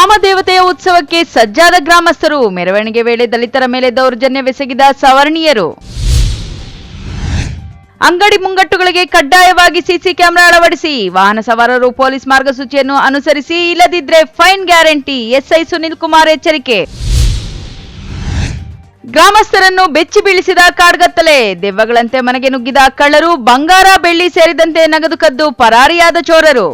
ಗ್ರಾಮ ದೇವತೆಯ ಉತ್ಸವಕ್ಕೆ ಸಜ್ಜಾದ ಗ್ರಾಮಸ್ಥರು. ಮೆರವಣಿಗೆ ವೇಳೆ ದಲಿತರ ಮೇಲೆ ದೌರ್ಜನ್ಯವೆಸಗಿದ ಸವರ್ಣೀಯರು. ಅಂಗಡಿ ಮುಂಗಟ್ಟುಗಳಿಗೆ ಕಡ್ಡಾಯವಾಗಿ ಸಿಸಿ ಕ್ಯಾಮೆರಾ ಅಳವಡಿಸಿ, ವಾಹನ ಸವಾರರು ಪೊಲೀಸ್ ಮಾರ್ಗಸೂಚಿಯನ್ನು ಅನುಸರಿಸಿ, ಇಲ್ಲದಿದ್ರೆ fine guarantee. SI Sunil Kumar ಎಚ್ಚರಿಕೆ. ಗ್ರಾಮಸ್ಥರನ್ನು ಬೆಚ್ಚಿ ಬೀಳಿಸಿದ ಕಾಡ್ಗತ್ತಲೆ. ದೆವ್ವಗಳಂತೆ ಮನೆಗೆ ನುಗ್ಗಿದ ಕಳ್ಳರು. ಬಂಗಾರ ಬೆಳ್ಳಿ ಸೇರಿದಂತೆ ನಗದು ಕದ್ದು ಪರಾರಿಯಾದ ಚೋರರು.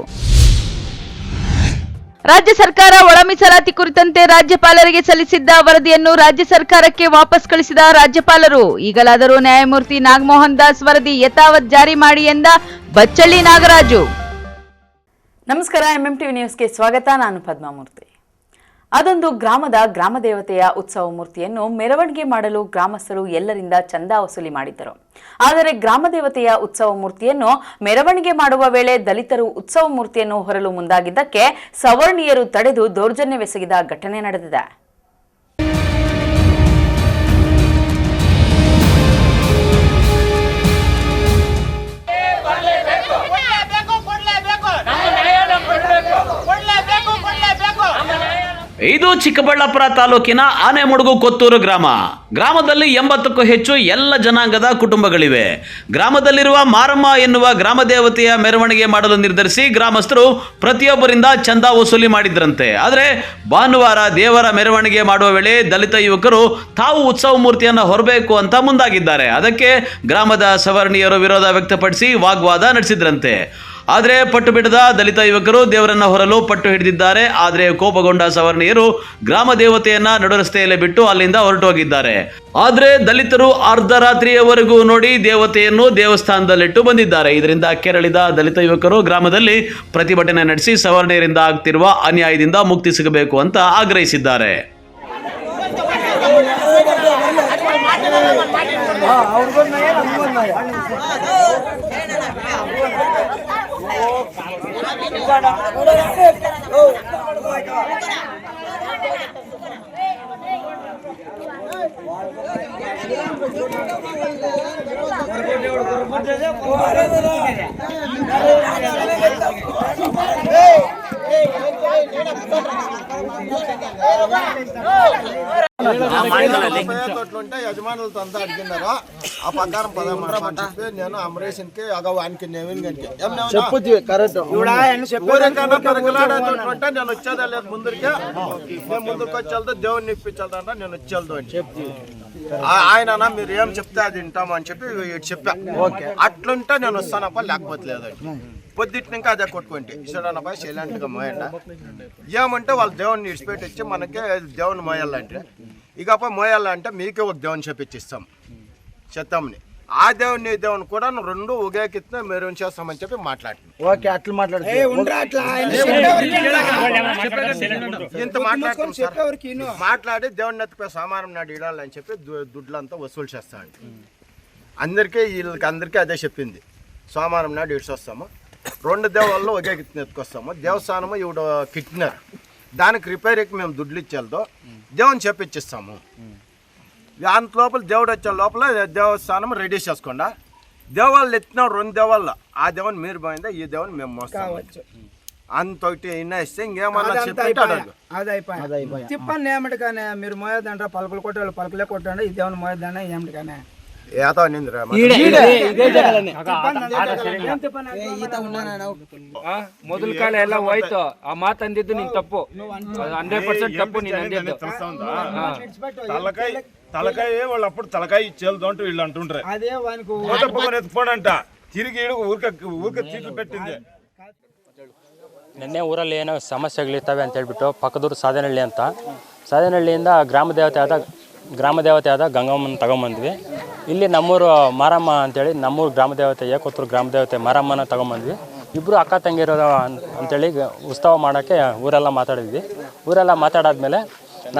ರಾಜ್ಯ ಸರ್ಕಾರ ಒಳ ಮೀಸಲಾತಿ ಕುರಿತಂತೆ ರಾಜ್ಯಪಾಲರಿಗೆ ಸಲ್ಲಿಸಿದ್ದ ವರದಿಯನ್ನು ರಾಜ್ಯ ಸರ್ಕಾರಕ್ಕೆ ವಾಪಸ್ ಕಳಿಸಿದ ರಾಜ್ಯಪಾಲರು. ಈಗಲಾದರೂ ನ್ಯಾಯಮೂರ್ತಿ ನಾಗಮೋಹನ್ ದಾಸ್ ವರದಿ ಯಥಾವತ್ ಜಾರಿ ಮಾಡಿ ಎಂದ ಬಚ್ಚಳ್ಳಿ ನಾಗರಾಜು. ನಮಸ್ಕಾರ, MMTV ನ್ಯೂಸ್ಗೆ ಸ್ವಾಗತ. ನಾನು ಪದ್ಮಾಮೂರ್ತಿ. ಅದೊಂದು ಗ್ರಾಮ ದೇವತೆಯ ಉತ್ಸವ ಮೂರ್ತಿಯನ್ನು ಮೆರವಣಿಗೆ ಮಾಡಲು ಗ್ರಾಮಸ್ಥರು ಎಲ್ಲರಿಂದ ಚಂದಾ ವಸೂಲಿ ಮಾಡಿದ್ದರು. ಆದರೆ ಗ್ರಾಮ ದೇವತೆಯ ಉತ್ಸವ ಮೂರ್ತಿಯನ್ನು ಮೆರವಣಿಗೆ ಮಾಡುವ ವೇಳೆ ದಲಿತರು ಉತ್ಸವ ಮೂರ್ತಿಯನ್ನು ಹೊರಲು ಮುಂದಾಗಿದ್ದಕ್ಕೆ ಸವರ್ಣೀಯರು ತಡೆದು ದೌರ್ಜನ್ಯವೆಸಗಿದ ಘಟನೆ ನಡೆದಿದೆ. ಇದು ಚಿಕ್ಕಬಳ್ಳಾಪುರ ತಾಲೂಕಿನ ಆನೆಮಡುಗು ಕೊತ್ತೂರು ಗ್ರಾಮದಲ್ಲಿ 80ಕ್ಕೂ ಹೆಚ್ಚು ಎಲ್ಲ ಜನಾಂಗದ ಕುಟುಂಬಗಳಿವೆ. ಗ್ರಾಮದಲ್ಲಿರುವ ಮಾರಮ್ಮ ಎನ್ನುವ ಗ್ರಾಮ ದೇವತೆಯ ಮೆರವಣಿಗೆ ಮಾಡಲು ನಿರ್ಧರಿಸಿ ಗ್ರಾಮಸ್ಥರು ಪ್ರತಿಯೊಬ್ಬರಿಂದ ಚಂದಾ ವಸೂಲಿ ಮಾಡಿದ್ರಂತೆ. ಆದರೆ ಭಾನುವಾರ ದೇವರ ಮೆರವಣಿಗೆ ಮಾಡುವ ವೇಳೆ ದಲಿತ ಯುವಕರು ತಾವು ಉತ್ಸವ ಮೂರ್ತಿಯನ್ನು ಹೊರಬೇಕು ಅಂತ ಮುಂದಾಗಿದ್ದಾರೆ. ಅದಕ್ಕೆ ಗ್ರಾಮದ ಸವರ್ಣೀಯರು ವಿರೋಧ ವ್ಯಕ್ತಪಡಿಸಿ ವಾಗ್ವಾದ ನಡೆಸಿದ್ರಂತೆ. ಆದರೆ ಪಟ್ಟು ಬಿಡದ ದಲಿತ ಯುವಕರು ದೇವರನ್ನ ಹೊರಲು ಪಟ್ಟು ಹಿಡಿದಿದ್ದಾರೆ. ಆದರೆ ಕೋಪಗೊಂಡ ಸವರ್ಣೀಯರು ಗ್ರಾಮ ದೇವತೆಯನ್ನ ನಡು ರಸ್ತೆಯಲ್ಲೇ ಬಿಟ್ಟು ಅಲ್ಲಿಂದ ಹೊರಟು ಹೋಗಿದ್ದಾರೆ. ಆದರೆ ದಲಿತರು ಅರ್ಧರಾತ್ರಿಯವರೆಗೂ ನೋಡಿ ದೇವತೆಯನ್ನು ದೇವಸ್ಥಾನದಲ್ಲಿಟ್ಟು ಬಂದಿದ್ದಾರೆ. ಇದರಿಂದ ಕೆರಳಿದ ದಲಿತ ಯುವಕರು ಗ್ರಾಮದಲ್ಲಿ ಪ್ರತಿಭಟನೆ ನಡೆಸಿ ಸವರ್ಣೀಯರಿಂದ ಆಗ್ತಿರುವ ಅನ್ಯಾಯದಿಂದ ಮುಕ್ತಿ ಸಿಗಬೇಕು ಅಂತ ಆಗ್ರಹಿಸಿದ್ದಾರೆ. యజమానులతో అంతా అడిగినారు. ఆ ప్రకారం పదమని చెప్పి నేను అమరేషన్కి అగవానికి చెప్పు కరెక్ట్ నేను వచ్చేదా లేదు. ముందుకే నేను ముందుకు వచ్చేదో దేవుడిని ఇప్పించాలంట. నేను వచ్చేదో అని చెప్పి ఆయన మీరు ఏం చెప్తే అది వింటాము అని చెప్పి చెప్పా. అట్లుంటే నేను వస్తానప్ప, లేకపోతే లేదండి. పొద్దుటినిక అదే కొట్టుకుంటే ఇష్టడనపై సైలెంట్గా మోయండి. ఏమంటే వాళ్ళు దేవుడిని ఇడిచిపెట్టి మనకి దేవుని మోయాలంటే ఇకప మోయాలంటే మీకే ఒక దేవుని చెప్పించిస్తాం చెత్తాంని. ఆ దేవుని దేవుని కూడా రెండు ఒకేకిత్తే మీరు చేస్తామని చెప్పి మాట్లాడుతున్నాం. ఓకే, అట్లా మాట్లాడుతుంది ఇంత మాట్లాడి దేవుని ఎత్తిపోయి సోమవారం నాడు ఇడాలని చెప్పి దుడ్లంతా వసూలు చేస్తాడు. అందరికీ వీళ్ళకి అందరికీ అదే చెప్పింది. సోమవారం నాడు ఇడిచొస్తాము, 2 దేవుళ్ళు ఒకే కిట్ని ఎత్తుకొస్తాము. దేవస్థానము ఇవిడ కిట్టినారు, దానికి రిపేర్కి మేము దుడ్లు ఇచ్చేదో దేవుని చెప్పించిస్తాము. అంత లోపల దేవుడు వచ్చే లోపల దేవస్థానం రెడీ చేసుకోండా. దేవాళ్ళు ఎత్తినాం 2 దేవాళ్ళు. ఆ దేవుని మీరు పోయిందా, ఈ దేవుని మేము మోస్తాము. అంతొకటి ఇస్తే ఇంకేమన్నా చెప్పండి. ఏమిటి కానీ మీరు మోయదంట పలుకులు కొట్టాలి, పలుకులే కొట్టండి. ఈ దేవుని మోయదండ ఏమిటి కానీ ಮೊದಲ ಕಾಲ ಎಲ್ಲ ಹೋಯ್ತು. ಆ ಮಾತು ಅಂದಿದ್ದು ನಿನ್ ತಪ್ಪು, 100% ತಪ್ಪು. ನೀನ್ ಅಂದಿದ್ದು తలకాయ వాళ్ళు అప్పుడు తలకాయ ఇచ్చేది అంటూ వీళ్ళు అంటుండ్రే. అదే ఎత్తుకోడంట తిరిగి ఊరికే చీట్లు పెట్టింది. ನಿನ್ನೆ ಊರಲ್ಲಿ ಏನೋ ಸಮಸ್ಯೆಗಳಿರ್ತವೆ ಅಂತ ಹೇಳ್ಬಿಟ್ಟು ಪಕ್ಕದೂರು ಸಾಧನಹಳ್ಳಿ ಅಂತ, ಸಾಧನಹಳ್ಳಿಯಿಂದ ಗ್ರಾಮ ದೇವತೆ ಆದ ಗಂಗಮ್ಮನ ತಗೊಂಬಂದ್ವಿ. ಇಲ್ಲಿ ನಮ್ಮೂರು ಮಾರಮ್ಮ ಅಂತೇಳಿ, ನಮ್ಮೂರು ಗ್ರಾಮ ದೇವತೆ ಕೊತ್ತೂರು ಗ್ರಾಮ ದೇವತೆ ಮಾರಮ್ಮನ ತಗೊಂಬಂದ್ವಿ. ಇಬ್ಬರು ಅಕ್ಕ ತಂಗಿರೋ ಅಂತೇಳಿ ಉತ್ಸವ ಮಾಡೋಕ್ಕೆ ಊರೆಲ್ಲ ಮಾತಾಡಿದ್ವಿ. ಊರೆಲ್ಲ ಮಾತಾಡಾದ್ಮೇಲೆ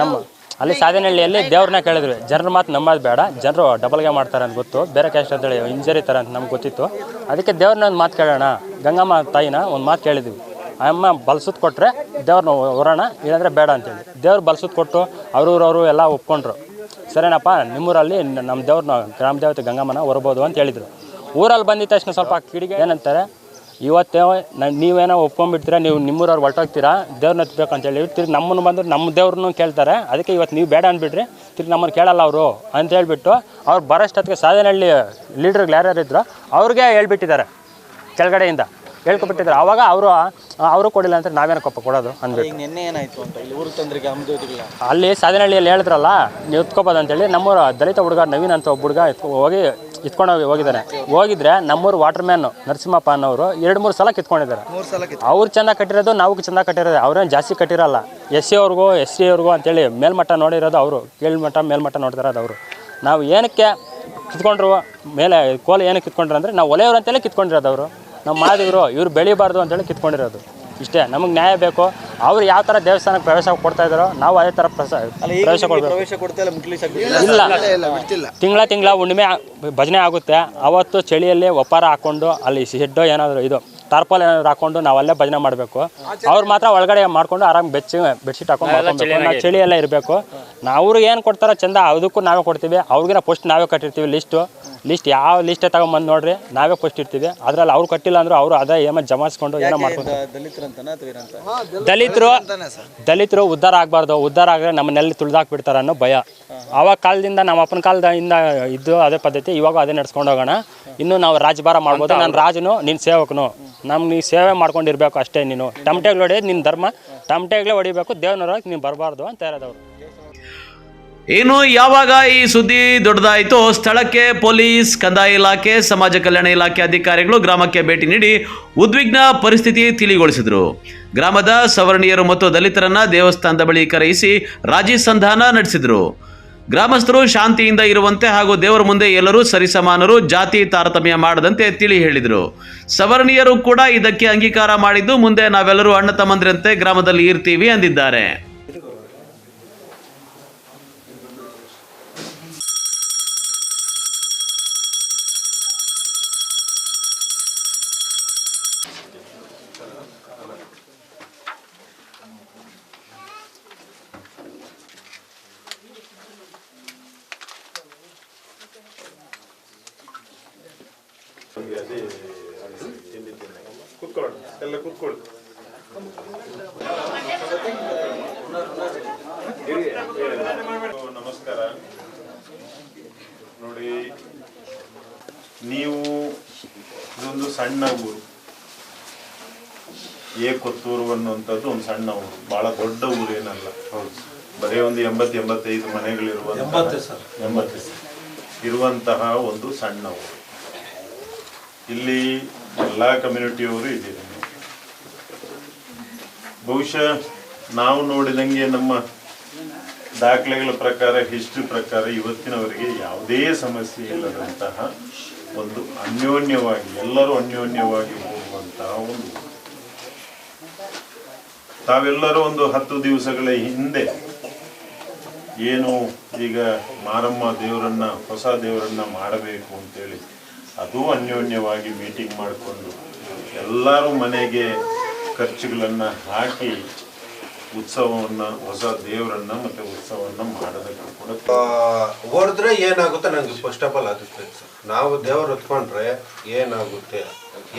ಅಲ್ಲಿ ಸಾಧನಹಳ್ಳಿಯಲ್ಲಿ ದೇವ್ರನ್ನ ಕೇಳಿದ್ವಿ. ಜನರ ಮಾತು ನಂಬೋದು ಬೇಡ, ಜನರು ಡಬಲ್ಗೆ ಮಾಡ್ತಾರೆ ಅಂತ ಗೊತ್ತು, ಬೇರೆ ಕ್ಯಾಸ್ಟ್ ಅಂತೇಳಿ ಇಂಜರಿ ಥರ ಅಂತ ನಮ್ಗೆ ಗೊತ್ತಿತ್ತು. ಅದಕ್ಕೆ ದೇವ್ರನ್ನ ಒಂದು ಮಾತು ಕೇಳೋಣ, ಗಂಗಮ್ಮ ತಾಯಿನ ಒಂದು ಮಾತು ಕೇಳಿದ್ವಿ. ಅಮ್ಮ ಬಲ್ಸುತ್ತು ಕೊಟ್ಟರೆ ದೇವ್ರನ್ನ ಹೊರೋಣ, ಇಲ್ಲಾಂದರೆ ಬೇಡ ಅಂತೇಳಿ. ದೇವ್ರು ಬಲ್ಸುತ್ತು ಕೊಟ್ಟು ಅವರು ಎಲ್ಲ ಒಪ್ಕೊಂಡ್ರು. ಸರಿನಪ್ಪ, ನಿಮ್ಮೂರಲ್ಲಿ ನಮ್ಮ ದೇವ್ರನ್ನ ಗ್ರಾಮ ದೇವತೆ ಗಂಗಮ್ಮನ ಹೊರಬೋದು ಅಂತ ಹೇಳಿದರು. ಊರಲ್ಲಿ ಬಂದಿದ್ದ ತಕ್ಷಣ ಸ್ವಲ್ಪ ಕಿಡಿಗೆ ಏನಂತಾರೆ, ಇವತ್ತೇ ನೀವೇನೋ ಒಪ್ಕೊಂಡ್ಬಿಡ್ತೀರಾ, ನೀವು ನಿಮ್ಮೂರವ್ರು ಹೊರಟೋಗ್ತೀರಾ ದೇವ್ರನ್ನ ಎತ್ತಬೇಕು ಅಂತೇಳಿ ತಿರ್ಗಿ ನಮ್ಮನ್ನು ಬಂದು ನಮ್ಮ ದೇವ್ರನ್ನೂ ಕೇಳ್ತಾರೆ. ಅದಕ್ಕೆ ಇವತ್ತು ನೀವು ಬೇಡ ಅಂದ್ಬಿಟ್ರಿ, ತಿರ್ಗಿ ನಮ್ಮನ್ನು ಕೇಳಲ್ಲ ಅವರು ಅಂತ ಹೇಳ್ಬಿಟ್ಟು ಅವ್ರು ಬರೋಷ್ಟೊತ್ತಿಗೆ ಸಾಧನಹಳ್ಳಿ ಲೀಡ್ರ್ಗಳು ಯಾರ್ಯಾರು ಇದ್ರು ಅವ್ರಿಗೆ ಹೇಳ್ಬಿಟ್ಟಿದ್ದಾರೆ, ಕೆಳಗಡೆಯಿಂದ ಹೇಳ್ಕೊಬಿಟ್ಟಿದ್ದಾರೆ. ಆವಾಗ ಅವರು ಕೊಡಿಲ್ಲ ಅಂತ ನಾವೇನೋ ಕೊಪ್ಪ ಕೊಡೋದು ಅಂದ್ಬಿಟ್ಟು. ನಿನ್ನೆ ಏನಾಯ್ತು ಅಂತ ಇಲ್ಲಿ ಊರು ತಂದ್ರಿಗೆ ಅಲ್ಲಿ ಸಾಧನಹಳ್ಳಿಯಲ್ಲಿ ಹೇಳಿದ್ರಲ್ಲ ನೀವು ಎತ್ಕೋಬೋದು ಅಂತೇಳಿ, ನಮ್ಮೂರು ದಲಿತ ಹುಡುಗ ನವೀನ್ ಅಂತ ಒಬ್ಬ ಹುಡುಗ ಹೋಗಿ ಹೋಗಿದ್ದಾನೆ. ಹೋಗಿದ್ರೆ ನಮ್ಮೂರು ವಾಟರ್ ಮ್ಯಾನ್ ನರಸಿಂಹಪ್ಪ ಅನ್ನೋರು 2-3 ಸಲ ಕಿತ್ಕೊಂಡಿದ್ದಾರೆ. ಅವ್ರು ಚೆಂದ ಕಟ್ಟಿರೋದು, ನಾವು ಚೆಂದ ಕಟ್ಟಿರೋದು, ಅವ್ರೇನು ಜಾಸ್ತಿ ಕಟ್ಟಿರಲ್ಲ. SC ಅವ್ರಿಗೂ SC ಅವ್ರಿಗೂ ಅಂತೇಳಿ ಮೇಲ್ಮಟ್ಟ ನೋಡಿರೋದು ಅವರು, ಮೇಲ್ಮಟ್ಟ ನೋಡ್ತಿರೋದು ಅವರು. ನಾವು ಏನಕ್ಕೆ ಕಿತ್ಕೊಂಡ್ರು ಮೇಲೆ ಕೋಲ ಏನಕ್ಕೆ ಕಿತ್ಕೊಂಡ್ರು ಅಂದರೆ ನಾವು ಒಲೆಯವರು ಅಂತೇಳಿ ಕಿತ್ಕೊಂಡಿರೋದು ಅವರು. ನಮ್ಮ ಮಾದಿಗರು ಇವ್ರು ಬೆಳಿಬಾರ್ದು ಅಂತೇಳಿ ಕಿತ್ಕೊಂಡಿರೋದು. ಇಷ್ಟೇ, ನಮಗೆ ನ್ಯಾಯ ಬೇಕು. ಅವ್ರು ಯಾವ ಥರ ದೇವಸ್ಥಾನಕ್ಕೆ ಪ್ರವೇಶ ಕೊಡ್ತಾ ಇದ್ದಾರೋ ನಾವು ಅದೇ ಥರ ಪ್ರವೇಶ ಕೊಡಬೇಕು. ಇಲ್ಲ, ತಿಂಗಳ ಹುಣ್ಣಿಮೆ ಭಜನೆ ಆಗುತ್ತೆ. ಅವತ್ತು ಚಳಿಯಲ್ಲಿ ಒಪ್ಪಾರ ಹಾಕ್ಕೊಂಡು ಅಲ್ಲಿ ಶೆಡ್ಡು ಏನಾದರೂ ಇದು ಟಾರ್ಪಾಲ್ ಏನಾದ್ರು ಹಾಕ್ಕೊಂಡು ನಾವು ಅಲ್ಲೇ ಭಜನೆ ಮಾಡಬೇಕು. ಅವ್ರು ಮಾತ್ರ ಒಳಗಡೆ ಮಾಡ್ಕೊಂಡು ಆರಾಮ್ ಬೆಡ್ಶೀಟ್ ಹಾಕೊಂಡು ಮಾಡ್ಕೊಬೇಕು. ನಾವು ಚಳಿ ಎಲ್ಲ ಇರಬೇಕು. ಅವ್ರಿಗೆ ಏನು ಕೊಡ್ತಾರೋ ಚಂದ ಅದಕ್ಕೂ ನಾವೇ ಕೊಡ್ತೀವಿ. ಅವ್ರಿಗಿನ ಫಸ್ಟ್ ನಾವೇ ಕಟ್ಟಿರ್ತೀವಿ ಲಿಸ್ಟ್ ಯಾವ ಲಿಸ್ಟೇ ತಗೊಂಬಂದು ನೋಡ್ರಿ, ನಾವೇ ಫಸ್ಟ್ ಇರ್ತೀವಿ. ಅದ್ರಲ್ಲಿ ಅವ್ರು ಕಟ್ಟಿಲ್ಲ ಅಂದ್ರು ಅವರು ಅದೇ ಏನೋ ಜಮಾಯಿಸ್ಕೊಂಡು ಏನೋ ಮಾಡ್ಕೊಂಡು ದಲಿತರು ಉದ್ಧಾರ ಆಗಬಾರ್ದು. ಉದ್ಧಾರ ಆಗಿದ್ರೆ ನಮ್ಮನ್ನೆಲ್ಲಿ ತುಳಿದಾಕ್ಬಿಡ್ತಾರೆ ಅನ್ನೋ ಭಯ. ಆವಾಗ ಕಾಲದಿಂದ ನಮ್ಮ ಅಪ್ಪನ ಕಾಲದಿಂದ ಇದ್ದು ಅದೇ ಪದ್ಧತಿ, ಇವಾಗ ಅದೇ ನಡ್ಸ್ಕೊಂಡು ಹೋಗೋಣ. ಇನ್ನು ನಾವು ರಾಜಭಾರ ಮಾಡ್ಬೋದು. ನಾನು ರಾಜನು, ನೀನು ಸೇವಕನು, ನಮ್ಗೆ ನೀ ಸೇವೆ ಮಾಡ್ಕೊಂಡಿರ್ಬೇಕು ಅಷ್ಟೇ. ನೀನು ಟಮಟೆಗಳು ಹೊಡೆಯೋದು ನಿನ್ನ ಧರ್ಮ, ಟಮಟೆಗಳೇ ಹೊಡಿಬೇಕು, ದೇವ್ನವ್ರಿಗೆ ನೀನು ಬರಬಾರ್ದು ಅಂತ ಹೇಳೋದವ್ರು. ಇನ್ನು ಯಾವಾಗ ಈ ಸುದ್ದಿ ದೊಡ್ಡದಾಯಿತು, ಸ್ಥಳಕ್ಕೆ ಪೊಲೀಸ್, ಕಂದಾಯ ಇಲಾಖೆ, ಸಮಾಜ ಕಲ್ಯಾಣ ಇಲಾಖೆ ಅಧಿಕಾರಿಗಳು ಗ್ರಾಮಕ್ಕೆ ಭೇಟಿ ನೀಡಿ ಉದ್ವಿಗ್ನ ಪರಿಸ್ಥಿತಿ ತಿಳಿಗೊಳಿಸಿದರು. ಗ್ರಾಮದ ಸವರ್ಣೀಯರು ಮತ್ತು ದಲಿತರನ್ನ ದೇವಸ್ಥಾನದ ಬಳಿ ಕರೆಯಿಸಿ ರಾಜಿ ಸಂಧಾನ ನಡೆಸಿದರು. ಗ್ರಾಮಸ್ಥರು ಶಾಂತಿಯಿಂದ ಇರುವಂತೆ ಹಾಗೂ ದೇವರ ಮುಂದೆ ಎಲ್ಲರೂ ಸರಿಸಮಾನರು, ಜಾತಿ ತಾರತಮ್ಯ ಮಾಡದಂತೆ ತಿಳಿ ಹೇಳಿದರು. ಸವರ್ಣೀಯರು ಕೂಡ ಇದಕ್ಕೆ ಅಂಗೀಕಾರ ಮಾಡಿದ್ದು, ಮುಂದೆ ನಾವೆಲ್ಲರೂ ಅಣ್ಣ ತಮ್ಮಂದಿರಂತೆ ಗ್ರಾಮದಲ್ಲಿ ಇರ್ತೀವಿ ಅಂದಿದ್ದಾರೆ. ನಮಸ್ಕಾರ. ನೋಡಿ, ನೀವು ಇದೊಂದು ಸಣ್ಣ ಊರು, ಕೊತ್ತೂರು ಅನ್ನುವಂಥದ್ದು ಒಂದು ಸಣ್ಣ ಊರು, ಬಹಳ ದೊಡ್ಡ ಊರೇನಲ್ಲ. ಬರೀ ಒಂದು 80-85 ಇರುವಂತಹ ಒಂದು ಸಣ್ಣ ಊರು. ಇಲ್ಲಿ ಎಲ್ಲ ಕಮ್ಯುನಿಟಿಯವರು ಇದ್ದೀರಿ. ಬಹುಶಃ ನಾವು ನೋಡಿದಂಗೆ ನಮ್ಮ ದಾಖಲೆಗಳ ಪ್ರಕಾರ, ಹಿಸ್ಟ್ರಿ ಪ್ರಕಾರ ಇವತ್ತಿನವರೆಗೆ ಯಾವುದೇ ಸಮಸ್ಯೆ ಇಲ್ಲದಂತಹ ಒಂದು ಅನ್ಯೋನ್ಯವಾಗಿ ಎಲ್ಲರೂ ಅನ್ಯೋನ್ಯವಾಗಿ ಹೋಗುವಂತಹ ಒಂದು. ತಾವೆಲ್ಲರೂ ಒಂದು 10 ದಿವಸಗಳ ಹಿಂದೆ ಏನು ಈಗ ಮಾರಮ್ಮ ದೇವರನ್ನ, ಹೊಸ ದೇವರನ್ನ ಮಾಡಬೇಕು ಅಂತೇಳಿ ಅದು ಅನ್ಯೋನ್ಯವಾಗಿ ಮೀಟಿಂಗ್ ಮಾಡಿಕೊಂಡು ಎಲ್ಲರೂ ಮನೆಗೆ ಖರ್ಚುಗಳನ್ನು ಹಾಕಿ ಉತ್ಸವವನ್ನ, ಹೊಸ ದೇವರನ್ನ ಮತ್ತೆ ಉತ್ಸವವನ್ನ ಮಾಡೋದಕ್ಕೆ ಕೂಡ ಹೊಡೆದ್ರೆ ಏನಾಗುತ್ತೆ ನಂಗೆ ಫಸ್ಟ್ ಆಫ್ ಆಲ್ ಅದು ನಾವು ದೇವರು ಹೊತ್ಕೊಂಡ್ರೆ ಏನಾಗುತ್ತೆ.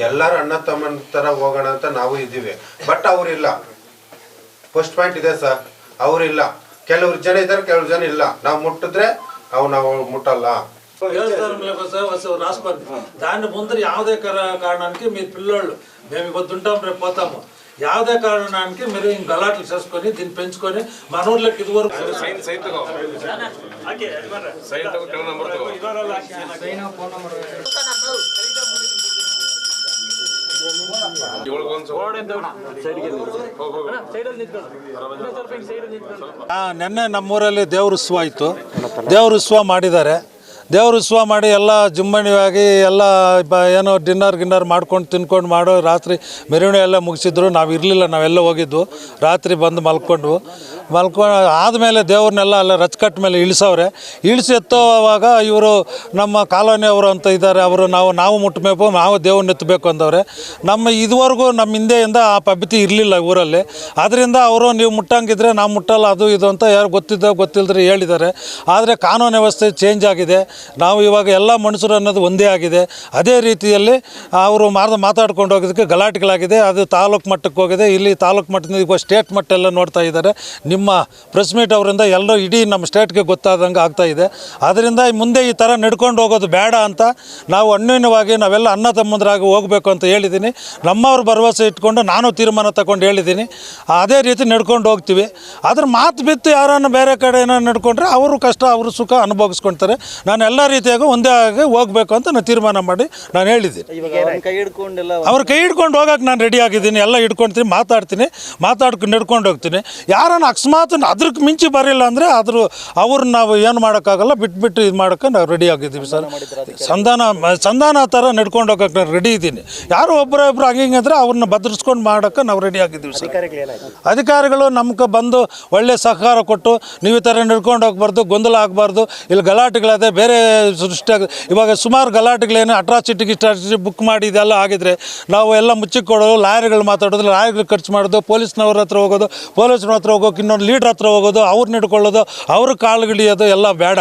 ಎಲ್ಲರೂ ಅಣ್ಣ ತಮ್ಮನ ತರ ಹೋಗೋಣ ಅಂತ ನಾವು ಇದ್ದೀವಿ, ಬಟ್ ಅವ್ರಿಲ್ಲ. ಫಸ್ಟ್ ಪಾಯಿಂಟ್ ಇದೆ ಸರ್, ಅವ್ರಿಲ್ಲ. ಕೆಲವ್ರು ಜನ ಇದ್ದಾರೆ, ಕೆಲವ್ರು ಜನ ಇಲ್ಲ. ನಾವು ముట్టిದ್ರೆ ನಾವು ముట్టಲ್ಲ. దాన్ని ముందర యావదే కారణానికి మీరు పిల్లోళ్ళు మేము ఇవ్వద్దుంటాం, రేపు పోతాము. యావదే కారణానికి మీరు ఇంక గలాట్లు చేసుకొని దీన్ని పెంచుకొని మన ఊర్లోకి ఇదివరకు ನಿನ್ನೆ ನಮ್ಮೂರಲ್ಲಿ ದೇವ್ರ ಉತ್ಸವ ಆಯಿತು. ದೇವ್ರ ಉತ್ಸವ ಮಾಡಿದ್ದಾರೆ. ದೇವ್ರ ಉತ್ಸವ ಮಾಡಿ ಎಲ್ಲ ಜುಮ್ಮಣಿಯಾಗಿ ಎಲ್ಲ ಏನೋ ಡಿನ್ನರ್ ಮಾಡ್ಕೊಂಡು ತಿನ್ಕೊಂಡು ಮಾಡೋ ರಾತ್ರಿ ಮೆರವಣಿಗೆ ಎಲ್ಲ ಮುಗಿಸಿದ್ರು. ನಾವು ಇರಲಿಲ್ಲ, ನಾವೆಲ್ಲ ಹೋಗಿದ್ವು. ರಾತ್ರಿ ಬಂದು ಮಲ್ಕೊಂಡ್ವು. ಆದಮೇಲೆ ದೇವ್ರನ್ನೆಲ್ಲ ಅಲ್ಲ ರಚ್ಕಟ್ಟ ಮೇಲೆ ಇಳಿಸವ್ರೆ. ಇಳಿಸಿ ಎತ್ತೋವಾಗ ಇವರು ನಮ್ಮ ಕಾಲೋನಿಯವರು ಅಂತ ಇದ್ದಾರೆ, ಅವರು ನಾವು ಮುಟ್ಟಬೇಕು, ನಾವು ದೇವ್ರನ್ನ ಎತ್ತಬೇಕು ಅಂದವ್ರೆ. ಇದುವರೆಗೂ ನಮ್ಮ ಹಿಂದೆಯಿಂದ ಆ ಪದ್ಧತಿ ಇರಲಿಲ್ಲ ಊರಲ್ಲಿ. ಆದ್ದರಿಂದ ಅವರು ನೀವು ಮುಟ್ಟಂಗಿದ್ರೆ ನಾವು ಮುಟ್ಟಲ್ಲ ಅದು ಇದು ಅಂತ ಯಾರು ಗೊತ್ತಿಲ್ಲದ್ರೆ ಹೇಳಿದ್ದಾರೆ. ಆದರೆ ಕಾನೂನು ವ್ಯವಸ್ಥೆ ಚೇಂಜ್ ಆಗಿದೆ. ನಾವು ಇವಾಗ ಎಲ್ಲ ಮನುಷ್ಯರು ಅನ್ನೋದು ಒಂದೇ ಆಗಿದೆ. ಅದೇ ರೀತಿಯಲ್ಲಿ ಅವರು ಮಾತಾಡ್ಕೊಂಡು ಹೋಗೋದಕ್ಕೆ ಗಲಾಟೆಗಳಾಗಿದೆ. ಅದು ತಾಲೂಕು ಮಟ್ಟಕ್ಕೆ ಹೋಗಿದೆ. ಇಲ್ಲಿ ತಾಲೂಕು ಮಟ್ಟದಿಂದ ಈಗ ಸ್ಟೇಟ್ ಮಟ್ಟ ಎಲ್ಲ ನೋಡ್ತಾ ಇದ್ದಾರೆ. ನಿಮ್ಮ ಪ್ರೆಸ್ ಮೀಟ್ ಅವರಿಂದ ಎಲ್ಲರೂ ಇಡೀ ನಮ್ಮ ಸ್ಟೇಟ್ಗೆ ಗೊತ್ತಾದಂಗೆ ಆಗ್ತಾಯಿದೆ. ಆದ್ದರಿಂದ ಮುಂದೆ ಈ ಥರ ನಡ್ಕೊಂಡು ಹೋಗೋದು ಬೇಡ ಅಂತ ನಾವು ಅನ್ಯೋನ್ಯವಾಗಿ ನಾವೆಲ್ಲ ಅಣ್ಣ ತಮ್ಮಂದ್ರಾಗಿ ಹೋಗಬೇಕು ಅಂತ ಹೇಳಿದ್ದೀನಿ. ನಮ್ಮವ್ರ ಭರವಸೆ ಇಟ್ಕೊಂಡು ನಾನು ತೀರ್ಮಾನ ತಗೊಂಡು ಹೇಳಿದ್ದೀನಿ. ಅದೇ ರೀತಿ ನಡ್ಕೊಂಡು ಹೋಗ್ತೀವಿ. ಅದ್ರ ಮಾತು ಬಿತ್ತು ಯಾರನ್ನು ಬೇರೆ ಕಡೆ ಏನೋ ನಡ್ಕೊಂಡ್ರೆ ಅವರು ಕಷ್ಟ ಅವರು ಸುಖ ಅನುಭವಿಸ್ಕೊಳ್ತಾರೆ. ನಾನು ಎಲ್ಲ ರೀತಿಯಾಗಿ ಒಂದೇ ಆಗಿ ಹೋಗಬೇಕು ಅಂತ ನಾನು ತೀರ್ಮಾನ ಮಾಡಿ ನಾನು ಹೇಳಿದ್ದೀನಿ. ಅವ್ರ ಕೈ ಹಿಡ್ಕೊಂಡು ಹೋಗೋಕೆ ನಾನು ರೆಡಿ ಆಗಿದ್ದೀನಿ. ಎಲ್ಲ ಹಿಡ್ಕೊಳ್ತೀನಿ, ಮಾತಾಡ್ಕೊಂಡು ನಡ್ಕೊಂಡು ಹೋಗ್ತೀನಿ. ಯಾರನ್ನು ಅಕಸ್ಮಾತ್ ಅದ್ರಕ್ಕೆ ಮಿಂಚಿ ಬರಲಿಲ್ಲ ಅಂದರೆ ಅವ್ರನ್ನ ನಾವು ಏನು ಮಾಡೋಕ್ಕಾಗಲ್ಲ, ಬಿಟ್ಬಿಟ್ಟು ಇದು ಮಾಡೋಕ್ಕೆ ನಾವು ರೆಡಿ ಆಗಿದ್ದೀವಿ ಸರ್. ಸಂಧಾನ ಥರ ನಡ್ಕೊಂಡು ಹೋಗೋಕೆ ನಾನು ರೆಡಿ ಇದ್ದೀನಿ. ಯಾರು ಒಬ್ಬರೊಬ್ಬರು ಹಂಗಿಂಗಂದ್ರೆ ಅವ್ರನ್ನ ಭದ್ರಿಸ್ಕೊಂಡು ಮಾಡೋಕ್ಕೆ ನಾವು ರೆಡಿ ಆಗಿದ್ದೀವಿ ಸರ್. ಅಧಿಕಾರಿಗಳು ನಮ್ಗೆ ಬಂದು ಒಳ್ಳೆ ಸಹಕಾರ ಕೊಟ್ಟು ನೀವು ಈ ಥರ ನಡ್ಕೊಂಡು ಹೋಗ್ಬಾರ್ದು, ಗೊಂದಲ ಆಗಬಾರ್ದು, ಇಲ್ಲಿ ಗಲಾಟೆಗಳದೆ ಬೇರೆ ಸೃಷ್ಟಿಯಾಗ ಇವಾಗ ಸುಮಾರು ಗಲಾಟೆಗಳೇನು ಅಟ್ರಾಸಿಟಿ ಬುಕ್ ಮಾಡಿ ಇದೆಲ್ಲ ಆಗಿದ್ರೆ ನಾವು ಎಲ್ಲ ಮುಚ್ಚಿಕೊಡೋದು, ಲಾಯರ್ಗಳು ಮಾತಾಡೋದು, ಲಾಯರ್ಗಳು ಖರ್ಚು ಮಾಡೋದು, ಪೊಲೀಸ್ನವ್ರ ಹತ್ರ ಹೋಗೋದು, ಪೊಲೀಸ್ನವ್ರ ಹತ್ರ ಹೋಗೋಕೆ ಇನ್ನೊಂದು ಲೀಡ್ರ್ ಹತ್ರ ಹೋಗೋದು, ಅವ್ರು ನಡ್ಕೊಳ್ಳೋದು, ಅವ್ರ ಕಾಳುಗಿಳಿಯೋದು ಎಲ್ಲ ಬೇಡ.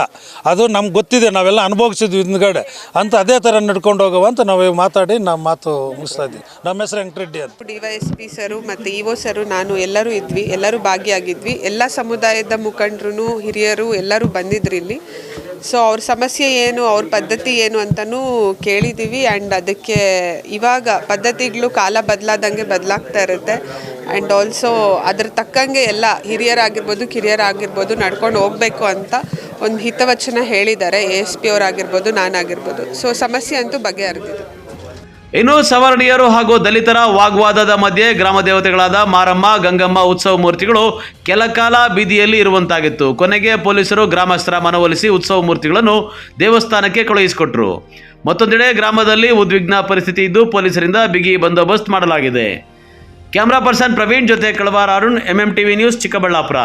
ಅದು ನಮ್ಗೆ ಗೊತ್ತಿದೆ, ನಾವೆಲ್ಲ ಅನುಭವಿಸಿದ್ವಿ ಹಿಂದ್ಗಡೆ ಅಂತ. ಅದೇ ಥರ ನಡ್ಕೊಂಡು ಹೋಗುವ ಅಂತ ನಾವು ಮಾತಾಡಿ ನಾವು ಮಾತು ಮುಗಿಸ್ತಾ ಇದ್ವಿ. ನಮ್ಮ ಹೆಸರು ವೆಂಕಟರೆಡ್ಡಿ ಅಂತ. DYSP ಸರು ಮತ್ತು EO ಸರು ನಾನು ಎಲ್ಲರೂ ಇದ್ವಿ, ಎಲ್ಲರೂ ಭಾಗಿಯಾಗಿದ್ವಿ. ಎಲ್ಲ ಸಮುದಾಯದ ಮುಖಂಡರು, ಹಿರಿಯರು ಎಲ್ಲರೂ ಬಂದಿದ್ರು ಇಲ್ಲಿ. ಸೊ ಅವ್ರ ಸಮಸ್ಯೆ ಏನು, ಅವ್ರ ಪದ್ಧತಿ ಏನು ಅಂತಲೂ ಕೇಳಿದ್ದೀವಿ. ಆ್ಯಂಡ್ ಅದಕ್ಕೆ ಇವಾಗ ಪದ್ಧತಿಗಳು ಕಾಲ ಬದಲಾದಂಗೆ ಬದಲಾಗ್ತಾ ಇರುತ್ತೆ. ಆ್ಯಂಡ್ ಆಲ್ಸೋ ಅದ್ರ ತಕ್ಕಂಗೆ ಎಲ್ಲ ಹಿರಿಯರಾಗಿರ್ಬೋದು, ಕಿರಿಯರಾಗಿರ್ಬೋದು ನಡ್ಕೊಂಡು ಹೋಗಬೇಕು ಅಂತ ಒಂದು ಹಿತವಚನ ಹೇಳಿದ್ದಾರೆ. ASP ಅವರಾಗಿರ್ಬೋದು, ನಾನಾಗಿರ್ಬೋದು. ಸೊ ಸಮಸ್ಯೆ ಅಂತೂ ಬಗೆಹರಿದಿದೆ. ಇನ್ನು ಸವರ್ಣೀಯರು ಹಾಗೂ ದಲಿತರ ವಾಗ್ವಾದದ ಮಧ್ಯೆ ಗ್ರಾಮ ದೇವತೆಗಳಾದ ಮಾರಮ್ಮ, ಗಂಗಮ್ಮ ಉತ್ಸವ ಮೂರ್ತಿಗಳು ಕೆಲಕಾಲ ಬೀದಿಯಲ್ಲಿ ಇರುವಂತಾಗಿತ್ತು. ಕೊನೆಗೆ ಪೊಲೀಸರು ಗ್ರಾಮಸ್ಥರ ಮನವೊಲಿಸಿ ಉತ್ಸವ ಮೂರ್ತಿಗಳನ್ನು ದೇವಸ್ಥಾನಕ್ಕೆ ಕಳುಹಿಸಿಕೊಟ್ರು. ಮತ್ತೊಂದೆಡೆ ಗ್ರಾಮದಲ್ಲಿ ಉದ್ವಿಗ್ನ ಪರಿಸ್ಥಿತಿ ಇದ್ದು ಪೊಲೀಸರಿಂದ ಬಿಗಿ ಬಂದೋಬಸ್ತ್ ಮಾಡಲಾಗಿದೆ. ಕ್ಯಾಮರಾ ಪರ್ಸನ್ ಪ್ರವೀಣ್ ಜೊತೆ ಕಳವಾರ ಅರುಣ್, MMTV ನ್ಯೂಸ್, ಚಿಕ್ಕಬಳ್ಳಾಪುರ.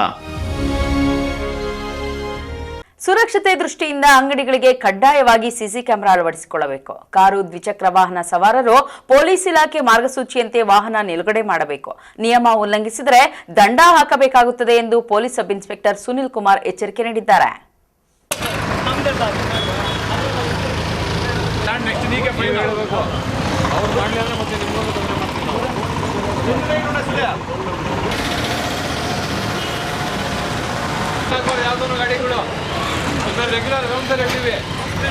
ಸುರಕ್ಷತೆ ದೃಷ್ಟಿಯಿಂದ ಅಂಗಡಿಗಳಿಗೆ ಕಡ್ಡಾಯವಾಗಿ ಸಿಸಿ ಕ್ಯಾಮೆರಾ ಅಳವಡಿಸಿಕೊಳ್ಳಬೇಕು. ಕಾರು, ದ್ವಿಚಕ್ರ ವಾಹನ ಸವಾರರು ಪೊಲೀಸ್ ಇಲಾಖೆ ಮಾರ್ಗಸೂಚಿಯಂತೆ ವಾಹನ ನಿಲುಗಡೆ ಮಾಡಬೇಕು. ನಿಯಮ ಉಲ್ಲಂಘಿಸಿದರೆ ದಂಡ ಹಾಕಬೇಕಾಗುತ್ತದೆ ಎಂದು police sub inspector Sunil Kumar ಎಚ್ಚರಿಕೆ ನೀಡಿದ್ದಾರೆ. ರೆಗ್ಯುಲರ್ ರೌಂಡ್ಸಲ್ಲಿ ಇಟ್ಟಿವಿ,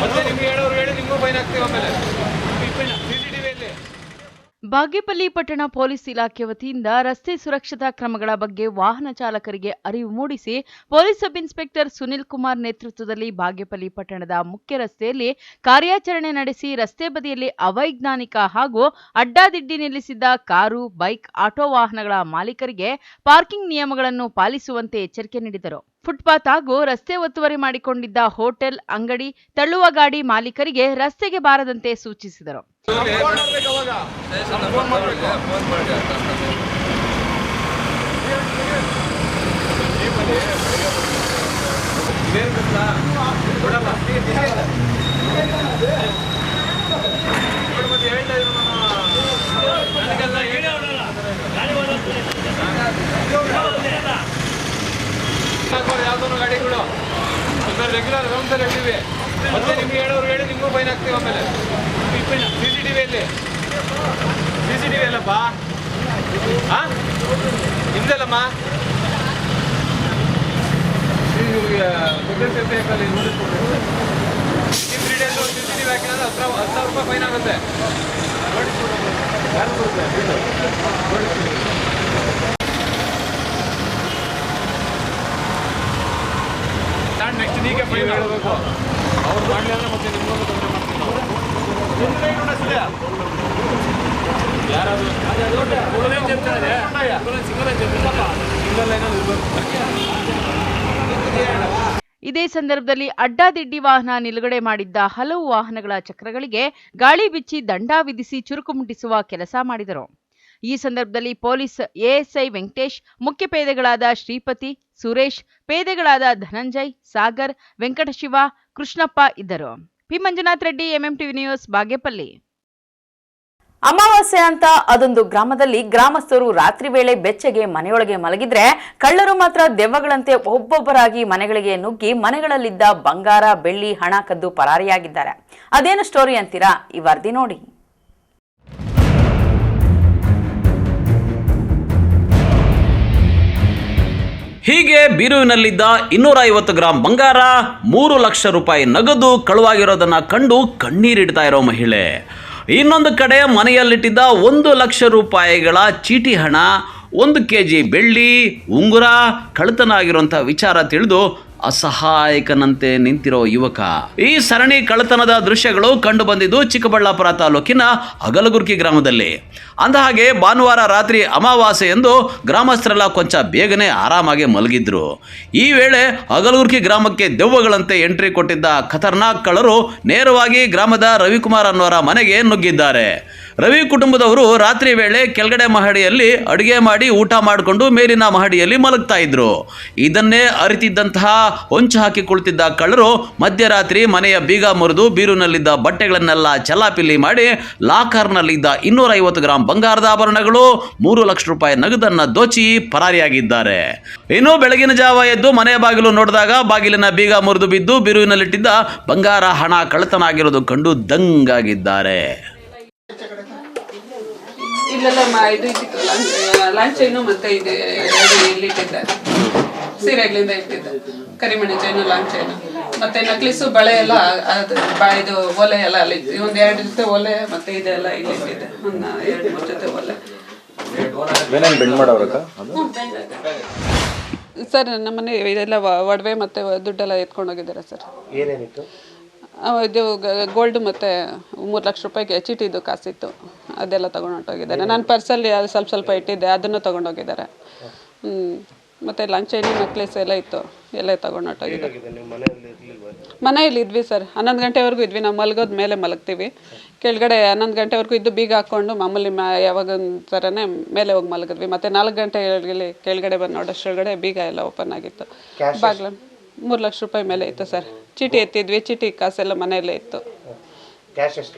ಮತ್ತೆ ನಿಮ್ಗೆ ಹೇಳೋರು ಹೇಳಿ ನಿಮಗೂ ಫೈನ್ ಹಾಕ್ತೀವಿ. ಆಮೇಲೆ CCTVಯಲ್ಲಿ ಬಾಗೇಪಲ್ಲಿ ಪಟ್ಟಣ ಪೊಲೀಸ್ ಇಲಾಖೆ ವತಿಯಿಂದ ರಸ್ತೆ ಸುರಕ್ಷತಾ ಕ್ರಮಗಳ ಬಗ್ಗೆ ವಾಹನ ಚಾಲಕರಿಗೆ ಅರಿವು ಮೂಡಿಸಿ police sub inspector Sunil Kumar ನೇತೃತ್ವದಲ್ಲಿ ಬಾಗೇಪಲ್ಲಿ ಪಟ್ಟಣದ ಮುಖ್ಯ ರಸ್ತೆಯಲ್ಲಿ ಕಾರ್ಯಾಚರಣೆ ನಡೆಸಿ ರಸ್ತೆ ಬದಿಯಲ್ಲಿ ಅವೈಜ್ಞಾನಿಕ ಹಾಗೂ ಅಡ್ಡಾದಿಡ್ಡಿ ನಿಲ್ಲಿಸಿದ್ದ ಕಾರು, ಬೈಕ್, ಆಟೋ ವಾಹನಗಳ ಮಾಲೀಕರಿಗೆ ಪಾರ್ಕಿಂಗ್ ನಿಯಮಗಳನ್ನು ಪಾಲಿಸುವಂತೆ ಎಚ್ಚರಿಕೆ ನೀಡಿದರು. ಫುಟ್ಪಾತ್ ಹಾಗೂ ರಸ್ತೆ ಒತ್ತುವರಿ ಮಾಡಿಕೊಂಡಿದ್ದ ಹೋಟೆಲ್, ಅಂಗಡಿ, ತಳ್ಳುವ ಗಾಡಿ ಮಾಲೀಕರಿಗೆ ರಸ್ತೆಗೆ ಬಾರದಂತೆ ಸೂಚಿಸಿದರು. ಯಾವ್ದೋ ಗಾಡಿಗಳು ರೆಗ್ಯುಲರ್ ರೌಂಡ್ಸಲ್ಲಿ ಇಟ್ಟಿವಿ, ಮತ್ತೆ ನಿಮ್ಗೆ ಹೇಳೋರು ಹೇಳಿ ನಿಮಗೂ ಫೈನ್ ಹಾಕ್ತೀವಿ. ಆಮೇಲೆ CCTV ಅಲ್ಲಪ್ಪ, ನಿಮ್ದಲ್ಲಮ್ಮ. CCTV ಹಾಕಿದ್ರೆ 10,000 ರೂಪಾಯಿ ಫೈನ್ ಆಗುತ್ತೆ. ನೆಕ್ಸ್ಟ್ ನೀಗೆ ಫೈನ್ ಹೇಳಬೇಕು. ಅವ್ರು ಮಾಡಲಿ ಅಂದ್ರೆ ಮತ್ತೆ ನಿಮ್ಗೊಂದು ತೊಂದರೆ ಮಾಡ್ತೀವಿ ನಾವು. ಇದೇ ಸಂದರ್ಭದಲ್ಲಿ ಅಡ್ಡಾದಿಡ್ಡಿ ವಾಹನ ನಿಲುಗಡೆ ಮಾಡಿದ್ದ ಹಲವು ವಾಹನಗಳ ಚಕ್ರಗಳಿಗೆ ಗಾಳಿ ಬಿಚ್ಚಿ ದಂಡ ವಿಧಿಸಿ ಚುರುಕು ಮುಟ್ಟಿಸುವ ಕೆಲಸ ಮಾಡಿದರು. ಈ ಸಂದರ್ಭದಲ್ಲಿ ಪೊಲೀಸ್ ಎಎಸ್ಐ ವೆಂಕಟೇಶ್, ಮುಖ್ಯ ಪೇದೆಗಳಾದ ಶ್ರೀಪತಿ, ಸುರೇಶ್, ಪೇದೆಗಳಾದ ಧನಂಜಯ್, ಸಾಗರ್, ವೆಂಕಟಶಿವ, ಕೃಷ್ಣಪ್ಪ ಇದ್ದರು. P Manjunath Reddy, MMTV news, Bagepalli. ಅಮಾವಾಸ್ಯೆ ಅಂತ ಅದೊಂದು ಗ್ರಾಮದಲ್ಲಿ ಗ್ರಾಮಸ್ಥರು ರಾತ್ರಿ ವೇಳೆ ಬೆಚ್ಚಗೆ ಮನೆಯೊಳಗೆ ಮಲಗಿದ್ರೆ ಕಳ್ಳರು ಮಾತ್ರ ದೆವ್ವಗಳಂತೆ ಒಬ್ಬೊಬ್ಬರಾಗಿ ಮನೆಗಳಿಗೆ ನುಗ್ಗಿ ಮನೆಗಳಲ್ಲಿದ್ದ ಬಂಗಾರ, ಬೆಳ್ಳಿ, ಹಣ ಕದ್ದು ಪರಾರಿಯಾಗಿದ್ದಾರೆ. ಅದೇನು ಸ್ಟೋರಿ ಅಂತೀರಾ? ಈ ವರದಿ ನೋಡಿ. ಹೀಗೆ ಬೀರುವಿನಲ್ಲಿದ್ದ 250 ಗ್ರಾಂ ಬಂಗಾರ, 3 ಲಕ್ಷ ರೂಪಾಯಿ ನಗದು ಕಳುವಾಗಿರೋದನ್ನ ಕಂಡು ಕಣ್ಣೀರಿಡ್ತಾ ಇರೋ ಮಹಿಳೆ. ಇನ್ನೊಂದು ಕಡೆ ಮನೆಯಲ್ಲಿಟ್ಟಿದ್ದ 1 ಲಕ್ಷ ರೂಪಾಯಿಗಳ ಚೀಟಿ ಹಣ, 1 kg ಬೆಳ್ಳಿ, ಉಂಗುರ ಕಳ್ಳತನ ಆಗಿರುವಂಥ ವಿಚಾರ ತಿಳಿದು ಅಸಹಾಯಕನಂತೆ ನಿಂತಿರೋ ಯುವಕ. ಈ ಸರಣಿ ಕಳ್ಳತನದ ದೃಶ್ಯಗಳು ಕಂಡು ಬಂದಿದ್ದು ಚಿಕ್ಕಬಳ್ಳಾಪುರ ತಾಲೂಕಿನ ಅಗಲಗುರ್ಕಿ ಗ್ರಾಮದಲ್ಲಿ. ಅಂದಹಾಗೆ ಭಾನುವಾರ ರಾತ್ರಿ ಅಮಾವಾಸ್ಯೆ ಎಂದು ಗ್ರಾಮಸ್ಥರೆಲ್ಲ ಕೊಂಚ ಬೇಗನೆ ಆರಾಮಾಗಿ ಮಲಗಿದ್ರು. ಈ ವೇಳೆ ಅಗಲಗುರ್ಕಿ ಗ್ರಾಮಕ್ಕೆ ದೆವ್ವಗಳಂತೆ ಎಂಟ್ರಿ ಕೊಟ್ಟಿದ್ದ ಖತರ್ನಾಕ್ ಕಳ್ಳರು ನೇರವಾಗಿ ಗ್ರಾಮದ ರವಿಕುಮಾರ್ ಅನ್ನೋರ ಮನೆಗೆ ನುಗ್ಗಿದ್ದಾರೆ. ರವಿ ಕುಟುಂಬದವರು ರಾತ್ರಿ ವೇಳೆ ಕೆಳಗಡೆ ಮಹಡಿಯಲ್ಲಿ ಅಡುಗೆ ಮಾಡಿ ಊಟ ಮಾಡಿಕೊಂಡು ಮೇಲಿನ ಮಹಡಿಯಲ್ಲಿ ಮಲಗ್ತಾ ಇದ್ರು. ಇದನ್ನೇ ಅರಿತಿದ್ದಂತಹ ಹೊಂಚು ಹಾಕಿ ಕುಳಿತಿದ್ದ ಕಳ್ಳರು ಮಧ್ಯರಾತ್ರಿ ಮನೆಯ ಬೀಗ ಮುರಿದು ಬೀರುನಲ್ಲಿದ್ದ ಬಟ್ಟೆಗಳನ್ನೆಲ್ಲ ಚಲಾಪಿಲ್ಲಿ ಮಾಡಿ ಲಾಕರ್ನಲ್ಲಿದ್ದ 250 ಗ್ರಾಂ ಬಂಗಾರದ ಆಭರಣಗಳು, 3 ಲಕ್ಷ ರೂಪಾಯಿ ನಗದನ್ನ ದೋಚಿ ಪರಾರಿಯಾಗಿದ್ದಾರೆ. ಇನ್ನು ಬೆಳಗಿನ ಜಾವ ಎದ್ದು ಮನೆಯ ಬಾಗಿಲು ನೋಡಿದಾಗ ಬಾಗಿಲಿನ ಬೀಗ ಮುರಿದು ಬಿದ್ದು ಬೀರುವಿನಲ್ಲಿಟ್ಟಿದ್ದ ಬಂಗಾರ, ಹಣ ಕಳ್ಳತನ ಆಗಿರೋದು ಕಂಡು ದಂಗಾಗಿದ್ದಾರೆ. ಇಲ್ಲೆಲ್ಲ ಇದು ಇಟ್ಟಿತ್ತು, ಲಾಂಚ್ ಚೈನು ಮತ್ತೆ ಇದು ಇಲ್ಲಿ ಇಟ್ಟಿದ್ದಾರೆ, ಸೀರೆಗಳಿಂದ ಇಟ್ಟಿದ್ದಾರೆ, ಕರಿಮಣಿ ಚೈನು, ಲಾಂಚ್ ಚೈನು ಮತ್ತೆ ನಕ್ಲಿಸು, ಬಳೆ ಎಲ್ಲ ಅದು ಇದು ಒಲೆ ಎಲ್ಲ ಅಲ್ಲಿ ಒಂದು 2 ಜೊತೆ ಒಲೆ ಮತ್ತೆ ಇದೆಲ್ಲ ಇಲ್ಲಿ ಇಟ್ಟಿದೆ, ಒಂದು 2-3 ಜೊತೆ ಒಲೆ. ಸರ್ ನಮ್ಮನೆ ಇದೆಲ್ಲ ಒಡವೆ ಮತ್ತೆ ದುಡ್ಡೆಲ್ಲ ಎತ್ಕೊಂಡು ಹೋಗಿದ್ದಾರೆ ಸರ್. ಏನೇನಿತ್ತು? ಇದು ಗೋಲ್ಡ್ ಮತ್ತು 3 ಲಕ್ಷ ರೂಪಾಯಿಗೆ ಚೀಟಿದ್ದು ಕಾಸಿತ್ತು, ಅದೆಲ್ಲ ತೊಗೊಂಡೋಗಿದ್ದಾರೆ. ನಾನು ಪರ್ಸಲ್ಲಿ ಸ್ವಲ್ಪ ಇಟ್ಟಿದ್ದೆ, ಅದನ್ನು ತೊಗೊಂಡೋಗಿದ್ದಾರೆ. ಮತ್ತು ಲಾಂಗ್ ಚೈನು, ನೆಕ್ಲೆಸ್ ಎಲ್ಲ ಇತ್ತು, ಎಲ್ಲ ತೊಗೊಂಡೋಗಿದ್ದಾರೆ. ಮನೆಯಲ್ಲಿ ಇದ್ವಿ ಸರ್, 11 ಗಂಟೆವರೆಗೂ ಇದ್ವಿ. ನಾವು ಮಲಗೋದ ಮೇಲೆ ಮಲಗ್ತೀವಿ, ಕೆಳಗಡೆ 11 ಗಂಟೆವರೆಗೂ ಇದ್ದು ಬೀಗ ಹಾಕ್ಕೊಂಡು ಮಾಮೂಲಿ ಯಾವಾಗ ಥರನೇ ಮೇಲೆ ಹೋಗಿ ಮಲಗಿದ್ವಿ. ಮತ್ತು 4 ಗಂಟೆ ಕೆಳಗಡೆ ಬಂದು ನೋಡೋಷ್ಟೊಳಗಡೆ ಬೀಗ ಎಲ್ಲ ಓಪನ್ ಆಗಿತ್ತು. ಬಾಗ್ಲ 3 ಲಕ್ಷ ರೂಪಾಯಿ ಮೇಲೆ ಇತ್ತು ಸರ್. ಚೀಟಿ ಎತ್ತಿದ್ವಿ, ಚೀಟಿ ಕಾಸೆಲ್ಲ ಮನೆಯಲ್ಲೇ ಇತ್ತು.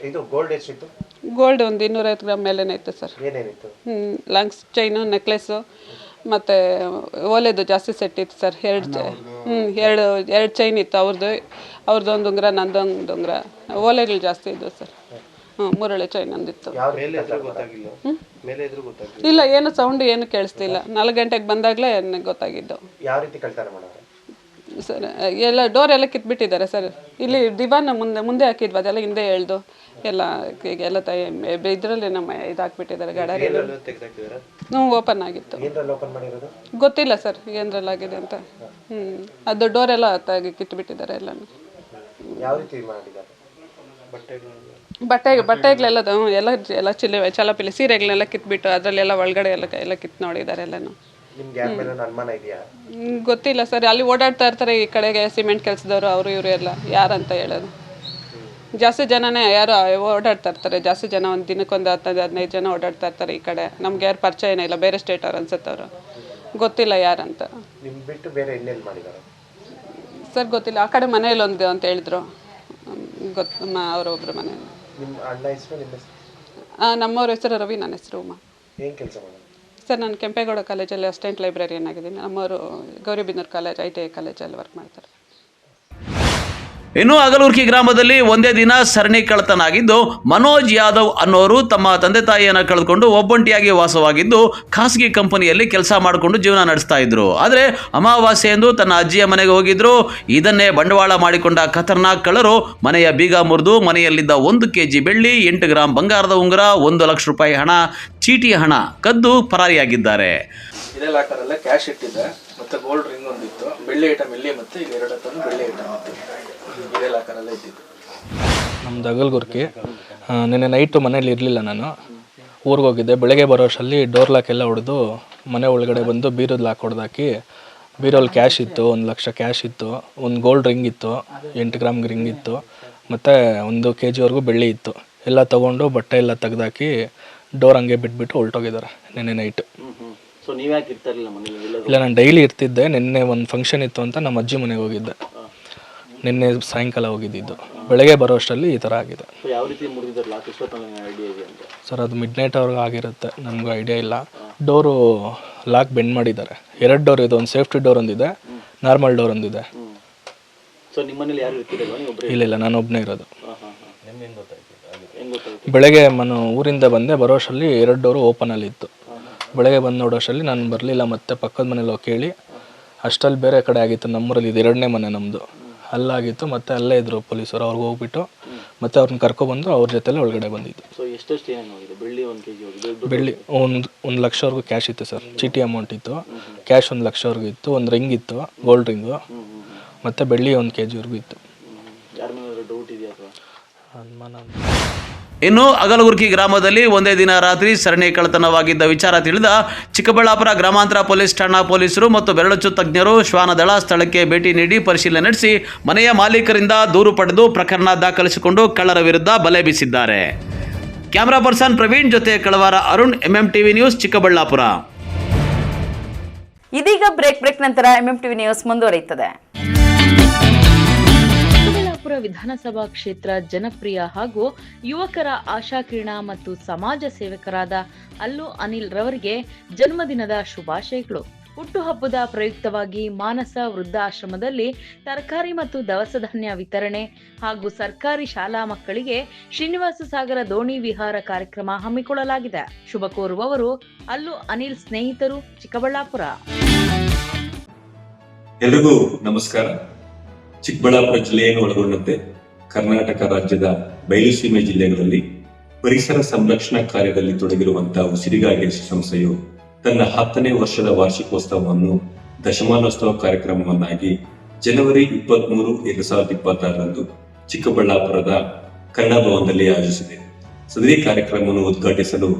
ಗೋಲ್ಡ್ ಒಂದು 250 ಗ್ರಾಮ್ ಮೇಲೇನೆ ಇತ್ತು ಸರ್. ಲಾಂಗ್ ಚೈನು, ನೆಕ್ಲೆಸ್ಸು ಮತ್ತು ಓಲೆದು ಜಾಸ್ತಿ ಸೆಟ್ ಇತ್ತು ಸರ್. ಎರಡು ಚೈನ್ ಇತ್ತು, ಅವ್ರದ್ದು ಒಂದು ಉಂಗುರ, ನಂದೊಂದು ಉಂಗುರ. ಓಲೆಗಳು ಜಾಸ್ತಿ ಇದ್ದವು ಸರ್. 3 ಚೈನ್ ಒಂದಿತ್ತು. ಇಲ್ಲ, ಏನು ಸೌಂಡ್ ಏನು ಕೇಳಿಸ್ತಿಲ್ಲ. 4 ಗಂಟೆಗೆ ಬಂದಾಗಲೇ ಗೊತ್ತಾಗಿದ್ದು. ಯಾವ ರೀತಿ ಕಳ್ತನ ಮಾಡೋರು ಸರ್? ಎಲ್ಲ ಡೋರ್ ಎಲ್ಲ ಕಿತ್ಬಿಟ್ಟಿದ್ದಾರೆ ಸರ್. ಇಲ್ಲಿ ದಿವಾನ ಮುಂದೆ ಹಾಕಿದ್ವಿ, ಅದೆಲ್ಲ ಹಿಂದೆ ಎಳ್ದು ಎಲ್ಲ ಇದರಲ್ಲಿ ನಮ್ಮ ಇದಾಕ್ಬಿಟ್ಟಿದ್ದಾರೆ. ಗಾಡಿ ಓಪನ್ ಆಗಿತ್ತು, ಗೊತ್ತಿಲ್ಲ ಸರ್ ಏನರಲ್ಲಾಗಿದೆ ಅಂತ. ಅದು ಡೋರ್ ಎಲ್ಲ ಕಿತ್ಬಿಟ್ಟಿದ್ದಾರೆ ಎಲ್ಲನೂ. ಬಟ್ಟೆಗಳೆಲ್ಲ ಎಲ್ಲ ಚಲಪಿಲಿ ಸೀರೆಗಳನ್ನೆಲ್ಲ ಕಿತ್ಬಿಟ್ಟು ಅದರಲ್ಲೆಲ್ಲ ಒಳಗಡೆ ಎಲ್ಲ ಕಿತ್ತು ನೋಡಿದ್ದಾರೆ ಎಲ್ಲನೂ. ಗೊತ್ತಿಲ್ಲ ಸರ್, ಅಲ್ಲಿ ಓಡಾಡ್ತಾ ಇರ್ತಾರೆ ಈ ಕಡೆಗೆ ಸಿಮೆಂಟ್ ಕೆಲಸದವರು, ಅವರು ಇವರು ಎಲ್ಲ ಯಾರಂತ ಹೇಳೋದು. ಜಾಸ್ತಿ ಜನನೇ ಯಾರು ಓಡಾಡ್ತಾ ಇರ್ತಾರೆ, ಜಾಸ್ತಿ ಜನ ಒಂದು ದಿನಕ್ಕೊಂದು 10-15 ಜನ ಓಡಾಡ್ತಾ ಇರ್ತಾರೆ ಈ ಕಡೆ. ನಮ್ಗೆ ಯಾರು ಪರಿಚಯನೇ ಇಲ್ಲ, ಬೇರೆ ಸ್ಟೇಟ್ ಅವ್ರು ಅನ್ಸುತ್ತೆ ಅವರು, ಗೊತ್ತಿಲ್ಲ ಯಾರಂತ ಸರ್. ಗೊತ್ತಿಲ್ಲ, ಆ ಕಡೆ ಮನೆಯಲ್ಲಿ ಒಂದು ಅಂತ ಹೇಳಿದ್ರು, ಅವರೊಬ್ರು ಮನೆಯಲ್ಲಿ. ನಮ್ಮವ್ರ ಹೆಸರು ರವಿ, ನನ್ನ ಹೆಸರು ಉಮಾ. ಸರ್ ನಾನು ಕೆಂಪೇಗೌಡ ಕಾಲೇಜಲ್ಲಿ ಅಸಿಸ್ಟೆಂಟ್ ಲೈಬ್ರರಿಯನ್ ಆಗಿದ್ದೀನಿ. ನಮ್ಮವರು ಗೌರಿಬಿದನೂರು ಕಾಲೇಜ್, ITI ಕಾಲೇಜಲ್ಲಿ ವರ್ಕ್ ಮಾಡ್ತಾರೆ. ಇನ್ನು ಅಗಲುರ್ಕಿ ಗ್ರಾಮದಲ್ಲಿ ಒಂದೇ ದಿನ ಸರಣಿ ಕಳ್ಳತನ ಆಗಿದ್ದು, ಮನೋಜ್ ಯಾದವ್ ಅನ್ನೋರು ತಮ್ಮ ತಂದೆ ತಾಯಿಯನ್ನು ಕಳೆದುಕೊಂಡು ಒಬ್ಬಂಟಿಯಾಗಿ ವಾಸವಾಗಿದ್ದು ಖಾಸಗಿ ಕಂಪನಿಯಲ್ಲಿ ಕೆಲಸ ಮಾಡಿಕೊಂಡು ಜೀವನ ನಡೆಸ್ತಾ ಇದ್ರು. ಆದರೆ ಅಮಾವಾಸ್ಯೆ ಎಂದು ತನ್ನ ಅಜ್ಜಿಯ ಮನೆಗೆ ಹೋಗಿದ್ರು. ಇದನ್ನೇ ಬಂಡವಾಳ ಮಾಡಿಕೊಂಡ ಖತರ್ನಾಕ್ ಕಳ್ಳರು ಮನೆಯ ಬೀಗ ಮುರಿದು ಮನೆಯಲ್ಲಿದ್ದ 1 kg ಬೆಳ್ಳಿ, 8 ಗ್ರಾಂ ಬಂಗಾರದ ಉಂಗುರ, 1 ಲಕ್ಷ ರೂಪಾಯಿ ಹಣ, ಚೀಟಿ ಹಣ ಕದ್ದು ಪರಾರಿಯಾಗಿದ್ದಾರೆ. ಇದೇ ಲಾಕರಲ್ಲೇ ಕ್ಯಾಶ್ ಇಟ್ಟಿದ್ದೆ, ಮತ್ತೆ ಗೋಲ್ಡ್ ರಿಂಗ್ ಒಂದಿತ್ತು, ಬೆಳ್ಳಿ ಐಟಮ್ ಇಲ್ಲಿ ಮತ್ತೆ ಈಗ 2 ಟನ್ ಬೆಳ್ಳಿ ಐಟಮ್ ಇದೇ ಲಾಕರಲ್ಲೇ ಇಟ್ಟಿದ್ದು. ನಮ್ದು ಅಗಲಗುರ್ಕಿ. ನಿನ್ನೆ ನೈಟು ಮನೇಲಿ ಇರಲಿಲ್ಲ, ನಾನು ಊರಿಗೆ ಹೋಗಿದ್ದೆ. ಬೆಳಗ್ಗೆ ಬರೋ ಅಷ್ಟರಲ್ಲಿ ಡೋರ್ ಲಾಕ್ ಎಲ್ಲ ಹೊಡೆದು ಮನೆ ಒಳಗಡೆ ಬಂದು ಬೀರೋದು ಲಾಕ್ ಹೊಡೆದಾಕಿ, ಬೀರಲ್ಲಿ ಕ್ಯಾಶ್ ಇತ್ತು, 1 ಲಕ್ಷ ಕ್ಯಾಶ್ ಇತ್ತು, ಒಂದು ಗೋಲ್ಡ್ ರಿಂಗ್ ಇತ್ತು, 8 ಗ್ರಾಮ್ ರಿಂಗ್ ಇತ್ತು, ಮತ್ತು 1 kg ವರೆಗೂ ಬೆಳ್ಳಿ ಇತ್ತು. ಎಲ್ಲ ತೊಗೊಂಡು ಬಟ್ಟೆ ಎಲ್ಲ ತೆಗ್ದಾಕಿ ಡೋರ್ ಹಂಗೆ ಬಿಟ್ಬಿಟ್ಟು ಹೊರಟೋಗಿದ್ದಾರೆ ನಿನ್ನೆ ನೈಟ್. ಸೊ ನೀವು ಯಾಕೆ ಇರ್ತಾ ಇರಲಿಲ್ಲ ಮನೇಲಿ? ಇಲ್ಲ, ನಾನು ಡೈಲಿ ಇರ್ತಿದ್ದೆ. ನಿನ್ನೆ ಒಂದು ಫಂಕ್ಷನ್ ಇತ್ತು ಅಂತ ನಮ್ಮ ಅಜ್ಜಿ ಮನೆಗೆ ಹೋಗಿದ್ದೆ. ನಿನ್ನೆ ಸಾಯಂಕಾಲ ಹೋಗಿದ್ದಿದ್ದು. ಬೆಳಗ್ಗೆ ಬರೋ ಅಷ್ಟರಲ್ಲಿ ಈ ಥರ ಆಗಿದೆ. ಯಾವ ರೀತಿ ಮುರಿದಿದ್ದಾರೆ ಲಾಕ್? ಐಡಿಯಾ ಇದೆ ಅಂತ ಸರ್, ಅದು ಮಿಡ್ ನೈಟ್ ಅವ್ರಿಗೆ ಆಗಿರುತ್ತೆ, ನನಗೂ ಐಡಿಯಾ ಇಲ್ಲ. ಡೋರು ಲಾಕ್ ಬೆಂಡ್ ಮಾಡಿದ್ದಾರೆ. 2 ಡೋರ್ ಇದೆ, ಒಂದು ಸೇಫ್ಟಿ ಡೋರ್ ಒಂದಿದೆ, ನಾರ್ಮಲ್ ಡೋರ್ ಒಂದಿದೆ. ಸೊ ನಿಮ್ಮ ಮನೇಲಿ ಯಾರು ಇರ್ತಿರಲ್ವಾ? ನೀವು ಒಬ್ಬರೇ? ಇಲ್ಲ, ನಾನು ಒಬ್ಬನೇ ಇರೋದು. ಹೆಂಗೆ ಗೊತ್ತಾಯ್ತು? ಬೆಳಗ್ಗೆ ನಾನು ಊರಿಂದ ಬಂದೆ, ಬರೋ ಅಷ್ಟರಲ್ಲಿ 2 ಡೋರು ಓಪನಲ್ಲಿ ಇತ್ತು. ಬೆಳಗ್ಗೆ ಬಂದು ನೋಡೋ ಅಷ್ಟರಲ್ಲಿ ನಾನು ಬರಲಿಲ್ಲ, ಮತ್ತೆ ಪಕ್ಕದ ಮನೇಲಿ ಹೋಗಿ ಕೇಳಿ ಅಷ್ಟಲ್ಲಿ ಬೇರೆ ಕಡೆ ಆಗಿತ್ತು. ನಮ್ಮೂರಲ್ಲಿ ಇದು 2ನೇ ಮನೆ ನಮ್ಮದು, ಅಲ್ಲಾಗಿತ್ತು. ಮತ್ತು ಅಲ್ಲೇ ಇದ್ದರು ಪೊಲೀಸರು. ಅವ್ರಿಗೆ ಹೋಗ್ಬಿಟ್ಟು ಮತ್ತೆ ಅವ್ರನ್ನ ಕರ್ಕೊಬಂದು ಅವ್ರ ಜೊತೆಲೆ ಒಳಗಡೆ ಬಂದಿದ್ದು. ಸೊ ಎಷ್ಟೆಷ್ಟು ಏನೇನು ಹೋಗಿದೆ? ಬೆಳ್ಳಿ 1 kg ಹೋಗಿದೆ? ಬೆಳ್ಳಿ 1 ಲಕ್ಷವರೆಗೂ ಕ್ಯಾಶ್ ಇತ್ತು ಸರ್. ಚೀಟಿ ಅಮೌಂಟ್ ಇತ್ತು, ಕ್ಯಾಶ್ 1 ಲಕ್ಷವರೆಗೂ ಇತ್ತು. ಒಂದು ರಿಂಗ್ ಇತ್ತು, ಗೋಲ್ಡ್ ರಿಂಗು, ಮತ್ತು ಬೆಳ್ಳಿ 1 kgವರೆಗೂ ಇತ್ತು. ಯಾರ ಮೇಲೆ ಡೌಟ್ ಇದೆಯಾ ಅಥವಾ ಅನುಮಾನ? ಇನ್ನು ಅಗಲಗುರ್ಕಿ ಗ್ರಾಮದಲ್ಲಿ ಒಂದೇ ದಿನ ರಾತ್ರಿ ಸರಣಿ ಕಳ್ಳತನವಾಗಿದ್ದ ವಿಚಾರ ತಿಳಿದ ಚಿಕ್ಕಬಳ್ಳಾಪುರ ಗ್ರಾಮಾಂತರ ಪೊಲೀಸ್ ಠಾಣಾ ಪೊಲೀಸರು ಮತ್ತು ಬೆರಳಚ್ಚು ತಜ್ಞರು ಶ್ವಾನದಳ ಸ್ಥಳಕ್ಕೆ ಭೇಟಿ ನೀಡಿ ಪರಿಶೀಲನೆ ನಡೆಸಿ ಮನೆಯ ಮಾಲೀಕರಿಂದ ದೂರು ಪಡೆದು ಪ್ರಕರಣ ದಾಖಲಿಸಿಕೊಂಡು ಕಳ್ಳರ ವಿರುದ್ಧ ಬಲೆ ಬೀಸಿದ್ದಾರೆ. ಕ್ಯಾಮರಾ ಪರ್ಸನ್ ಪ್ರವೀಣ್ ಜೊತೆ ಕಳವಾರ ಅರುಣ್, MMTV ನ್ಯೂಸ್, ಚಿಕ್ಕಬಳ್ಳಾಪುರ. ಇದೀಗ ಬ್ರೇಕ್ ನಂತರ MMTV ನ್ಯೂಸ್ ಮುಂದುವರಿಯುತ್ತದೆ. ಚಿಕ್ಕಬಳ್ಳಾಪುರ ವಿಧಾನಸಭಾ ಕ್ಷೇತ್ರ ಜನಪ್ರಿಯ ಹಾಗೂ ಯುವಕರ ಆಶಾಕಿರಣ ಮತ್ತು ಸಮಾಜ ಸೇವಕರಾದ ಅಲ್ಲು ಅನಿಲ್ ರವರಿಗೆ ಜನ್ಮದಿನದ ಶುಭಾಶಯಗಳು. ಹುಟ್ಟುಹಬ್ಬದ ಪ್ರಯುಕ್ತವಾಗಿ ಮಾನಸ ವೃದ್ಧಾಶ್ರಮದಲ್ಲಿ ತರಕಾರಿ ಮತ್ತು ದವಸ ಧಾನ್ಯ ವಿತರಣೆ ಹಾಗೂ ಸರ್ಕಾರಿ ಶಾಲಾ ಮಕ್ಕಳಿಗೆ ಶ್ರೀನಿವಾಸ ಸಾಗರ ದೋಣಿ ವಿಹಾರ ಕಾರ್ಯಕ್ರಮ ಹಮ್ಮಿಕೊಳ್ಳಲಾಗಿದೆ. ಶುಭ ಕೋರುವವರು ಅಲ್ಲು ಅನಿಲ್ ಸ್ನೇಹಿತರು, ಚಿಕ್ಕಬಳ್ಳಾಪುರ. ಎಲ್ರಿಗೂ ನಮಸ್ಕಾರ. ಚಿಕ್ಕಬಳ್ಳಾಪುರ ಜಿಲ್ಲೆಯನ್ನು ಒಳಗೊಂಡಂತೆ ಕರ್ನಾಟಕ ರಾಜ್ಯದ ಬಯಲುಸೀಮೆ ಜಿಲ್ಲೆಗಳಲ್ಲಿ ಪರಿಸರ ಸಂರಕ್ಷಣಾ ಕಾರ್ಯದಲ್ಲಿ ತೊಡಗಿರುವಂತಹ ಉಸಿರಿಗಾಗಿ ಸಂಸ್ಥೆಯು ತನ್ನ 10ನೇ ವರ್ಷದ ವಾರ್ಷಿಕೋತ್ಸವವನ್ನು ದಶಮಾನೋತ್ಸವ ಕಾರ್ಯಕ್ರಮವನ್ನಾಗಿ ಜನವರಿ 23, 2026ರಂದು ಚಿಕ್ಕಬಳ್ಳಾಪುರದ ಕನ್ನಡ ಭವನದಲ್ಲಿ ಆಯೋಜಿಸಿದೆ. ಸದರಿ ಕಾರ್ಯಕ್ರಮವನ್ನು ಉದ್ಘಾಟಿಸಲು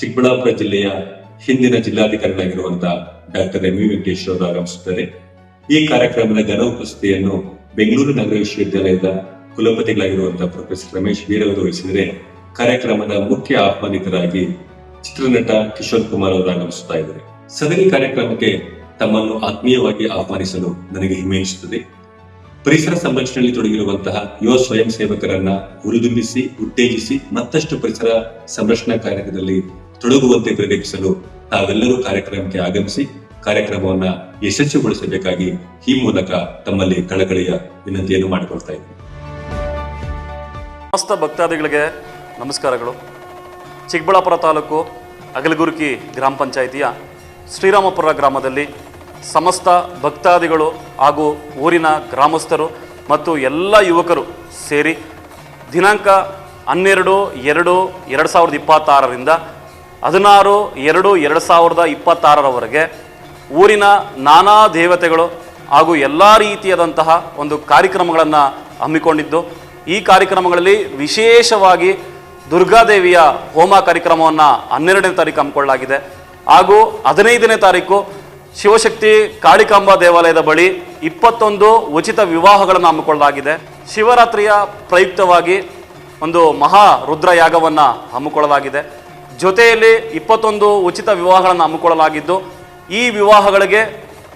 ಚಿಕ್ಕಬಳ್ಳಾಪುರ ಜಿಲ್ಲೆಯ ಹಿಂದಿನ ಜಿಲ್ಲಾಧಿಕಾರಿಗಳಾಗಿರುವಂತಹ ಡಾಕ್ಟರ್ ಎಂ ವಿ ವೆಂಕಟೇಶ್ವರ ಅವರು ಆಗಮಿಸುತ್ತಾರೆ. ಈ ಕಾರ್ಯಕ್ರಮದ ಘನ ಉಪಸ್ಥಿತಿಯನ್ನು ಬೆಂಗಳೂರು ನಗರ ವಿಶ್ವವಿದ್ಯಾಲಯದ ಕುಲಪತಿಗಳಾಗಿರುವಂತಹ ಪ್ರೊಫೆಸರ್ ರಮೇಶ್ ವೀರ್ ಅವರು ವಹಿಸಿದರೆ, ಕಾರ್ಯಕ್ರಮದ ಮುಖ್ಯ ಆಹ್ವಾನಿತರಾಗಿ ಚಿತ್ರನಟ ಕಿಶೋರ್ ಕುಮಾರ್ ಅವರು ಆಗಮಿಸುತ್ತಾ ಇದ್ದಾರೆ. ಸದರಿ ಕಾರ್ಯಕ್ರಮಕ್ಕೆ ತಮ್ಮನ್ನು ಆತ್ಮೀಯವಾಗಿ ಆಹ್ವಾನಿಸಲು ನನಗೆ ಹೆಮ್ಮೆ ಎನಿಸುತ್ತದೆ. ಪರಿಸರ ಸಂರಕ್ಷಣೆಯಲ್ಲಿ ತೊಡಗಿರುವಂತಹ ಯುವ ಸ್ವಯಂ ಸೇವಕರನ್ನ ಹುರಿದುಂಬಿಸಿ, ಉತ್ತೇಜಿಸಿ ಮತ್ತಷ್ಟು ಪರಿಸರ ಸಂರಕ್ಷಣಾ ಕಾರ್ಯದಲ್ಲಿ ತೊಡಗುವಂತೆ ಪ್ರೇರೇಪಿಸಲು ತಾವೆಲ್ಲರೂ ಕಾರ್ಯಕ್ರಮಕ್ಕೆ ಆಗಮಿಸಿ ಕಾರ್ಯಕ್ರಮವನ್ನ ಯಶಸ್ವಿಗೊಳಿಸಬೇಕಾಗಿ ಈ ಮೂಲಕ ತಮ್ಮಲ್ಲಿ ಕಳಕಳಿಯ ವಿನಂತಿಯನ್ನು ಮಾಡಿಕೊಳ್ತಾ ಇದ್ದೀನಿ. ಸಮಸ್ತ ಭಕ್ತಾದಿಗಳಿಗೆ ನಮಸ್ಕಾರಗಳು. ಚಿಕ್ಕಬಳ್ಳಾಪುರ ತಾಲೂಕು ಅಗಲಗುರ್ಕಿ ಗ್ರಾಮ ಪಂಚಾಯಿತಿಯ ಶ್ರೀರಾಮಪುರ ಗ್ರಾಮದಲ್ಲಿ ಸಮಸ್ತ ಭಕ್ತಾದಿಗಳು ಹಾಗೂ ಊರಿನ ಗ್ರಾಮಸ್ಥರು ಮತ್ತು ಎಲ್ಲ ಯುವಕರು ಸೇರಿ ದಿನಾಂಕ 12/2/2026ರಿಂದ 16/2/2026ರವರೆಗೆ ಊರಿನ ನಾನಾ ದೇವತೆಗಳು ಹಾಗೂ ಎಲ್ಲ ರೀತಿಯಾದಂತಹ ಒಂದು ಕಾರ್ಯಕ್ರಮಗಳನ್ನು ಹಮ್ಮಿಕೊಂಡಿದ್ದು, ಈ ಕಾರ್ಯಕ್ರಮಗಳಲ್ಲಿ ವಿಶೇಷವಾಗಿ ದುರ್ಗಾದೇವಿಯ ಹೋಮ ಕಾರ್ಯಕ್ರಮವನ್ನು 12ನೇ ತಾರೀಕು ಹಮ್ಮಿಕೊಳ್ಳಲಾಗಿದೆ. ಹಾಗೂ 15ನೇ ತಾರೀಕು ಶಿವಶಕ್ತಿ ಕಾಳಿಕಾಂಬಾ ದೇವಾಲಯದ ಬಳಿ 21 ಉಚಿತ ವಿವಾಹಗಳನ್ನು ಹಮ್ಮಿಕೊಳ್ಳಲಾಗಿದೆ. ಶಿವರಾತ್ರಿಯ ಪ್ರಯುಕ್ತವಾಗಿ ಒಂದು ಮಹಾ ರುದ್ರಯಾಗವನ್ನು ಹಮ್ಮಿಕೊಳ್ಳಲಾಗಿದೆ. ಜೊತೆಯಲ್ಲಿ 21 ಉಚಿತ ವಿವಾಹಗಳನ್ನು ಹಮ್ಮಿಕೊಳ್ಳಲಾಗಿದ್ದು, ಈ ವಿವಾಹಗಳಿಗೆ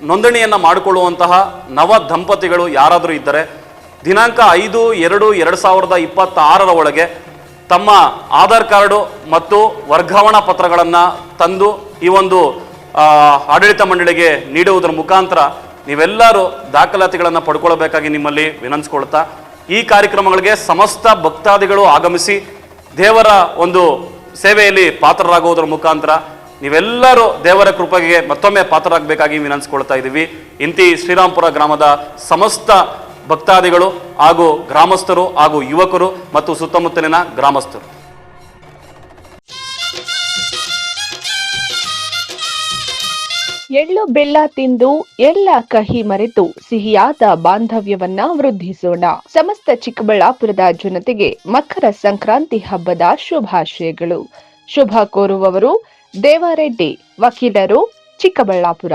ನೋಂದಣಿಯನ್ನು ಮಾಡಿಕೊಳ್ಳುವಂತಹ ನವ ದಂಪತಿಗಳು ಯಾರಾದರೂ ಇದ್ದರೆ ದಿನಾಂಕ 5/2/2026 ಒಳಗೆ ತಮ್ಮ ಆಧಾರ್ ಕಾರ್ಡು ಮತ್ತು ವರ್ಗಾವಣಾ ಪತ್ರಗಳನ್ನು ತಂದು ಈ ಒಂದು ಆಡಳಿತ ಮಂಡಳಿಗೆ ನೀಡುವುದರ ಮುಖಾಂತರ ನೀವೆಲ್ಲರೂ ದಾಖಲಾತಿಗಳನ್ನು ಪಡ್ಕೊಳ್ಬೇಕಾಗಿ ನಿಮ್ಮಲ್ಲಿ ವಿನಂತಿಸ್ಕೊಳ್ತಾ, ಈ ಕಾರ್ಯಕ್ರಮಗಳಿಗೆ ಸಮಸ್ತ ಭಕ್ತಾದಿಗಳು ಆಗಮಿಸಿ ದೇವರ ಒಂದು ಸೇವೆಯಲ್ಲಿ ಪಾತ್ರರಾಗುವುದರ ಮುಖಾಂತರ ನೀವೆಲ್ಲರೂ ದೇವರ ಕೃಪೆಗೆ ಮತ್ತೊಮ್ಮೆ ಪಾತ್ರರಾಗಬೇಕಾಗಿ ವಿನಂತಿಸ್ಕೊಳ್ತಾ ಇದ್ದೀವಿ. ಇಂತಿ ಶ್ರೀರಾಮಪುರ ಗ್ರಾಮದ ಸಮಸ್ತ ಭಕ್ತಾದಿಗಳು ಹಾಗೂ ಗ್ರಾಮಸ್ಥರು ಹಾಗೂ ಯುವಕರು ಮತ್ತು ಸುತ್ತಮುತ್ತಲಿನ ಗ್ರಾಮಸ್ಥರು. ಎಳ್ಳು ಬೆಲ್ಲ ತಿಂದು ಎಲ್ಲ ಕಹಿ ಮರೆತು ಸಿಹಿಯಾದ ಬಾಂಧವ್ಯವನ್ನ ವೃದ್ಧಿಸೋಣ. ಸಮಸ್ತ ಚಿಕ್ಕಬಳ್ಳಾಪುರದ ಜನತೆಗೆ ಮಕರ ಸಂಕ್ರಾಂತಿ ಹಬ್ಬದ ಶುಭಾಶಯಗಳು. ಶುಭ ಕೋರುವವರು ದೇವಾರೆಡ್ಡಿ, ವಕೀಲರು, ಚಿಕ್ಕಬಳ್ಳಾಪುರ.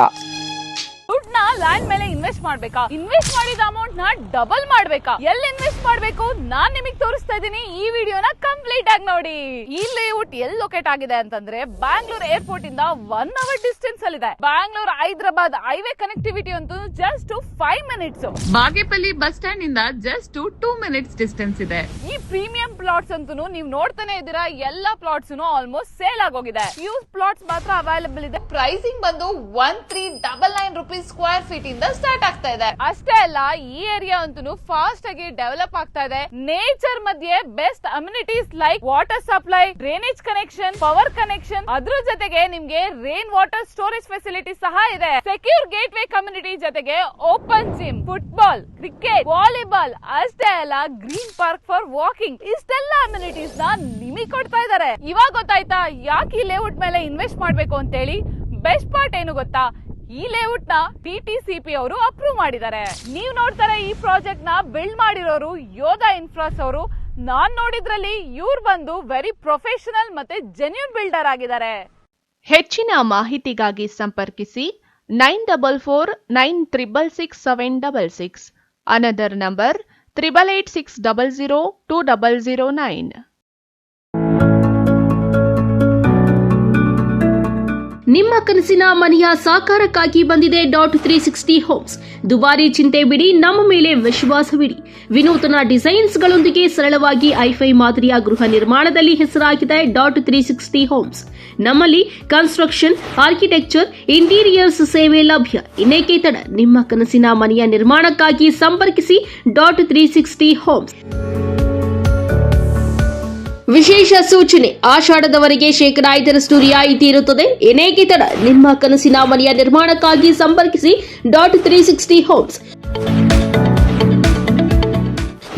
ದುಡ್ಡನ್ನ ಲ್ಯಾಂಡ್ ಮೇಲೆ ಇನ್ವೆಸ್ಟ್ ಮಾಡ್ಬೇಕಾ, ಇನ್ವೆಸ್ಟ್ ಮಾಡಿದ ಅಮೌಂಟ್ ನ ಡಬಲ್ ಮಾಡ್ಬೇಕಾ, ಎಲ್ಲಿ ಇನ್ವೆಸ್ಟ್ ಮಾಡ್ಬೇಕು ನಾನ್ ನಿಮಗೆ ತೋರಿಸ್ತಾ ಇದ್ದೀನಿ. ಈ ವಿಡಿಯೋನ ಕಂಪ್ಲೀಟ್ ಆಗಿ ನೋಡಿ. ಈ ಲೇಔಟ್ ಎಲ್ಲಿ ಲೊಕೇಟ್ ಆಗಿದೆ ಅಂತಂದ್ರೆ ಬ್ಯಾಂಗ್ಳೂರ್ ಏರ್ಪೋರ್ಟ್ ಇಂದ 1 hour ಡಿಸ್ಟೆನ್ಸ್ ಅಲ್ಲಿ ಇದೆ. ಬ್ಯಾಂಗ್ಳೂರ್ ಹೈದರಾಬಾದ್ ಹೈವೇ ಕನೆಕ್ಟಿವಿಟಿ ಅಂತೂ just 5 minutes. Bagepalli bus stand ಇಂದ ಜಸ್ಟ್ 2 minutes ಡಿಸ್ಟೆನ್ಸ್ ಇದೆ. ಈ ಪ್ರೀಮಿಯಂ ಪ್ಲಾಟ್ಸ್ ಅಂತೂ ನೀವು ನೋಡ್ತಾನೆ ಇದ್ದೀರಾ, ಎಲ್ಲಾ ಪ್ಲಾಟ್ಸ್ ಆಲ್ಮೋಸ್ಟ್ ಸೇಲ್ ಆಗೋಗಿದೆ. ಫ್ಯೂ ಪ್ಲಾಟ್ಸ್ ಮಾತ್ರ ಅವೈಲೇಬಲ್ ಇದೆ. ಪ್ರೈಸಿಂಗ್ ಬಂದು 1399 rupees ಸ್ಕ್ವೇರ್ ಫೀಟ್ ಇಂದ ಸ್ಟಾರ್ಟ್ ಆಗ್ತಾ ಇದೆ. ಅಷ್ಟೇ ಅಲ್ಲ, ಈ ಏರಿಯಾ ಅಂತೂ ಫಾಸ್ಟ್ ಆಗಿ ಡೆವಲಪ್ ಆಗ್ತಾ ಇದೆ. ನೇಚರ್ ಮಧ್ಯೆ best amenities like water supply, drainage connection, power connection, ಅದ್ರ ಜೊತೆಗೆ ನಿಮ್ಗೆ ರೈನ್ ವಾಟರ್ ಸ್ಟೋರೇಜ್ ಫೆಸಿಲಿಟಿ ಸಹ ಇದೆ. ಸೆಕ್ಯೂರ್ ಗೇಟ್ ವೇ ಕಮ್ಯುನಿಟಿ ಜೊತೆಗೆ open gym, football, cricket, volleyball, ಅಷ್ಟೇ ಅಲ್ಲ ಗ್ರೀನ್ ಪಾರ್ಕ್ ಫಾರ್ ವಾಕಿಂಗ್, ಇಷ್ಟೆಲ್ಲ ಅಮ್ಯುನಿಟೀಸ್ ನ ನಿಮಗೆ ಕೊಡ್ತಾ ಇದ್ದಾರೆ. ಇವಾಗ ಗೊತ್ತಾಯ್ತಾ ಯಾಕೆ ಈ ಲೇಔಟ್ ಮೇಲೆ ಇನ್ವೆಸ್ಟ್ ಮಾಡ್ಬೇಕು ಅಂತ ಹೇಳಿ. ಬೆಸ್ಟ್ ಪಾರ್ಟ್ ಏನು ಗೊತ್ತಾ, ಈ ಲೇಔಟ್ ನ ಟಿಟಿಸಿಪಿ ಅವರು ಅಪ್ರೂವ್ ಮಾಡಿದ್ದಾರೆ. ನೀವು ನೋಡ್ತಾರೆ ಈ ಪ್ರಾಜೆಕ್ಟ್ ನ ಬಿಲ್ಡ್ ಮಾಡಿರೋರು ಯೋಧಾ ಇನ್ಫ್ರಾಸ್ ಅವರು. ನಾನ್ ನೋಡಿದ್ರಲ್ಲಿ ಇವ್ರು ಬಂದು ವೆರಿ ಪ್ರೊಫೆಷನಲ್ ಮತ್ತೆ ಜೆನ್ಯೂನ್ ಬಿಲ್ಡರ್ ಆಗಿದ್ದಾರೆ. ಹೆಚ್ಚಿನ ಮಾಹಿತಿಗಾಗಿ ಸಂಪರ್ಕಿಸಿ 9449666766. Another number 8886002009. ನಿಮ್ಮ ಕನಸಿನ ಮನೆಯ ಸಾಕಾರಕ್ಕಾಗಿ ಬಂದಿದೆ .360 ಹೋಮ್ಸ್. ದುಬಾರಿ ಚಿಂತೆ ಬಿಡಿ, ನಮ್ಮ ಮೇಲೆ ವಿಶ್ವಾಸವಿಡಿ. ವಿನೂತನ ಡಿಸೈನ್ಸ್ಗಳೊಂದಿಗೆ ಸರಳವಾಗಿ ಐಫೈ ಮಾದರಿಯ ಗೃಹ ನಿರ್ಮಾಣದಲ್ಲಿ ಹೆಸರಾಗಿದೆ .360 ಹೋಮ್ಸ್. ನಮ್ಮಲ್ಲಿ ಕನ್ಸ್ಟ್ರಕ್ಷನ್, ಆರ್ಕಿಟೆಕ್ಚರ್, ಇಂಟೀರಿಯರ್ಸ್ ಸೇವೆ ಲಭ್ಯ. ಇನ್ನೇಕೆ ತಡ, ನಿಮ್ಮ ಕನಸಿನ ಮನೆಯ ನಿರ್ಮಾಣಕ್ಕಾಗಿ ಸಂಪರ್ಕಿಸಿ .360 ಹೋಮ್ಸ್. ವಿಶೇಷ ಸೂಚನೆ, ಆಷಾಢದವರೆಗೆ 5% ರಿಯಾಯಿತಿ ಇರುತ್ತದೆ. ಏನೇಕೆ ತಡ, ನಿಮ್ಮ ಕನಸಿನ ಮನೆಯ ನಿರ್ಮಾಣಕ್ಕಾಗಿ ಸಂಪರ್ಕಿಸಿ .360 ಹೋಮ್ಸ್.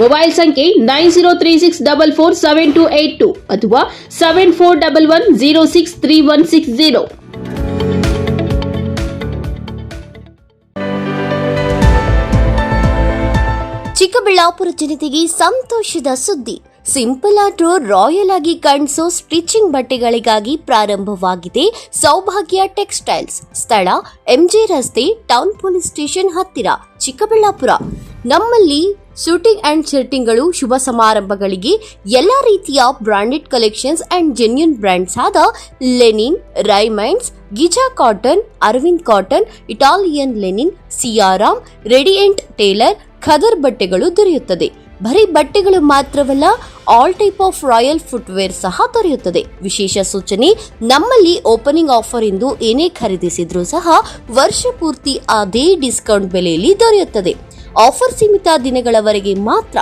ಮೊಬೈಲ್ ಸಂಖ್ಯೆ 9036447282 ಅಥವಾ 7411063160. ಚಿಕ್ಕಬಳ್ಳಾಪುರ ಜನತೆಗೆ ಸಂತೋಷದ ಸುದ್ದಿ. ಸಿಂಪಲ್ ಆದ್ರೂ ರಾಯಲ್ ಆಗಿ ಕಾಣಿಸೋ ಸ್ಟಿಚಿಂಗ್ ಬಟ್ಟೆಗಳಿಗಾಗಿ ಪ್ರಾರಂಭವಾಗಿದೆ ಸೌಭಾಗ್ಯ ಟೆಕ್ಸ್ಟೈಲ್ಸ್. ಸ್ಥಳ ಎಂಜೆ ರಸ್ತೆ, ಟೌನ್ ಪೊಲೀಸ್ ಸ್ಟೇಷನ್ ಹತ್ತಿರ, ಚಿಕ್ಕಬಳ್ಳಾಪುರ. ನಮ್ಮಲ್ಲಿ ಶೂಟಿಂಗ್ ಅಂಡ್ ಶರ್ಟಿಂಗ್ಗಳು, ಶುಭ ಸಮಾರಂಭಗಳಿಗೆ ಎಲ್ಲಾ ರೀತಿಯ branded collections and genuine brands ಆದ linen, Raymonds, Giza cotton, Arvind cotton, Italian linen, Siyaram, radiant tailor, khaddar ಬಟ್ಟೆಗಳು ದೊರೆಯುತ್ತದೆ. ಬರೀ ಬಟ್ಟೆಗಳು ಮಾತ್ರವಲ್ಲ, all type of royal footwear ಸಹ ದೊರೆಯುತ್ತದೆ. ವಿಶೇಷ ಸೂಚನೆ, ನಮ್ಮಲ್ಲಿ ಓಪನಿಂಗ್ ಆಫರ್ ಎಂದು ಏನೇ ಖರೀದಿಸಿದ್ರೂ ಸಹ ವರ್ಷ ಪೂರ್ತಿ ಅದೇ ಡಿಸ್ಕೌಂಟ್ ಬೆಲೆಯಲ್ಲಿ ದೊರೆಯುತ್ತದೆ. ಆಫರ್ ಸೀಮಿತ ದಿನಗಳವರೆಗೆ ಮಾತ್ರ.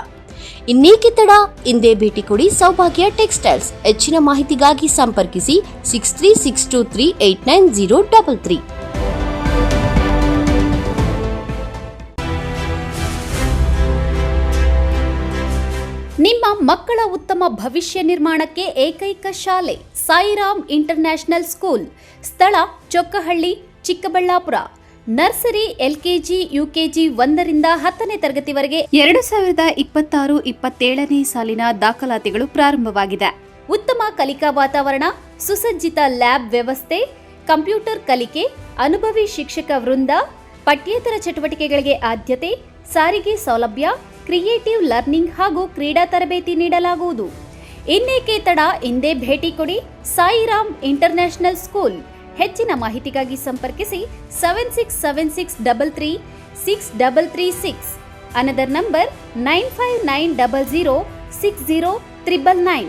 ಇನ್ನೇಕೆ ತಡ, ಇಂದೇ ಭೇಟಿ ಕೊಡಿ ಸೌಭಾಗ್ಯ ಟೆಕ್ಸ್ಟೈಲ್ಸ್. ಹೆಚ್ಚಿನ ಮಾಹಿತಿಗಾಗಿ ಸಂಪರ್ಕಿಸಿ 6362389033. ನಿಮ್ಮ ಮಕ್ಕಳ ಉತ್ತಮ ಭವಿಷ್ಯ ನಿರ್ಮಾಣಕ್ಕೆ ಏಕೈಕ ಶಾಲೆ ಸಾಯಿರಾಮ್ ಇಂಟರ್ನ್ಯಾಷನಲ್ ಸ್ಕೂಲ್. ಸ್ಥಳ Chokkahalli, Chikkaballapur. Nursery, LKG, UKG 1ರಿಂದ 10ನೇ ತರಗತಿವರೆಗೆ 2026-27ನೇ ಸಾಲಿನ ದಾಖಲಾತಿಗಳು ಪ್ರಾರಂಭವಾಗಿದೆ. ಉತ್ತಮ ಕಲಿಕಾ ವಾತಾವರಣ, ಸುಸಜ್ಜಿತ ಲ್ಯಾಬ್ ವ್ಯವಸ್ಥೆ, ಕಂಪ್ಯೂಟರ್ ಕಲಿಕೆ, ಅನುಭವಿ ಶಿಕ್ಷಕ ವೃಂದ, ಪಠ್ಯೇತರ ಚಟುವಟಿಕೆಗಳಿಗೆ ಆದ್ಯತೆ, ಸಾರಿಗೆ ಸೌಲಭ್ಯ, ಕ್ರಿಯೇಟಿವ್ ಲರ್ನಿಂಗ್ ಹಾಗೂ ಕ್ರೀಡಾ ತರಬೇತಿ ನೀಡಲಾಗುವುದು. ಇನ್ನೇಕೆ ತಡ, ಇಂದೇ ಭೇಟಿ ಕೊಡಿ ಸಾಯಿರಾಮ್ ಇಂಟರ್ನ್ಯಾಷನಲ್ ಸ್ಕೂಲ್. ಹೆಚ್ಚಿನ ಮಾಹಿತಿಗಾಗಿ ಸಂಪರ್ಕಿಸಿ 7676336336. Another number 9590060999.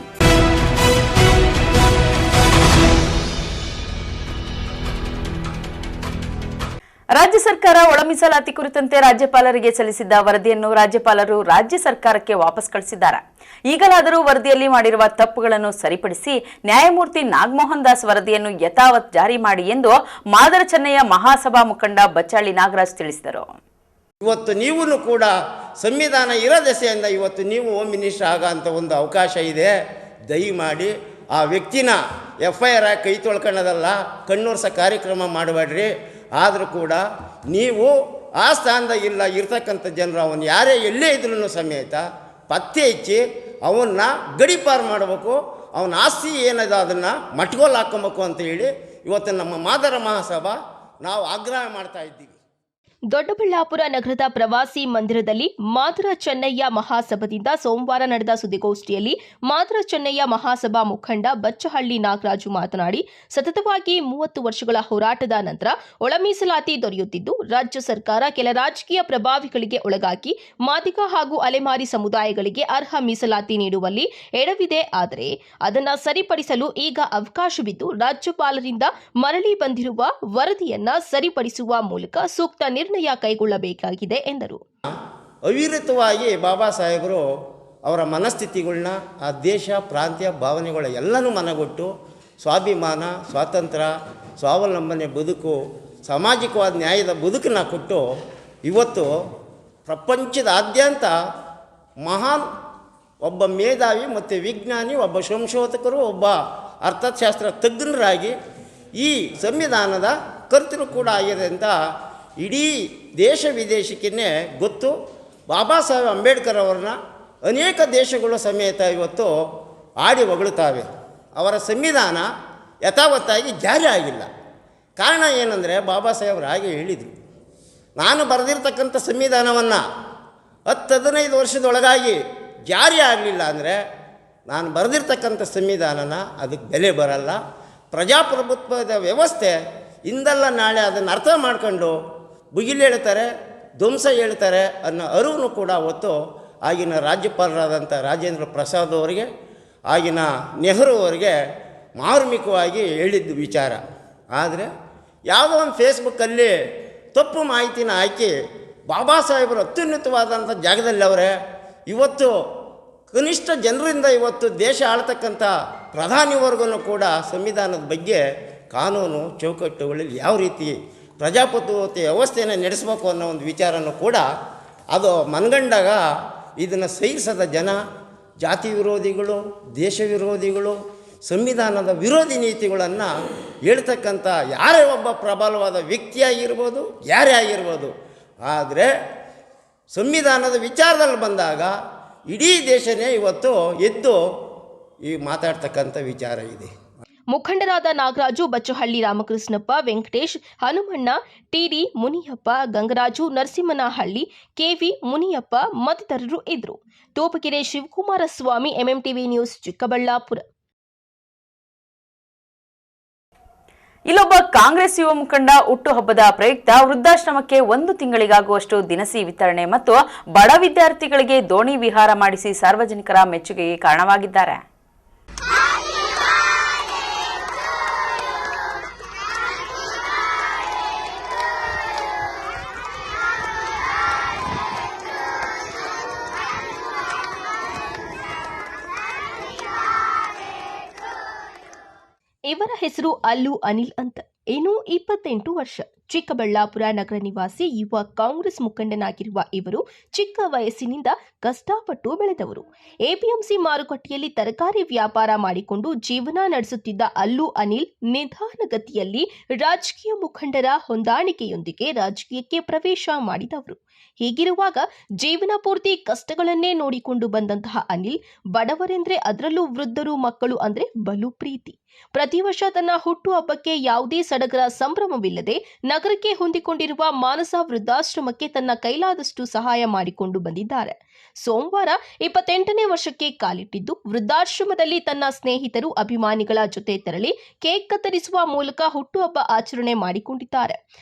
ರಾಜ್ಯ ಸರ್ಕಾರ ಒಳ ಮೀಸಲಾತಿ ಕುರಿತಂತೆ ರಾಜ್ಯಪಾಲರಿಗೆ ಸಲ್ಲಿಸಿದ್ದ ವರದಿಯನ್ನು ರಾಜ್ಯಪಾಲರು ರಾಜ್ಯ ಸರ್ಕಾರಕ್ಕೆ ವಾಪಸ್ ಕಳಿಸಿದ್ದಾರೆ. ಈಗಲಾದರೂ ವರದಿಯಲ್ಲಿ ಮಾಡಿರುವ ತಪ್ಪುಗಳನ್ನು ಸರಿಪಡಿಸಿ ನ್ಯಾಯಮೂರ್ತಿ ನಾಗಮೋಹನ್ ದಾಸ್ ವರದಿಯನ್ನು ಯಥಾವತ್ ಜಾರಿ ಮಾಡಿ ಎಂದು ಮಾದರ ಚೆನ್ನಯ್ಯ ಮಹಾಸಭಾ ಮುಖಂಡ ಬಚ್ಚಾಳಿ ನಾಗರಾಜ್ ತಿಳಿಸಿದರು. ಇವತ್ತು ನೀವು ಕೂಡ ಸಂವಿಧಾನ ಇರೋ ದೆಸೆಯಿಂದ ಇವತ್ತು ನೀವು ಹೋಮ್ ಮಿನಿಸ್ಟರ್ ಆಗೋಂಥ ಒಂದು ಅವಕಾಶ ಇದೆ. ದಯಮಾಡಿ ಆ ವ್ಯಕ್ತಿನ FIR ಕೈ ತೊಳ್ಕೊಳ್ಳೋದಲ್ಲ, ಕಣ್ಣೋರ್ಸ ಕಾರ್ಯಕ್ರಮ ಮಾಡಬೇಡ್ರಿ. ಆದರೂ ಕೂಡ ನೀವು ಆ ಸ್ಥಾನದಾಗ ಇರ್ತಕ್ಕಂಥ ಜನರು ಅವನು ಯಾರೇ ಎಲ್ಲೇ ಇದ್ರೂ ಸಮೇತ ಪತ್ತೆ ಹಚ್ಚಿ ಅವನ್ನ ಗಡೀಪಾರು ಮಾಡಬೇಕು. ಅವನ ಆಸ್ತಿ ಏನದ ಅದನ್ನು ಮಟ್ಗೋಲು ಹಾಕ್ಕೊಬೇಕು ಅಂತ ಹೇಳಿ ಇವತ್ತು ನಮ್ಮ ಮಾದರ ಮಹಾಸಭಾ ನಾವು ಆಗ್ರಹ ಮಾಡ್ತಾ ಇದ್ದೀವಿ. ದೊಡ್ಡಬಳ್ಳಾಪುರ ನಗರದ ಪ್ರವಾಸಿ ಮಂದಿರದಲ್ಲಿ ಮಾದರ ಚೆನ್ನಯ್ಯ ಮಹಾಸಭಾದಿಂದ ಸೋಮವಾರ ನಡೆದ ಸುದ್ದಿಗೋಷ್ಠಿಯಲ್ಲಿ ಮಾದರ ಚೆನ್ನಯ್ಯ ಮಹಾಸಭಾ ಮುಖಂಡ ಬಚ್ಚಹಳ್ಳಿ ನಾಗರಾಜು ಮಾತನಾಡಿ, ಸತತವಾಗಿ 30 ವರ್ಷಗಳ ಹೋರಾಟದ ನಂತರ ಒಳ ಮೀಸಲಾತಿ ದೊರೆಯುತ್ತಿದ್ದು, ರಾಜ್ಯ ಸರ್ಕಾರ ಕೆಲ ರಾಜಕೀಯ ಪ್ರಭಾವಿಗಳಿಗೆ ಒಳಗಾಗಿ ಮಾದಿಗ ಹಾಗೂ ಅಲೆಮಾರಿ ಸಮುದಾಯಗಳಿಗೆ ಅರ್ಹ ಮೀಸಲಾತಿ ನೀಡುವಲ್ಲಿ ಎಡವಿದೆ. ಆದರೆ ಅದನ್ನು ಸರಿಪಡಿಸಲು ಈಗ ಅವಕಾಶವಿದ್ದು, ರಾಜ್ಯಪಾಲರಿಂದ ಮರಳಿ ಬಂದಿರುವ ವರದಿಯನ್ನ ಸರಿಪಡಿಸುವ ಮೂಲಕ ಸೂಕ್ತ ನಿರ್ಣಯ ಕೈಗೊಳ್ಳಬೇಕಾಗಿದೆ ಎಂದರು. ಅವಿರತವಾಗಿ ಬಾಬಾ ಸಾಹೇಬರು ಅವರ ಮನಸ್ಥಿತಿಗಳನ್ನ, ಆ ದೇಶ ಪ್ರಾಂತ್ಯ ಭಾವನೆಗಳ ಎಲ್ಲನೂ ಮನಗೊಟ್ಟು ಸ್ವಾಭಿಮಾನ, ಸ್ವಾತಂತ್ರ್ಯ, ಸ್ವಾವಲಂಬನೆ ಬದುಕು, ಸಾಮಾಜಿಕವಾದ ನ್ಯಾಯದ ಬದುಕನ್ನು ಕೊಟ್ಟು ಇವತ್ತು ಪ್ರಪಂಚದಾದ್ಯಂತ ಮಹಾನ್ ಒಬ್ಬ ಮೇಧಾವಿ ಮತ್ತು ವಿಜ್ಞಾನಿ, ಒಬ್ಬ ಸಂಶೋಧಕರು, ಒಬ್ಬ ಅರ್ಥಶಾಸ್ತ್ರ ತಜ್ಞರಾಗಿ ಈ ಸಂವಿಧಾನದ ಕರ್ತೃ ಕೂಡ ಆಗಿದೆ ಅಂತ ಇಡೀ ದೇಶ ವಿದೇಶಕ್ಕೇ ಗೊತ್ತು. ಬಾಬಾ ಸಾಹೇಬ್ ಅಂಬೇಡ್ಕರ್ ಅವ್ರನ್ನ ಅನೇಕ ದೇಶಗಳು ಸಮೇತ ಇವತ್ತು ಆಡಿ ಹೊಗಳುತ್ತಾವೆ. ಅವರ ಸಂವಿಧಾನ ಯಥಾವತ್ತಾಗಿ ಜಾರಿ ಆಗಿಲ್ಲ. ಕಾರಣ ಏನಂದರೆ, ಬಾಬಾ ಸಾಹೇಬ್ರು ಹಾಗೆ ಹೇಳಿದರು, ನಾನು ಬರೆದಿರ್ತಕ್ಕಂಥ ಸಂವಿಧಾನವನ್ನು 10-15 ವರ್ಷದೊಳಗಾಗಿ ಜಾರಿ ಆಗಲಿಲ್ಲ ಅಂದರೆ ನಾನು ಬರೆದಿರ್ತಕ್ಕಂಥ ಸಂವಿಧಾನನ ಅದಕ್ಕೆ ಬೆಲೆ ಬರಲ್ಲ. ಪ್ರಜಾಪ್ರಭುತ್ವದ ವ್ಯವಸ್ಥೆ ಇಂದಲ್ಲ ನಾಳೆ ಅದನ್ನು ಅರ್ಥ ಮಾಡ್ಕೊಂಡು ಬುಗಿಲು ಹೇಳ್ತಾರೆ, ಧ್ವಂಸ ಹೇಳ್ತಾರೆ ಅನ್ನೋ ಅರಿವು ಕೂಡ ಅವತ್ತು ಆಗಿನ ರಾಜ್ಯಪಾಲರಾದಂಥ ರಾಜೇಂದ್ರ ಪ್ರಸಾದ್ ಅವರಿಗೆ, ಆಗಿನ ನೆಹರು ಅವರಿಗೆ ಮಾರ್ಮಿಕವಾಗಿ ಹೇಳಿದ್ದು ವಿಚಾರ. ಆದರೆ ಯಾವುದೋ ಒಂದು ಫೇಸ್ಬುಕ್ಕಲ್ಲಿ ತಪ್ಪು ಮಾಹಿತಿನ ಹಾಕಿ ಬಾಬಾ ಸಾಹೇಬರು ಅತ್ಯುನ್ನತವಾದಂಥ ಜಾಗದಲ್ಲಿ ಅವರೇ, ಇವತ್ತು ಕನಿಷ್ಠ ಜನರಿಂದ ಇವತ್ತು ದೇಶ ಆಳ್ತಕ್ಕಂಥ ಪ್ರಧಾನಿವರೆಗೂ ಕೂಡ ಸಂವಿಧಾನದ ಬಗ್ಗೆ ಕಾನೂನು ಚೌಕಟ್ಟುಗಳಲ್ಲಿ ಯಾವ ರೀತಿ ಪ್ರಜಾಪ್ರಭುತ್ವ ವ್ಯವಸ್ಥೆಯನ್ನು ನಡೆಸಬೇಕು ಅನ್ನೋ ಒಂದು ವಿಚಾರನೂ ಕೂಡ ಅದು ಮನಗಂಡಾಗ ಇದನ್ನು ಸಹಿಸದ ಜನ, ಜಾತಿ ವಿರೋಧಿಗಳು, ದೇಶ ವಿರೋಧಿಗಳು, ಸಂವಿಧಾನದ ವಿರೋಧಿ ನೀತಿಗಳನ್ನು ಹೇಳ್ತಕ್ಕಂಥ ಯಾರೇ ಒಬ್ಬ ಪ್ರಬಲವಾದ ವ್ಯಕ್ತಿಯಾಗಿರ್ಬೋದು, ಯಾರೇ ಆಗಿರ್ಬೋದು, ಆದರೆ ಸಂವಿಧಾನದ ವಿಚಾರದಲ್ಲಿ ಬಂದಾಗ ಇಡೀ ದೇಶನೇ ಇವತ್ತು ಎದ್ದು ಈ ಮಾತಾಡ್ತಕ್ಕಂಥ ವಿಚಾರ ಇದೆ. ಮುಖಂಡರಾದ ನಾಗರಾಜು, ಬಚ್ಚಹಳ್ಳಿ ರಾಮಕೃಷ್ಣಪ್ಪ, ವೆಂಕಟೇಶ್, ಹನುಮಣ್ಣ, ಟಿಡಿ ಮುನಿಯಪ್ಪ, ಗಂಗರಾಜು, ನರಸಿಂಹನಹಳ್ಳಿ, ಕೆವಿ ಮುನಿಯಪ್ಪ ಮತ್ತಿತರರು ಇದ್ದರು. ತೋಪಕೆರೆ ಶಿವಕುಮಾರ ಸ್ವಾಮಿ, ಎಂಎಂಟಿವಿ ನ್ಯೂಸ್, ಚಿಕ್ಕಬಳ್ಳಾಪುರ. ಇಲ್ಲೊಬ್ಬ ಕಾಂಗ್ರೆಸ್ ಯುವ ಮುಖಂಡ ಹುಟ್ಟುಹಬ್ಬದ ಪ್ರಯುಕ್ತ ವೃದ್ಧಾಶ್ರಮಕ್ಕೆ 1 ತಿಂಗಳಿಗಾಗುವಷ್ಟು ದಿನಸಿ ವಿತರಣೆ ಮತ್ತು ಬಡ ವಿದ್ಯಾರ್ಥಿಗಳಿಗೆ ದೋಣಿ ವಿಹಾರ ಮಾಡಿಸಿ ಸಾರ್ವಜನಿಕರ ಮೆಚ್ಚುಗೆಗೆ ಕಾರಣವಾಗಿದ್ದಾರೆ. ಇವರ ಹೆಸರು ಅಲ್ಲು ಅನಿಲ್ ಅಂತ. ಇನ್ನು 28 ವರ್ಷ. ಚಿಕ್ಕಬಳ್ಳಾಪುರ ನಗರ ನಿವಾಸಿ ಯುವ ಕಾಂಗ್ರೆಸ್ ಮುಖಂಡನಾಗಿರುವ ಇವರು ಚಿಕ್ಕ ವಯಸ್ಸಿನಿಂದ ಕಷ್ಟಪಟ್ಟು ಬೆಳೆದವರು. ಎಪಿಎಂಸಿ ಮಾರುಕಟ್ಟೆಯಲ್ಲಿ ತರಕಾರಿ ವ್ಯಾಪಾರ ಮಾಡಿಕೊಂಡು ಜೀವನ ನಡೆಸುತ್ತಿದ್ದ ಅಲ್ಲು ಅನಿಲ್ ನಿಧಾನಗತಿಯಲ್ಲಿ ರಾಜಕೀಯ ಮುಖಂಡರ ಹೊಂದಾಣಿಕೆಯೊಂದಿಗೆ ರಾಜಕೀಯಕ್ಕೆ ಪ್ರವೇಶ ಮಾಡಿದವರು. ಹೀಗಿರುವಾಗ ಜೀವನ ಪೂರ್ತಿ ಕಷ್ಟಗಳನ್ನೇ ನೋಡಿಕೊಂಡು ಬಂದಂತಹ ಅನಿಲ್ ಬಡವರೆಂದ್ರೆ, ಅದರಲ್ಲೂ ವೃದ್ಧರು, ಮಕ್ಕಳು ಅಂದ್ರೆ ಬಲು ಪ್ರೀತಿ. ಪ್ರತಿ ವರ್ಷ ತನ್ನ ಹುಟ್ಟುಹಬ್ಬಕ್ಕೆ ಯಾವುದೇ ಸಡಗರ ಸಂಭ್ರಮವಿಲ್ಲದೆ ನಗರಕ್ಕೆ ಹೊಂದಿಕೊಂಡಿರುವ ಮಾನಸ ವೃದ್ಧಾಶ್ರಮಕ್ಕೆ ತನ್ನ ಕೈಲಾದಷ್ಟು ಸಹಾಯ ಮಾಡಿಕೊಂಡು ಬಂದಿದ್ದಾರೆ. ಸೋಮವಾರ 28ನೇ ವರ್ಷಕ್ಕೆ ಕಾಲಿಟ್ಟಿದ್ದು, ವೃದ್ಧಾಶ್ರಮದಲ್ಲಿ ತನ್ನ ಸ್ನೇಹಿತರು, ಅಭಿಮಾನಿಗಳ ಜೊತೆ ತೆರಳಿ ಕೇಕ್ ಕತ್ತರಿಸುವ ಮೂಲಕ ಹುಟ್ಟುಹಬ್ಬ ಆಚರಣೆ ಮಾಡಿಕೊಂಡಿದ್ದಾರೆ.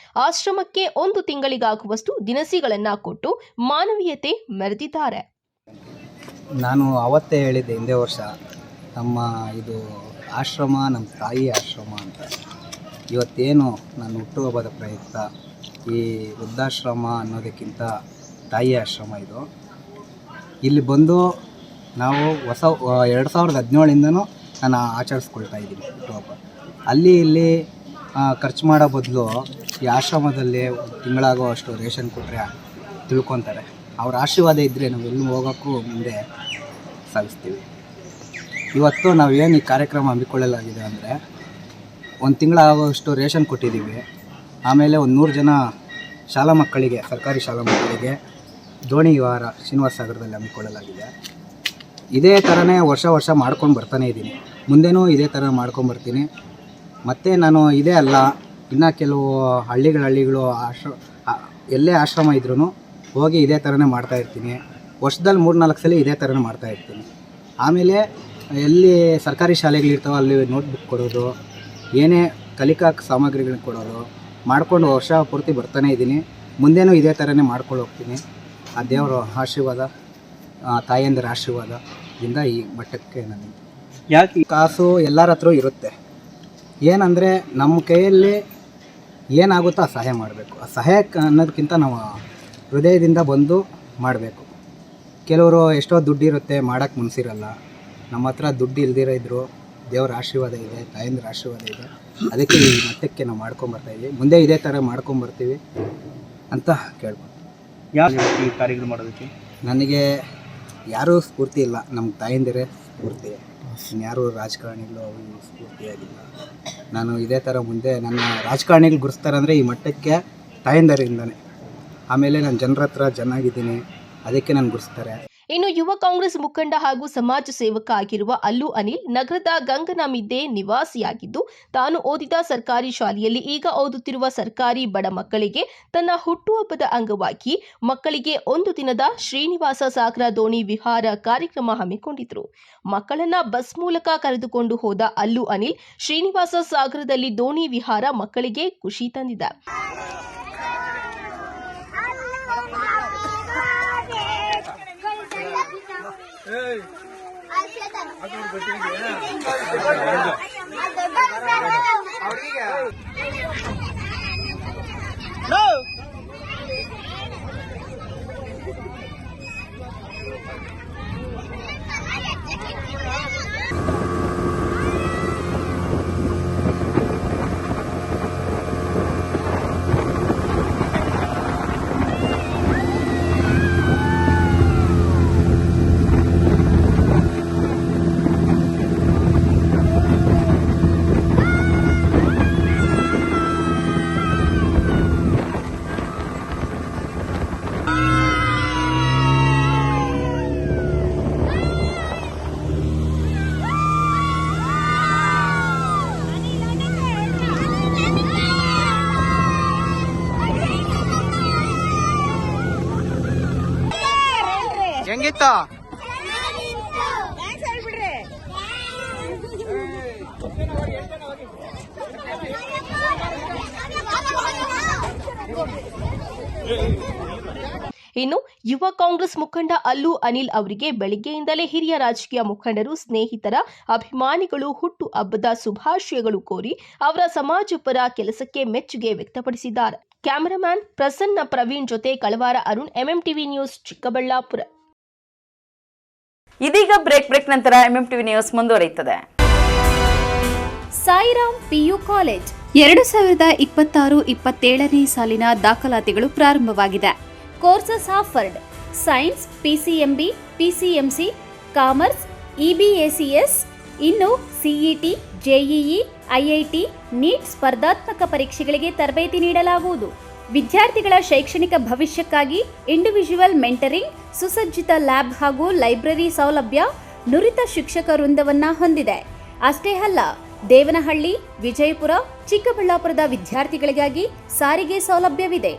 ಆಶ್ರಮಕ್ಕೆ 1 ತಿಂಗಳಿಗಾಗುವಷ್ಟು ದಿನಸಿಗಳನ್ನ ಕೊಟ್ಟು ಮಾನವೀಯತೆ ಮೆರೆದಿದ್ದಾರೆ. ನಾನು ಅವತ್ತೇ ಹೇಳಿದ್ದೆ, ಹಿಂದೆ ವರ್ಷ ನಮ್ಮ ಇದು ಆಶ್ರಮ ನಮ್ಮ ತಾಯಿ ಆಶ್ರಮ ಅಂತ. ಇವತ್ತೇನು ನನ್ನ ಹುಟ್ಟುಹಬ್ಬದ ಪ್ರಯುಕ್ತ ಈ ವೃದ್ಧಾಶ್ರಮ ಅನ್ನೋದಕ್ಕಿಂತ ತಾಯಿ ಆಶ್ರಮ ಇದು. ಇಲ್ಲಿ ಬಂದು ನಾವು 2017ಇಂದನೂ ನಾನು ಆಚರಿಸ್ಕೊಳ್ತಾ ಇದ್ದೀನಿ ಹುಟ್ಟುಹಬ್ಬ. ಅಲ್ಲಿ ಇಲ್ಲಿ ಖರ್ಚು ಮಾಡೋ ಬದಲು ಈ ಆಶ್ರಮದಲ್ಲಿ ತಿಂಗಳಾಗೋ ಅಷ್ಟು ರೇಷನ್ ಕೊಟ್ಟರೆ ತಿಳ್ಕೊತಾರೆ. ಅವ್ರ ಆಶೀರ್ವಾದ ಇದ್ದರೆ ನಾವು ಎಲ್ಲೂ ಹೋಗೋಕ್ಕೂ ಮುಂದೆ ಸಾಗಿಸ್ತೀವಿ. ಇವತ್ತು ನಾವೇನು ಈ ಕಾರ್ಯಕ್ರಮ ಹಮ್ಮಿಕೊಳ್ಳಲಾಗಿದೆ ಅಂದರೆ, 1 ತಿಂಗಳಾಗುವಷ್ಟು ರೇಷನ್ ಕೊಟ್ಟಿದ್ದೀವಿ. ಆಮೇಲೆ 100 ಜನ ಶಾಲಾ ಮಕ್ಕಳಿಗೆ, ಸರ್ಕಾರಿ ಶಾಲಾ ಮಕ್ಕಳಿಗೆ ದೋಣಿ ವಿಹಾರ ಶ್ರೀನಿವಾಸ ಸಾಗರದಲ್ಲಿ ಹಮ್ಮಿಕೊಳ್ಳಲಾಗಿದೆ. ಇದೇ ಥರನೇ ವರ್ಷ ಮಾಡ್ಕೊಂಡು ಬರ್ತಾನೆ ಇದ್ದೀನಿ. ಮುಂದೆನೂ ಇದೇ ಥರ ಮಾಡ್ಕೊಂಬರ್ತೀನಿ. ಮತ್ತು ನಾನು ಇದೇ ಅಲ್ಲ, ಇನ್ನು ಕೆಲವು ಹಳ್ಳಿಗಳು ಎಲ್ಲೇ ಆಶ್ರಮ ಇದ್ರೂ ಹೋಗಿ ಇದೇ ಥರನೇ ಮಾಡ್ತಾಯಿರ್ತೀನಿ. ವರ್ಷದಲ್ಲಿ 3-4 ಸಲ ಇದೇ ಥರನೇ ಮಾಡ್ತಾಯಿರ್ತೀನಿ. ಆಮೇಲೆ ಎಲ್ಲಿ ಸರ್ಕಾರಿ ಶಾಲೆಗಳಿರ್ತಾವೆ ಅಲ್ಲಿ ನೋಟ್ಬುಕ್ ಕೊಡೋದು, ಏನೇ ಕಲಿಕಾ ಸಾಮಗ್ರಿಗಳನ್ನ ಕೊಡೋದು ಮಾಡ್ಕೊಂಡು ವರ್ಷ ಪೂರ್ತಿ ಬರ್ತಾನೆ ಇದ್ದೀನಿ. ಮುಂದೇನೂ ಇದೇ ಥರನೇ ಮಾಡ್ಕೊಂಡು ಹೋಗ್ತೀನಿ. ಆ ದೇವರ ಆಶೀರ್ವಾದ, ತಾಯಂದಿರ ಆಶೀರ್ವಾದದಿಂದ ಈ ಮಟ್ಟಕ್ಕೆ ನಾನು ಯಾಕೆ ಕಾಸು ಎಲ್ಲರ ಹತ್ರ ಇರುತ್ತೆ. ಏನಂದರೆ ನಮ್ಮ ಕೈಯಲ್ಲಿ ಏನಾಗುತ್ತೋ ಆ ಸಹಾಯ ಮಾಡಬೇಕು. ಆ ಸಹಾಯ ಅನ್ನೋದಕ್ಕಿಂತ ನಾವು ಹೃದಯದಿಂದ ಬಂದು ಮಾಡಬೇಕು. ಕೆಲವರು ಎಷ್ಟೋ ದುಡ್ಡಿರುತ್ತೆ ಮಾಡೋಕ್ಕೆ ಮನಸ್ಸಿರಲ್ಲ. ನಮ್ಮ ಹತ್ರ ದುಡ್ಡು ಇಲ್ದಿರೋ ಇದ್ದರು ದೇವರ ಆಶೀರ್ವಾದ ಇದೆ, ತಾಯಂದಿರ ಆಶೀರ್ವಾದ ಇದೆ. ಅದಕ್ಕೆ ಈ ಮಟ್ಟಕ್ಕೆ ನಾವು ಮಾಡ್ಕೊಂಬರ್ತಾಯಿದ್ದೀವಿ. ಮುಂದೆ ಇದೇ ಥರ ಮಾಡ್ಕೊಂಬರ್ತೀವಿ ಅಂತ ಕೇಳ್ಬೋದು. ಯಾವ ಈ ಕಾರ್ಯಗಳು ಮಾಡೋದಕ್ಕೆ ನನಗೆ ಯಾರೂ ಸ್ಫೂರ್ತಿ ಇಲ್ಲ, ನಮ್ಮ ತಾಯಂದಿರೇ ಸ್ಫೂರ್ತಿ. ಇನ್ಯಾರೂ ರಾಜಕಾರಣಿಗಳು ಅವು ಸ್ಫೂರ್ತಿಯಾಗಿಲ್ಲ. ನಾನು ಇದೇ ಥರ ಮುಂದೆ ನನ್ನ ರಾಜಕಾರಣಿಗಳು ಗುರುಸ್ತಾರಂದರೆ ಈ ಮಟ್ಟಕ್ಕೆ ತಾಯಂದಿರಿಂದನೇ. ಆಮೇಲೆ ನಾನು ಜನರ ಹತ್ರ ಚೆನ್ನಾಗಿದ್ದೀನಿ, ಅದಕ್ಕೆ ನಾನು ಗುರುಸ್ತಾರೆ. ಇನ್ನು ಯುವ ಕಾಂಗ್ರೆಸ್ ಮುಖಂಡ ಹಾಗೂ ಸಮಾಜ ಸೇವಕ ಆಗಿರುವ ಅಲ್ಲು ಅನಿಲ್ ನಗರದ ಗಂಗನಮಿದ್ದೆ ನಿವಾಸಿಯಾಗಿದ್ದು, ತಾನು ಓದಿದ ಸರ್ಕಾರಿ ಶಾಲೆಯಲ್ಲಿ ಈಗ ಓದುತ್ತಿರುವ ಸರ್ಕಾರಿ ಬಡ ಮಕ್ಕಳಿಗೆ ತನ್ನ ಹುಟ್ಟುಹಬ್ಬದ ಅಂಗವಾಗಿ ಮಕ್ಕಳಿಗೆ 1 ದಿನದ ಶ್ರೀನಿವಾಸ ಸಾಗರ ದೋಣಿ ವಿಹಾರ ಕಾರ್ಯಕ್ರಮ ಹಮ್ಮಿಕೊಂಡಿದ್ರು. ಮಕ್ಕಳನ್ನ ಬಸ್ ಮೂಲಕ ಕರೆದುಕೊಂಡು ಹೋದ ಅಲ್ಲು ಅನಿಲ್ ಶ್ರೀನಿವಾಸ ಸಾಗರದಲ್ಲಿ ದೋಣಿ ವಿಹಾರ ಮಕ್ಕಳಿಗೆ ಖುಷಿ ತಂದಿದೆ. ಹೆಂಗಿತ್ತು? ಇನ್ನು ಯುವ ಕಾಂಗ್ರೆಸ್ ಮುಖಂಡ ಅಲ್ಲು ಅನಿಲ್ ಅವರಿಗೆ ಬೆಳಗ್ಗೆಯಿಂದಲೇ ಹಿರಿಯ ರಾಜಕೀಯ ಮುಖಂಡರು, ಸ್ನೇಹಿತರ, ಅಭಿಮಾನಿಗಳು ಹುಟ್ಟು ಹಬ್ಬದ ಶುಭಾಶಯಗಳು ಕೋರಿ ಅವರ ಸಮಾಜಪರ ಕೆಲಸಕ್ಕೆ ಮೆಚ್ಚುಗೆ ವ್ಯಕ್ತಪಡಿಸಿದ್ದಾರೆ. ಕ್ಯಾಮರಾಮ್ಯಾನ್ ಪ್ರಸನ್ನ ಪ್ರವೀಣ್ ಜೊತೆ ಕಳವಾರ ಅರುಣ್, ಎಂಎಂಟಿವಿ ನ್ಯೂಸ್, ಚಿಕ್ಕಬಳ್ಳಾಪುರ. ಇದೀಗ ಬ್ರೇಕ್ ನಂತರ ಎಂಎಂಟಿವಿ ನ್ಯೂಸ್ ಮುಂದುವರಿಯುತ್ತದೆ. ಸಾಯಿರಾಮ್ ಪಿಯು ಕಾಲೇಜ್ 2026-27ನೇ ಸಾಲಿನ ದಾಖಲಾತಿಗಳು ಪ್ರಾರಂಭವಾಗಿದೆ. Courses offered: science, PCMB, PCMC, commerce, EBACS. ಇನ್ನು ಸಿಇಟಿ, ಜೆಇಇ, ಐಐಟಿ, ನೀಟ್ ಸ್ಪರ್ಧಾತ್ಮಕ ಪರೀಕ್ಷೆಗಳಿಗೆ ತರಬೇತಿ ನೀಡಲಾಗುವುದು. ವಿದ್ಯಾರ್ಥಿಗಳ ಶೈಕ್ಷಣಿಕ ಭವಿಷ್ಯಕ್ಕಾಗಿ ಇಂಡಿವಿಜುವಲ್ ಮೆಂಟರಿಂಗ್, ಸುಸಜ್ಜಿತ ಲ್ಯಾಬ್ ಹಾಗೂ ಲೈಬ್ರರಿ ಸೌಲಭ್ಯ, ನುರಿತ ಶಿಕ್ಷಕ ವೃಂದವನ್ನ ಹೊಂದಿದೆ. ಅಷ್ಟೇ ಅಲ್ಲ, ದೇವನಹಳ್ಳಿ, ವಿಜಯಪುರ, ಚಿಕ್ಕಬಳ್ಳಾಪುರದ ವಿದ್ಯಾರ್ಥಿಗಳಿಗಾಗಿ ಸಾರಿಗೆ ಸೌಲಭ್ಯವಿದೆ.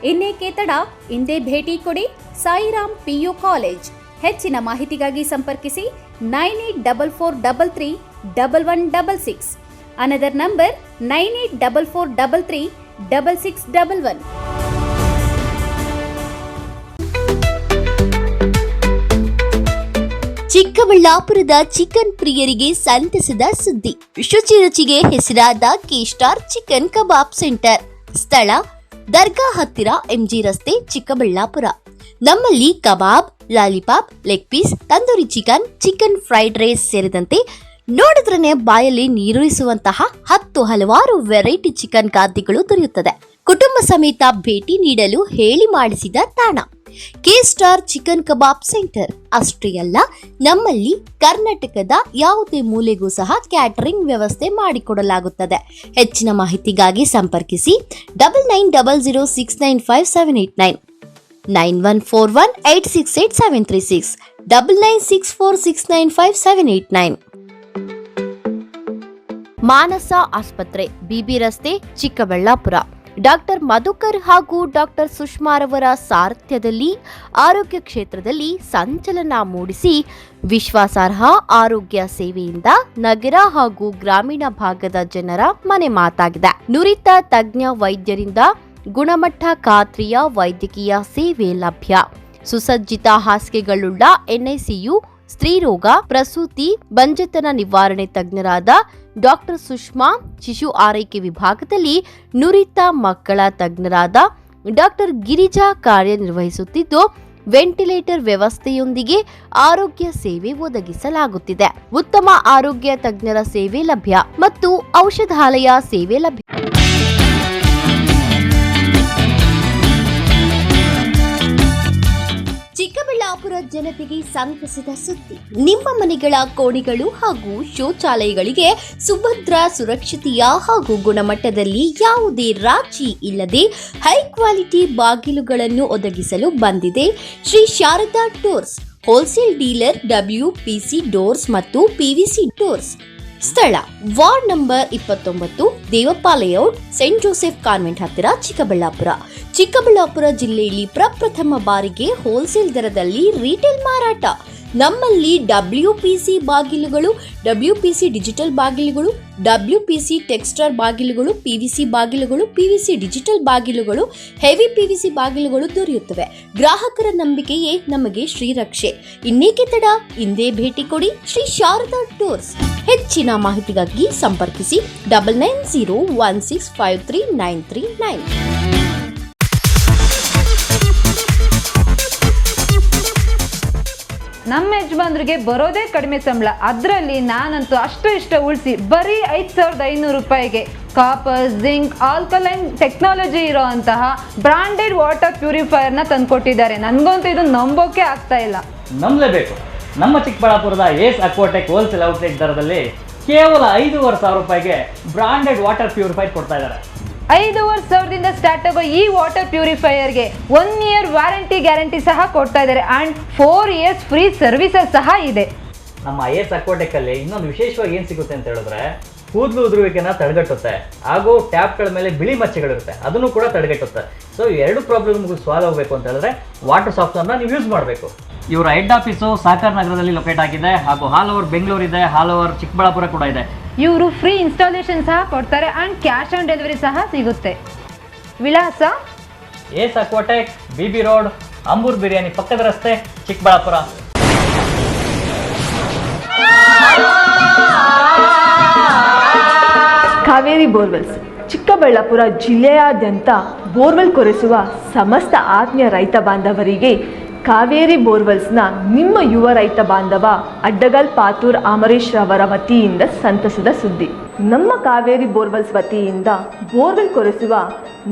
ಇನ್ನೇಕೆ ತಡ, ಇಂದೇ ಭೇಟಿ ಕೊಡಿ ಸಾಯಿರಾಮ್ ಪಿಯು ಕಾಲೇಜ್. ಹೆಚ್ಚಿನ ಮಾಹಿತಿಗಾಗಿ ಸಂಪರ್ಕಿಸಿ 9844331166. Another number 9844336611. ಚಿಕ್ಕಬಳ್ಳಾಪುರದ ಚಿಕನ್ ಪ್ರಿಯರಿಗೆ ಸಂತಸದ ಸುದ್ದಿ. ಶುಚಿ ರುಚಿಗೆ ಹೆಸರಾದ ಕೆ-ಸ್ಟಾರ್ ಚಿಕನ್ ಕಬಾಬ್ ಸೆಂಟರ್. ಸ್ಥಳ ದರ್ಗಾ ಹತ್ತಿರ, ಎಂಜಿ ರಸ್ತೆ, ಚಿಕ್ಕಬಳ್ಳಾಪುರ. ನಮ್ಮಲ್ಲಿ kebab, lollipop, leg piece, tandoori chicken, chicken fried rice ಸೇರಿದಂತೆ ನೋಡಿದ್ರನೆ ಬಾಯಲ್ಲಿ ನೀರೂರಿಸುವಂತಹ 10 ಹಲವಾರು ವೆರೈಟಿ ಚಿಕನ್ ಖಾದ್ಯಗಳು ದೊರೆಯುತ್ತದೆ. ಕುಟುಂಬ ಸಮೇತ ಭೇಟಿ ನೀಡಲು ಹೇಳಿ ಮಾಡಿಸಿದ ತಾಣ ಕೆ-ಸ್ಟಾರ್ ಚಿಕನ್ ಕಬಾಬ್ ಸೆಂಟರ್. ಅಷ್ಟೇ ಅಲ್ಲ, ನಮ್ಮಲ್ಲಿ ಕರ್ನಾಟಕದ ಯಾವುದೇ ಮೂಲೆಗೂ ಸಹ ಕ್ಯಾಟರಿಂಗ್ ವ್ಯವಸ್ಥೆ ಮಾಡಿಕೊಡಲಾಗುತ್ತದೆ. ಹೆಚ್ಚಿನ ಮಾಹಿತಿಗಾಗಿ ಸಂಪರ್ಕಿಸಿ 9900695789, 9141868736, 9964695789. ಮಾನಸ ಆಸ್ಪತ್ರೆ, ಬಿಬಿ ರಸ್ತೆ, ಚಿಕ್ಕಬಳ್ಳಾಪುರ. ಡಾಕ್ಟರ್ ಮಧುಕರ್ ಹಾಗೂ ಡಾಕ್ಟರ್ ಸುಷ್ಮಾರವರ ಸಾರಥ್ಯದಲ್ಲಿ ಆರೋಗ್ಯ ಕ್ಷೇತ್ರದಲ್ಲಿ ಸಂಚಲನ ಮೂಡಿಸಿ ವಿಶ್ವಾಸಾರ್ಹ ಆರೋಗ್ಯ ಸೇವೆಯಿಂದ ನಗರ ಹಾಗೂ ಗ್ರಾಮೀಣ ಭಾಗದ ಜನರ ಮನೆ ಮಾತಾಗಿದೆ. ನುರಿತ ತಜ್ಞ ವೈದ್ಯರಿಂದ ಗುಣಮಟ್ಟ ಖಾತ್ರಿಯ ವೈದ್ಯಕೀಯ ಸೇವೆ ಲಭ್ಯ. ಸುಸಜ್ಜಿತ ಹಾಸಿಗೆಗಳುಳ್ಳ ಎನ್ಐಸಿಯು, ಸ್ತ್ರೀರೋಗ, ಪ್ರಸೂತಿ, ಬಂಜೆತನ ನಿವಾರಣೆ ತಜ್ಞರಾದ ಡಾಕ್ಟರ್ ಸುಷ್ಮಾ, ಶಿಶು ಆರೈಕೆ ವಿಭಾಗದಲ್ಲಿ ನುರಿತ ಮಕ್ಕಳ ತಜ್ಞರಾದ ಡಾಕ್ಟರ್ ಗಿರಿಜಾ ಕಾರ್ಯನಿರ್ವಹಿಸುತ್ತಿದ್ದು, ವೆಂಟಿಲೇಟರ್ ವ್ಯವಸ್ಥೆಯೊಂದಿಗೆ ಆರೋಗ್ಯ ಸೇವೆ ಒದಗಿಸಲಾಗುತ್ತಿದೆ. ಉತ್ತಮ ಆರೋಗ್ಯ ತಜ್ಞರ ಸೇವೆ ಲಭ್ಯ ಮತ್ತು ಔಷಧಾಲಯ ಸೇವೆ ಲಭ್ಯ. ಚಿಕ್ಕಬಳ್ಳಾಪುರ ಜನತೆಗೆ ಸಂತಸದ ಸುದ್ದಿ. ನಿಮ್ಮ ಮನೆಗಳ ಕೋಣೆಗಳು ಹಾಗೂ ಶೌಚಾಲಯಗಳಿಗೆ ಸುಭದ್ರ, ಸುರಕ್ಷತೆಯ ಹಾಗೂ ಗುಣಮಟ್ಟದಲ್ಲಿ ಯಾವುದೇ ರಾಜಿ ಇಲ್ಲದೆ ಹೈ ಕ್ವಾಲಿಟಿ ಬಾಗಿಲುಗಳನ್ನು ಒದಗಿಸಲು ಬಂದಿದೆ Shri Sharada doors, wholesale dealer, WPC doors ಮತ್ತು PVC ಡೋರ್ಸ್. ಸ್ಥಳ ward number 29, Devappa layout, saint Joseph convent ಹತ್ತಿರ, ಚಿಕ್ಕಬಳ್ಳಾಪುರ. ಚಿಕ್ಕಬಳ್ಳಾಪುರ ಜಿಲ್ಲೆಯಲ್ಲಿ ಪ್ರಪ್ರಥಮ ಬಾರಿಗೆ ಹೋಲ್ಸೇಲ್ ದರದಲ್ಲಿ ರಿಟೇಲ್ ಮಾರಾಟ. ನಮ್ಮಲ್ಲಿ WPC ಬಾಗಿಲುಗಳು, WPC ಡಿಜಿಟಲ್ ಬಾಗಿಲುಗಳು, WPC ಟೆಕ್ಸ್ಚರ್ ಬಾಗಿಲುಗಳು, PVC ಬಾಗಿಲುಗಳು, PVC ಡಿಜಿಟಲ್ ಬಾಗಿಲುಗಳು, ಹೆವಿ PVC ಬಾಗಿಲುಗಳು ದೊರೆಯುತ್ತವೆ. ಗ್ರಾಹಕರ ನಂಬಿಕೆಯೇ ನಮಗೆ ಶ್ರೀರಕ್ಷೆ. ಇನ್ನೇಕೆ ತಡ, ಇಂದೇ ಭೇಟಿ ಕೊಡಿ ಶ್ರೀ ಶಾರದಾ ಡೋರ್ಸ್. ಹೆಚ್ಚಿನ ಮಾಹಿತಿಗಾಗಿ ಸಂಪರ್ಕಿಸಿ 9901653939. ನಮ್ಮ ಯಜಮಾನ್ರಿಗೆ ಬರೋದೇ ಕಡಿಮೆ ಸಂಬಳ, ಅದರಲ್ಲಿ ನಾನಂತೂ ಅಷ್ಟು ಇಷ್ಟ ಉಳಿಸಿ ಬರೀ 5,500 ರೂಪಾಯಿಗೆ ಕಾಪರ್, ಜಿಂಕ್, ಆಲ್ಕಲೈನ್ ಟೆಕ್ನಾಲಜಿ ಇರೋ ಅಂತಹ ಬ್ರಾಂಡೆಡ್ ವಾಟರ್ ಪ್ಯೂರಿಫೈಯರ್ನ ತಂದುಕೊಟ್ಟಿದ್ದಾರೆ. ನನಗಂತೂ ಇದು ನಂಬೋಕೆ ಆಗ್ತಾ ಇಲ್ಲ. ನಂಬಲೇಬೇಕು. ನಮ್ಮ ಚಿಕ್ಕಬಳ್ಳಾಪುರದ ಏಸ್ ಅಕ್ವಾಟೆಕ್ ಹೋಲ್ಸೇಲ್ ಔಟ್ಲೆಟ್ ದರದಲ್ಲಿ ಕೇವಲ 5,500 ರೂಪಾಯಿಗೆ ಬ್ರಾಂಡೆಡ್ ವಾಟರ್ ಪ್ಯೂರಿಫೈರ್ ಕೊಡ್ತಾ ಇದ್ದಾರೆ. 5,500ದಿಂದ ಸ್ಟಾರ್ಟ್ ಆಗೋ ಈ ವಾಟರ್ ಪ್ಯೂರಿಫೈಯರ್ಗೆ 1 ಇಯರ್ ವಾರಂಟಿ ಗ್ಯಾರಂಟಿ ಸಹ ಕೊಡ್ತಾ ಇದ್ದಾರೆ ಆ್ಯಂಡ್ 4 ಇಯರ್ಸ್ ಫ್ರೀ ಸರ್ವಿಸಸ್ ಸಹ ಇದೆ. ನಮ್ಮ ಏಸ್ ಅಕ್ವಾಟೆಕಲ್ಲಿ ಇನ್ನೊಂದು ವಿಶೇಷವಾಗಿ ಏನು ಸಿಗುತ್ತೆ ಅಂತ ಹೇಳಿದ್ರೆ, ಕೂದಲು ಉದುರುವಿಕೆನ ತಡೆಗಟ್ಟುತ್ತೆ ಹಾಗೂ ಟ್ಯಾಪ್ಗಳ ಮೇಲೆ ಬಿಳಿ ಮಚ್ಚೆಗಳಿರುತ್ತೆ, ಅದನ್ನು ಕೂಡ ತಡೆಗಟ್ಟುತ್ತೆ. ಸೊ ಎರಡು ಪ್ರಾಬ್ಲಮ್ಗೂ ಸಾಲ್ವ್ ಆಗಬೇಕು ಅಂತ ಹೇಳಿದ್ರೆ ವಾಟರ್ ಸಾಫ್ಟ್ನರ್ನ ನೀವು ಯೂಸ್ ಮಾಡಬೇಕು. ಇವರ ಹೆಡ್ ಆಫೀಸು ಸಾಕರ್ ನಗರದಲ್ಲಿ ಲೊಕೇಟ್ ಆಗಿದೆ ಹಾಗೂ ಆಲ್ ಓವರ್ ಬೆಂಗಳೂರು ಇದೆ, ಆಲ್ ಓವರ್ ಚಿಕ್ಕಬಳ್ಳಾಪುರ ಕೂಡ ಇದೆ. ಇವರು ಫ್ರೀ ಇನ್ಸ್ಟಾಲೇಷನ್ ಸಹ ಕೊಡ್ತಾರೆ ಆ್ಯಂಡ್ ಕ್ಯಾಶ್ ಆನ್ ಡೆಲಿವರಿ ಸಹ ಸಿಗುತ್ತೆ. ವಿಳಾಸ ಏಸ್ ಅಕ್ವಾಟೆಕ್, BB ರೋಡ್, ಅಂಬೂರ್ ಬಿರಿಯಾನಿ ಪಕ್ಕದ ರಸ್ತೆ, ಚಿಕ್ಕಬಳ್ಳಾಪುರ. ಕಾವೇರಿ ಬೋರ್ವೆಲ್ಸ್ ಚಿಕ್ಕಬಳ್ಳಾಪುರ ಜಿಲ್ಲೆಯಾದ್ಯಂತ ಬೋರ್ವೆಲ್ ಕೊರೆಸುವ ಸಮಸ್ತ ಆತ್ಮೀಯ ರೈತ ಬಾಂಧವರಿಗೆ ಕಾವೇರಿ ಬೋರ್ವೆಲ್ಸ್ನ ನಿಮ್ಮ ಯುವ ರೈತ ಬಾಂಧವ ಅಡ್ಡಗಲ್ ಪಾತೂರ್ ಅಮರೀಶ್ ರವರ ವತಿಯಿಂದ ಸಂತಸದ ಸುದ್ದಿ. ನಮ್ಮ ಕಾವೇರಿ ಬೋರ್ವೆಲ್ಸ್ ವತಿಯಿಂದ ಬೋರ್ವೆಲ್ ಕೊರೆಸುವ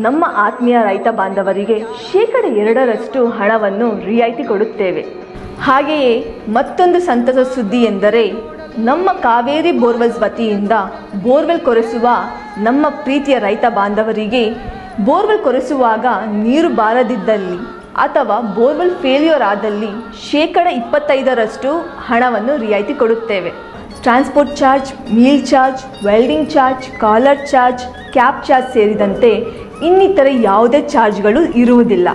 ನಮ್ಮ ಆತ್ಮೀಯ ರೈತ ಬಾಂಧವರಿಗೆ 2% ಹಣವನ್ನು ರಿಯಾಯಿತಿ ಕೊಡುತ್ತೇವೆ. ಹಾಗೆಯೇ ಮತ್ತೊಂದು ಸಂತಸ ಸುದ್ದಿ ಎಂದರೆ, ನಮ್ಮ ಕಾವೇರಿ ಬೋರ್ವೆಲ್ಸ್ ವತಿಯಿಂದ ಬೋರ್ವೆಲ್ ಕೊರೆಸುವ ನಮ್ಮ ಪ್ರೀತಿಯ ರೈತ ಬಾಂಧವರಿಗೆ ಬೋರ್ವೆಲ್ ಕೊರೆಸುವಾಗ ನೀರು ಬಾರದಿದ್ದಲ್ಲಿ ಅಥವಾ ಬೋರ್ವೆಲ್ ಫೇಲ್ಯೂರ್ ಆದಲ್ಲಿ 25% ಹಣವನ್ನು ರಿಯಾಯಿತಿ ಕೊಡುತ್ತೇವೆ. Transport charge, meal charge, welding charge, collar charge, cab charge ಸೇರಿದಂತೆ ಇನ್ನಿತರ ಯಾವುದೇ ಚಾರ್ಜ್ಗಳು ಇರುವುದಿಲ್ಲ.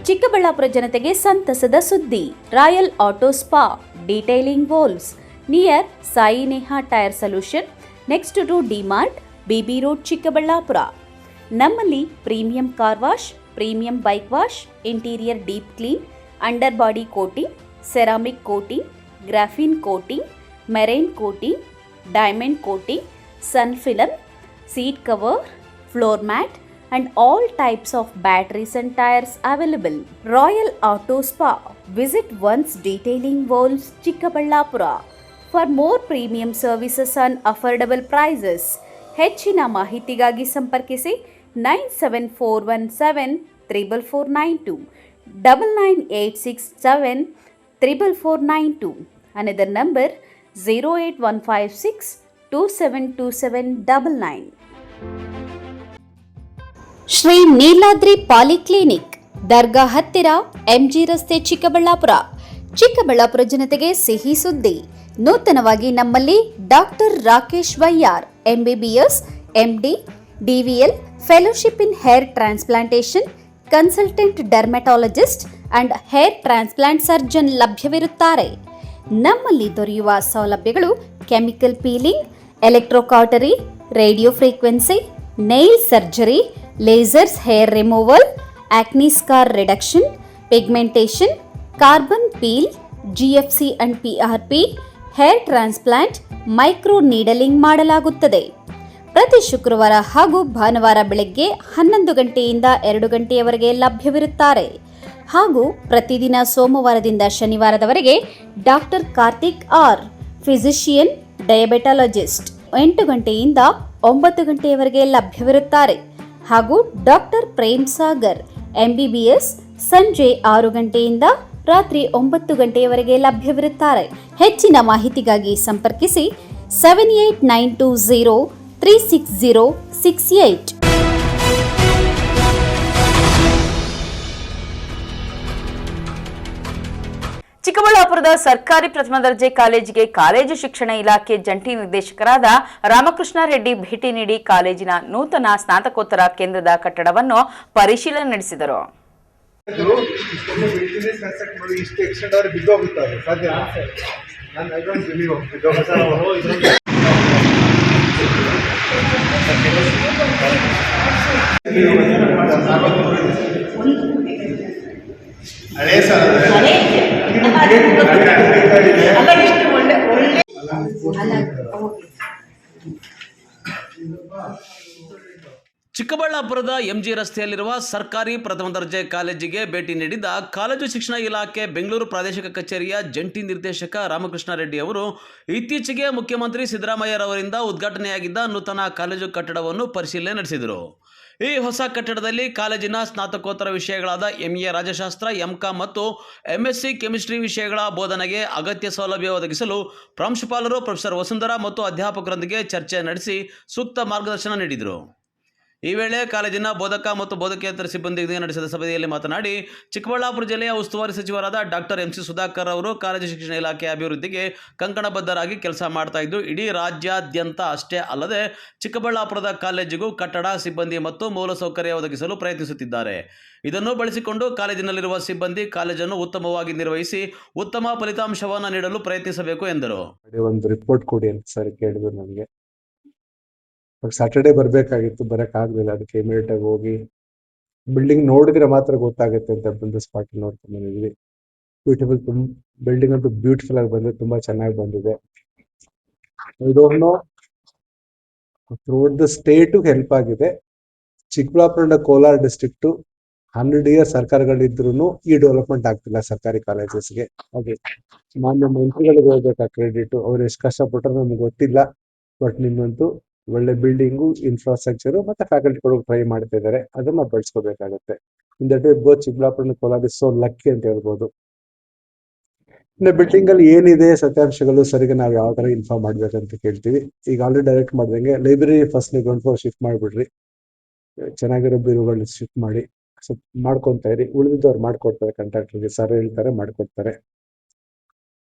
ಚಿಕ್ಕಬಳ್ಳಾಪುರ ಜನತೆಗೆ ಸಂತಸದ ಸುದ್ದಿ. Royal auto spa, detailing walls near Sai Neha tyre solution, next to DMart, BB road, Chikkaballapur. ನಮ್ಮಲ್ಲಿ premium car wash, premium bike wash, interior deep clean, under body coating, ceramic coating, graphene coating, marine coating, diamond coating, sun film, seat cover, floor mat and all types of batteries and tires available. Royal Auto Spa. Visit once Detailing Walls, Chikkaballapura. For more premium services and affordable prices. ಹೆಚ್ಚಿನ ಮಾಹಿತಿಗಾಗಿ ಸಂಪರ್ಕಿಸಿ 9741734492 9986744492. Another number 08156272799. Shri Neeladri polyclinic, ದರ್ಗಾ ಹತ್ತಿರ, MG ರಸ್ತೆ, ಚಿಕ್ಕಬಳ್ಳಾಪುರ. ಚಿಕ್ಕಬಳ್ಳಾಪುರ ಜನತೆಗೆ ಸಿಹಿ ಸುದ್ದಿ. ನೂತನವಾಗಿ ನಮ್ಮಲ್ಲಿ doctor Rakesh Y R MBBS, MD, DVL, fellowship in hair transplantation, consultant dermatologist and hair transplant surgeon ಲಭ್ಯವಿರುತ್ತಾರೆ. ನಮ್ಮಲ್ಲಿ ದೊರೆಯುವ ಸೌಲಭ್ಯಗಳು chemical peeling, electrocautery, radio frequency, nail surgery, lasers hair removal, acne scar reduction, pigmentation, carbon peel, GFC and PRP, hair transplant, micro needling ಮಾಡಲಾಗುತ್ತದೆ. ಪ್ರತಿ ಶುಕ್ರವಾರ ಹಾಗೂ ಭಾನುವಾರ ಬೆಳಗ್ಗೆ 11 ಗಂಟೆಯಿಂದ 2 ಗಂಟೆಯವರೆಗೆ ಲಭ್ಯವಿರುತ್ತಾರೆ. ಹಾಗೂ ಪ್ರತಿದಿನ ಸೋಮವಾರದಿಂದ ಶನಿವಾರದವರೆಗೆ ಡಾಕ್ಟರ್ ಕಾರ್ತಿಕ್ ಆರ್, ಫಿಸಿಷಿಯನ್ ಡಯಾಬೆಟಾಲಜಿಸ್ಟ್ 8 ಗಂಟೆಯಿಂದ 9 ಗಂಟೆಯವರೆಗೆ ಲಭ್ಯವಿರುತ್ತಾರೆ. ಹಾಗೂ ಡಾಕ್ಟರ್ ಪ್ರೇಮ್ ಸಾಗರ್ MBBS ಸಂಜೆ 6 ಗಂಟೆಯಿಂದ ರಾತ್ರಿ 9 ಗಂಟೆಯವರೆಗೆ ಲಭ್ಯವಿರುತ್ತಾರೆ. ಹೆಚ್ಚಿನ ಮಾಹಿತಿಗಾಗಿ ಸಂಪರ್ಕಿಸಿ 7892036068. ಚಿಕ್ಕಬಳ್ಳಾಪುರದ ಸರ್ಕಾರಿ ಪ್ರಥಮ ದರ್ಜೆ ಕಾಲೇಜಿಗೆ ಕಾಲೇಜು ಶಿಕ್ಷಣ ಇಲಾಖೆ ಜಂಟಿ ನಿರ್ದೇಶಕರಾದ ರಾಮಕೃಷ್ಣ ರೆಡ್ಡಿ ಭೇಟಿ ನೀಡಿ ಕಾಲೇಜಿನ ನೂತನ ಸ್ನಾತಕೋತ್ತರ ಕೇಂದ್ರದ ಕಟ್ಟಡವನ್ನು ಪರಿಶೀಲನೆ ನಡೆಸಿದರು. ಚಿಕ್ಕಬಳ್ಳಾಪುರದ MG ರಸ್ತೆಯಲ್ಲಿರುವ ಸರ್ಕಾರಿ ಪ್ರಥಮ ದರ್ಜೆ ಕಾಲೇಜಿಗೆ ಭೇಟಿ ನೀಡಿದ ಕಾಲೇಜು ಶಿಕ್ಷಣ ಇಲಾಖೆ ಬೆಂಗಳೂರು ಪ್ರಾದೇಶಿಕ ಕಚೇರಿಯ ಜಂಟಿ ನಿರ್ದೇಶಕ ರಾಮಕೃಷ್ಣ ರೆಡ್ಡಿ ಅವರು ಇತ್ತೀಚೆಗೆ ಮುಖ್ಯಮಂತ್ರಿ ಸಿದ್ದರಾಮಯ್ಯರವರಿಂದ ಉದ್ಘಾಟನೆಯಾಗಿದ್ದ ನೂತನ ಕಾಲೇಜು ಕಟ್ಟಡವನ್ನು ಪರಿಶೀಲನೆ ನಡೆಸಿದರು. ಈ ಹೊಸ ಕಟ್ಟಡದಲ್ಲಿ ಕಾಲೇಜಿನ ಸ್ನಾತಕೋತ್ತರ ವಿಷಯಗಳಾದ MA ರಾಜಶಾಸ್ತ್ರ, MCom ಮತ್ತು MSc ಕೆಮಿಸ್ಟ್ರಿ ವಿಷಯಗಳ ಬೋಧನೆಗೆ ಅಗತ್ಯ ಸೌಲಭ್ಯ ಒದಗಿಸಲು ಪ್ರಾಂಶುಪಾಲರು ಪ್ರೊಫೆಸರ್ ವಸುಂಧರಾ ಮತ್ತು ಅಧ್ಯಾಪಕರೊಂದಿಗೆ ಚರ್ಚೆ ನಡೆಸಿ ಸೂಕ್ತ ಮಾರ್ಗದರ್ಶನ ನೀಡಿದರು. ಈ ವೇಳೆ ಕಾಲೇಜಿನ ಬೋಧಕ ಮತ್ತು ಬೋಧಕೇತರ ಸಿಬ್ಬಂದಿಗೆ ನಡೆಸಿದ ಸಭೆಯಲ್ಲಿ ಮಾತನಾಡಿ, ಚಿಕ್ಕಬಳ್ಳಾಪುರ ಜಿಲ್ಲೆಯ ಉಸ್ತುವಾರಿ ಸಚಿವರಾದ ಡಾಕ್ಟರ್ MC ಸುಧಾಕರ್ ಅವರು ಕಾಲೇಜು ಶಿಕ್ಷಣ ಇಲಾಖೆ ಅಭಿವೃದ್ಧಿಗೆ ಕಂಕಣಬದ್ಧರಾಗಿ ಕೆಲಸ ಮಾಡ್ತಾ ಇದ್ದು, ಇಡೀ ರಾಜ್ಯಾದ್ಯಂತ ಅಷ್ಟೇ ಅಲ್ಲದೆ ಚಿಕ್ಕಬಳ್ಳಾಪುರದ ಕಾಲೇಜಿಗೂ ಕಟ್ಟಡ, ಸಿಬ್ಬಂದಿ ಮತ್ತು ಮೂಲಸೌಕರ್ಯ ಒದಗಿಸಲು ಪ್ರಯತ್ನಿಸುತ್ತಿದ್ದಾರೆ. ಇದನ್ನು ಬಳಸಿಕೊಂಡು ಕಾಲೇಜಿನಲ್ಲಿರುವ ಸಿಬ್ಬಂದಿ ಕಾಲೇಜನ್ನು ಉತ್ತಮವಾಗಿ ನಿರ್ವಹಿಸಿ ಉತ್ತಮ ಫಲಿತಾಂಶವನ್ನು ನೀಡಲು ಪ್ರಯತ್ನಿಸಬೇಕು ಎಂದರು. ಒಂದು ರಿಪೋರ್ಟ್ ಕೊಡಿ ಅಂತ ಸರ್ ಕೇಳಿದ್ರು. ನನಗೆ ಸ್ಯಾಟರ್ಡೇ ಬರಬೇಕಾಗಿತ್ತು, ಬರೋಕ್ಕಾಗಲಿಲ್ಲ. ಅದಕ್ಕೆ ಇಮಿಡಿಯೇಟ್ ಆಗಿ ಹೋಗಿ ಬಿಲ್ಡಿಂಗ್ ನೋಡಿದ್ರೆ ಮಾತ್ರ ಗೊತ್ತಾಗುತ್ತೆ ಅಂತ ಬಂದು ಸ್ಪಾಟ್ ನೋಡ್ಕೊಂಡು ಬಂದಿದ್ವಿ. ಬ್ಯೂಟಿಫುಲ್, ಬಿಲ್ಡಿಂಗ್ ಅಂತೂ ಬ್ಯೂಟಿಫುಲ್ ಆಗಿ ಬಂದಿದೆ, ತುಂಬಾ ಚೆನ್ನಾಗಿ ಬಂದಿದೆ. ಇದೊಂದು ಥ್ರೂಔಟ್ ದ ಸ್ಟೇಟು ಹೆಲ್ಪ್ ಆಗಿದೆ. ಚಿಕ್ಕಬಳ್ಳಾಪುರ ಕೋಲಾರ ಡಿಸ್ಟ್ರಿಕ್ಟು 100 ಇಯರ್ ಸರ್ಕಾರಗಳಿದ್ರು ಈ ಡೆವಲಪ್ಮೆಂಟ್ ಆಗ್ತಿಲ್ಲ ಸರ್ಕಾರಿ ಕಾಲೇಜಸ್ಗೆ. ಹಾಗೆ ಮಾನ್ಯ ಮಂತ್ರಿಗಳಿಗೆ ಹೋಗ್ಬೇಕು ಆ ಕ್ರೆಡಿಟ್. ಅವ್ರು ಎಷ್ಟು ಕಷ್ಟಪಟ್ಟರು ನಮ್ಗೆ ಗೊತ್ತಿಲ್ಲ. ಬಟ್ ನಿಮ್ಮಂತೂ ಒಳ್ಳೆ ಬಿಲ್ಡಿಂಗು, ಇನ್ಫ್ರಾಸ್ಟ್ರಕ್ಚರು ಮತ್ತೆ ಫ್ಯಾಕಲ್ಟಿ ಕೊಡೋಕೆ ಟ್ರೈ ಮಾಡ್ತಾ ಇದ್ದಾರೆ. ಅದನ್ನ ಬಳಸ್ಕೋಬೇಕಾಗತ್ತೆ. In that way both Chikkaballapur Kolar is so lucky ಅಂತ ಹೇಳ್ಬೋದು. ಇನ್ನು ಬಿಲ್ಡಿಂಗ್ ಅಲ್ಲಿ ಏನಿದೆ ಸತ್ಯಾಂಶಗಳು ಸರಿಗೆ ನಾವು ಯಾವ ತರ ಇನ್ಫಾರ್ಮ್ ಮಾಡ್ಬೇಕಂತ ಕೇಳ್ತೀವಿ. ಈಗ ಆಲ್ರೆಡಿ ಡೈರೆಕ್ಟ್ ಮಾಡ್ದಂಗೆ library first ground floor shift ಮಾಡಿಬಿಡ್ರಿ, ಚೆನ್ನಾಗಿರೋ ಬೀರುಗಳನ್ನ ಶಿಫ್ಟ್ ಮಾಡಿ ಮಾಡ್ಕೊಂತ ಇರಿ. ಉಳಿದಿದ್ದವ್ರು ಮಾಡ್ಕೊಡ್ತಾರೆ, ಕಾಂಟ್ರಾಕ್ಟರ್ಗೆ ಸರ್ ಹೇಳ್ತಾರೆ, ಮಾಡ್ಕೊಡ್ತಾರೆ.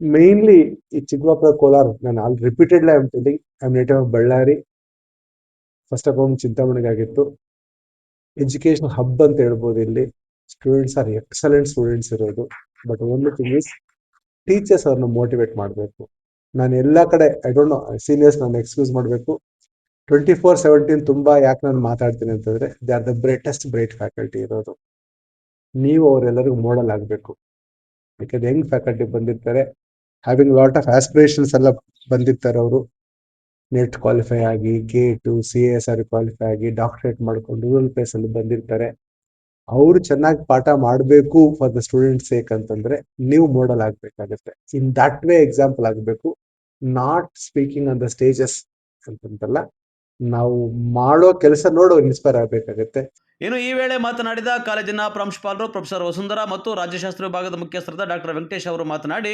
ಮೇನ್ಲಿ ಈ ಚಿಕ್ಕಬಳ್ಳಾಪುರ ಕೋಲಾರ, ನಾನು all repeatedly I am native of Bellary. First of all ಚಿಂತಾಮಣಿಗಾಗಿತ್ತು. ಎಜುಕೇಶನ್ ಹಬ್ ಅಂತ ಹೇಳ್ಬೋದು. ಇಲ್ಲಿ ಸ್ಟೂಡೆಂಟ್ಸ್ ಆರ್ ಎಕ್ಸಲೆಂಟ್ ಸ್ಟೂಡೆಂಟ್ಸ್ ಇರೋದು. But only thing is teachers ಅವ್ರನ್ನ ಮೋಟಿವೇಟ್ ಮಾಡಬೇಕು. ನಾನು ಎಲ್ಲ ಕಡೆ ಐ ಡೋಂಟ್ ನೋ, ಸೀನಿಯರ್ಸ್ ನಾನು ಎಕ್ಸ್ಕ್ಯೂಸ್ ಮಾಡಬೇಕು. 24/17 ತುಂಬಾ ಯಾಕೆ ನಾನು ಮಾತಾಡ್ತೀನಿ ಅಂತಂದ್ರೆ, they are the brightest bright faculty ಇರೋದು. ನೀವು ಅವರೆಲ್ಲರಿಗೂ ಮೋಡಲ್ ಆಗಬೇಕು. ಯಾಕಂದ್ರೆ ಯಂಗ್ ಫ್ಯಾಕಲ್ಟಿ ಬಂದಿರ್ತಾರೆ, ಹ್ಯಾವಿಂಗ್ ಲಾಟ್ ಆಫ್ ಆಸ್ಪಿರೇಷನ್ಸ್ ಎಲ್ಲ ಬಂದಿರ್ತಾರೆ. ಅವರು ನೆಟ್ ಕ್ವಾಲಿಫೈ ಆಗಿ, ಗೇಟು, CASR ಕ್ವಾಲಿಫೈ ಆಗಿ, ಡಾಕ್ಟರೇಟ್ ಮಾಡ್ಕೊಂಡು ರೂರಲ್ ಪ್ಲೇಸ್ ಅಲ್ಲಿ ಬಂದಿರ್ತಾರೆ. ಅವರು ಚೆನ್ನಾಗಿ ಪಾಠ ಮಾಡಬೇಕು ಫಾರ್ ದ ಸ್ಟೂಡೆಂಟ್ ಸೇಕ್ ಅಂತಂದ್ರೆ ನೀವು ಮೋಡಲ್ ಆಗ್ಬೇಕಾಗತ್ತೆ. ಇನ್ ದಟ್ ವೇ ಎಕ್ಸಾಂಪಲ್ ಆಗಬೇಕು. Not speaking on the stages ಅಂತಂತಲ್ಲ, ನಾವು ಮಾಡೋ ಕೆಲಸ ನೋಡೋ ಇನ್ಸ್ಪೈರ್ ಆಗ್ಬೇಕಾಗತ್ತೆ. ಇನ್ನು ಈ ವೇಳೆ ಮಾತನಾಡಿದ ಕಾಲೇಜಿನ ಪ್ರಾಂಶುಪಾಲರು ಪ್ರೊಫೆಸರ್ ವಸುಂಧರಾ ಮತ್ತು ರಾಜ್ಯಶಾಸ್ತ್ರ ವಿಭಾಗದ ಮುಖ್ಯಸ್ಥರಾದ ಡಾಕ್ಟರ್ ವೆಂಕಟೇಶ್ ಅವರು ಮಾತನಾಡಿ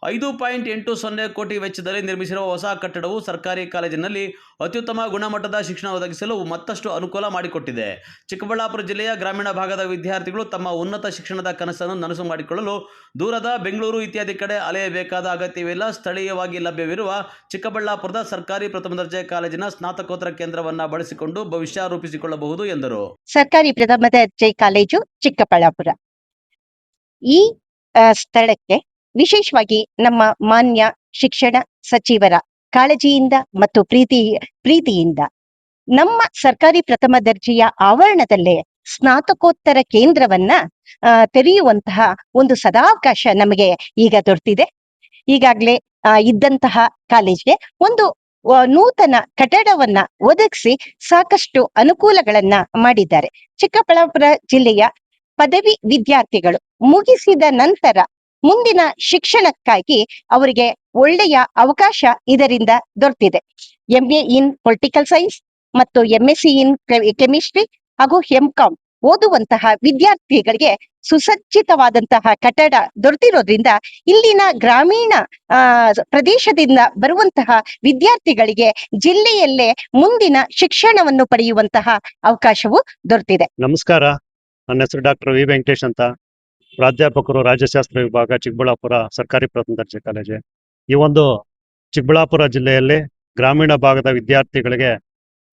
5.80 ಕೋಟಿ ವೆಚ್ಚದಲ್ಲಿ ನಿರ್ಮಿಸಿರುವ ಹೊಸ ಕಟ್ಟಡವು ಸರ್ಕಾರಿ ಕಾಲೇಜಿನಲ್ಲಿ ಅತ್ಯುತ್ತಮ ಗುಣಮಟ್ಟದ ಶಿಕ್ಷಣ ಒದಗಿಸಲು ಮತ್ತಷ್ಟು ಅನುಕೂಲ ಮಾಡಿಕೊಟ್ಟಿದೆ. ಚಿಕ್ಕಬಳ್ಳಾಪುರ ಜಿಲ್ಲೆಯ ಗ್ರಾಮೀಣ ಭಾಗದ ವಿದ್ಯಾರ್ಥಿಗಳು ತಮ್ಮ ಉನ್ನತ ಶಿಕ್ಷಣದ ಕನಸನ್ನು ನನಸು ಮಾಡಿಕೊಳ್ಳಲು ದೂರದ ಬೆಂಗಳೂರು ಇತ್ಯಾದಿ ಕಡೆ ಅಲೆಯಬೇಕಾದ ಅಗತ್ಯವಿಲ್ಲ. ಸ್ಥಳೀಯವಾಗಿ ಲಭ್ಯವಿರುವ ಚಿಕ್ಕಬಳ್ಳಾಪುರದ ಸರ್ಕಾರಿ ಪ್ರಥಮ ದರ್ಜೆ ಕಾಲೇಜಿನ ಸ್ನಾತಕೋತ್ತರ ಕೇಂದ್ರವನ್ನು ಬಳಸಿಕೊಂಡು ಭವಿಷ್ಯ ರೂಪಿಸಿಕೊಳ್ಳಬಹುದು ಎಂದರು. ಸರ್ಕಾರಿ ಪ್ರಥಮ ದರ್ಜೆ ಕಾಲೇಜು ಚಿಕ್ಕಬಳ್ಳಾಪುರ ಈ ಸ್ಥಳಕ್ಕೆ ವಿಶೇಷವಾಗಿ ನಮ್ಮ ಮಾನ್ಯ ಶಿಕ್ಷಣ ಸಚಿವರ ಕಾಳಜಿಯಿಂದ ಮತ್ತು ಪ್ರೀತಿಯಿಂದ ನಮ್ಮ ಸರ್ಕಾರಿ ಪ್ರಥಮ ದರ್ಜೆಯ ಆವರಣದಲ್ಲೇ ಸ್ನಾತಕೋತ್ತರ ಕೇಂದ್ರವನ್ನ ತೆರೆಯುವಂತಹ ಒಂದು ಸದಾವಕಾಶ ನಮಗೆ ಈಗ ದೊರೆತಿದೆ. ಈಗಾಗಲೇ ಇದ್ದಂತಹ ಕಾಲೇಜ್ಗೆ ಒಂದು ನೂತನ ಕಟ್ಟಡವನ್ನ ಒದಗಿಸಿ ಸಾಕಷ್ಟು ಅನುಕೂಲಗಳನ್ನ ಮಾಡಿದ್ದಾರೆ. ಚಿಕ್ಕಬಳ್ಳಾಪುರ ಜಿಲ್ಲೆಯ ಪದವಿ ವಿದ್ಯಾರ್ಥಿಗಳು ಮುಗಿಸಿದ ನಂತರ ಮುಂದಿನ ಶಿಕ್ಷಣಕ್ಕಾಗಿ ಅವರಿಗೆ ಒಳ್ಳೆಯ ಅವಕಾಶ ಇದರಿಂದ ದೊರೆತಿದೆ. MA ಇನ್ ಪೊಲಿಟಿಕಲ್ ಸೈನ್ಸ್ ಮತ್ತು MSc ಇನ್ ಕೆಮಿಸ್ಟ್ರಿ ಹಾಗೂ MCom ಓದುವಂತಹ ವಿದ್ಯಾರ್ಥಿಗಳಿಗೆ ಸುಸಜ್ಜಿತವಾದಂತಹ ಕಟ್ಟಡ ದೊರೆತಿರೋದ್ರಿಂದ ಇಲ್ಲಿನ ಗ್ರಾಮೀಣ ಪ್ರದೇಶದಿಂದ ಬರುವಂತಹ ವಿದ್ಯಾರ್ಥಿಗಳಿಗೆ ಜಿಲ್ಲೆಯಲ್ಲೇ ಮುಂದಿನ ಶಿಕ್ಷಣವನ್ನು ಪಡೆಯುವಂತಹ ಅವಕಾಶವು ದೊರೆತಿದೆ. ನಮಸ್ಕಾರ, ನನ್ನ ಹೆಸರು ಡಾಕ್ಟರ್ ವಿ ವೆಂಕಟೇಶ್ ಅಂತ, ಪ್ರಾಧ್ಯಾಪಕರು ರಾಜ್ಯಶಾಸ್ತ್ರ ವಿಭಾಗ ಚಿಕ್ಕಬಳ್ಳಾಪುರ ಸರ್ಕಾರಿ ಪ್ರಥಮ ದರ್ಜೆ ಕಾಲೇಜು. ಈ ಒಂದು ಚಿಕ್ಕಬಳ್ಳಾಪುರ ಜಿಲ್ಲೆಯಲ್ಲಿ ಗ್ರಾಮೀಣ ಭಾಗದ ವಿದ್ಯಾರ್ಥಿಗಳಿಗೆ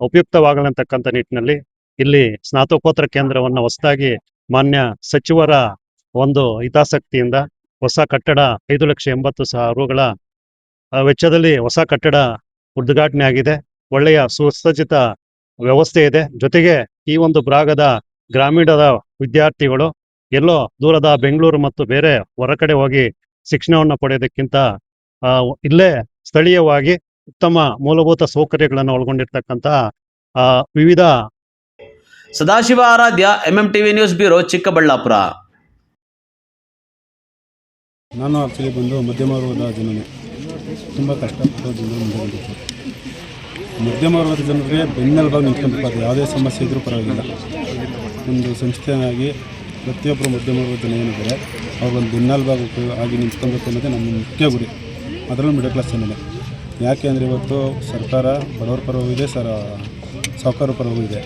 ಉಪಯುಕ್ತವಾಗಲಂತಕ್ಕಂಥ ನಿಟ್ಟಿನಲ್ಲಿ ಇಲ್ಲಿ ಸ್ನಾತಕೋತ್ತರ ಕೇಂದ್ರವನ್ನು ಹೊಸದಾಗಿ ಮಾನ್ಯ ಸಚಿವರ ಒಂದು ಹಿತಾಸಕ್ತಿಯಿಂದ ಹೊಸ ಕಟ್ಟಡ 5,80,000 ರೂಗಳ ವೆಚ್ಚದಲ್ಲಿ ಹೊಸ ಕಟ್ಟಡ ಉದ್ಘಾಟನೆ ಆಗಿದೆ. ಒಳ್ಳೆಯ ಸುಸಜ್ಜಿತ ವ್ಯವಸ್ಥೆ ಇದೆ. ಜೊತೆಗೆ ಈ ಒಂದು ಭಾಗದ ಗ್ರಾಮೀಣದ ವಿದ್ಯಾರ್ಥಿಗಳು ಎಲ್ಲೋ ದೂರದ ಬೆಂಗಳೂರು ಮತ್ತು ಬೇರೆ ಹೊರಗಡೆ ಹೋಗಿ ಶಿಕ್ಷಣವನ್ನು ಪಡೆಯೋದಕ್ಕಿಂತ ಇಲ್ಲೇ ಸ್ಥಳೀಯವಾಗಿ ಉತ್ತಮ ಮೂಲಭೂತ ಸೌಕರ್ಯಗಳನ್ನು ಒಳಗೊಂಡಿರ್ತಕ್ಕಂಥ ವಿವಿಧ. ಸದಾಶಿವ ಆರಾಧ್ಯ, MMTV ನ್ಯೂಸ್ ಬ್ಯೂರೋ, ಚಿಕ್ಕಬಳ್ಳಾಪುರ. ನಾನು ಆಕ್ಚುಲಿ ಬಂದು ಮಧ್ಯಮ ವರ್ಗದ ಜನನೇ, ತುಂಬ ಕಷ್ಟಪಟ್ಟು ಜನರು ಮುಂದೆ ಬಂದಿತ್ತು. ಮಧ್ಯಮ ವರ್ಗದ ಜನರಿಗೆ ಬೆನ್ನೆಲುಬಾಗಿ ನಿಂತ್ಕೊಂಡಿರ್ಬೋದು. ಯಾವುದೇ ಸಮಸ್ಯೆ ಇದ್ರೂ ಪರವಾಗಿಲ್ಲ. ಒಂದು ಸಂಸ್ಥೆಯಾಗಿ ಪ್ರತಿಯೊಬ್ಬರು ಮಧ್ಯಮ ವರ್ಗದ ಜನ ಏನಿದ್ದಾರೆ ಅವ್ರಿಗೊಂದು ಬೆನ್ನೆಲುಬಾಗಿ ಆಗಿ ನಿಂತ್ಕೊಬೇಕು ಅನ್ನೋದೇ ನಮ್ಮ ಮುಖ್ಯ ಗುರಿ. ಅದರಲ್ಲೂ ಮಿಡಲ್ ಕ್ಲಾಸ್ ಜನನೇ. ಯಾಕೆ ಅಂದರೆ ಇವತ್ತು ಸರ್ಕಾರ ಬಡವರ ಪರವೂ ಇದೆ, ಸಾಹುಕಾರರ ಪರವೂ ಇದೆ.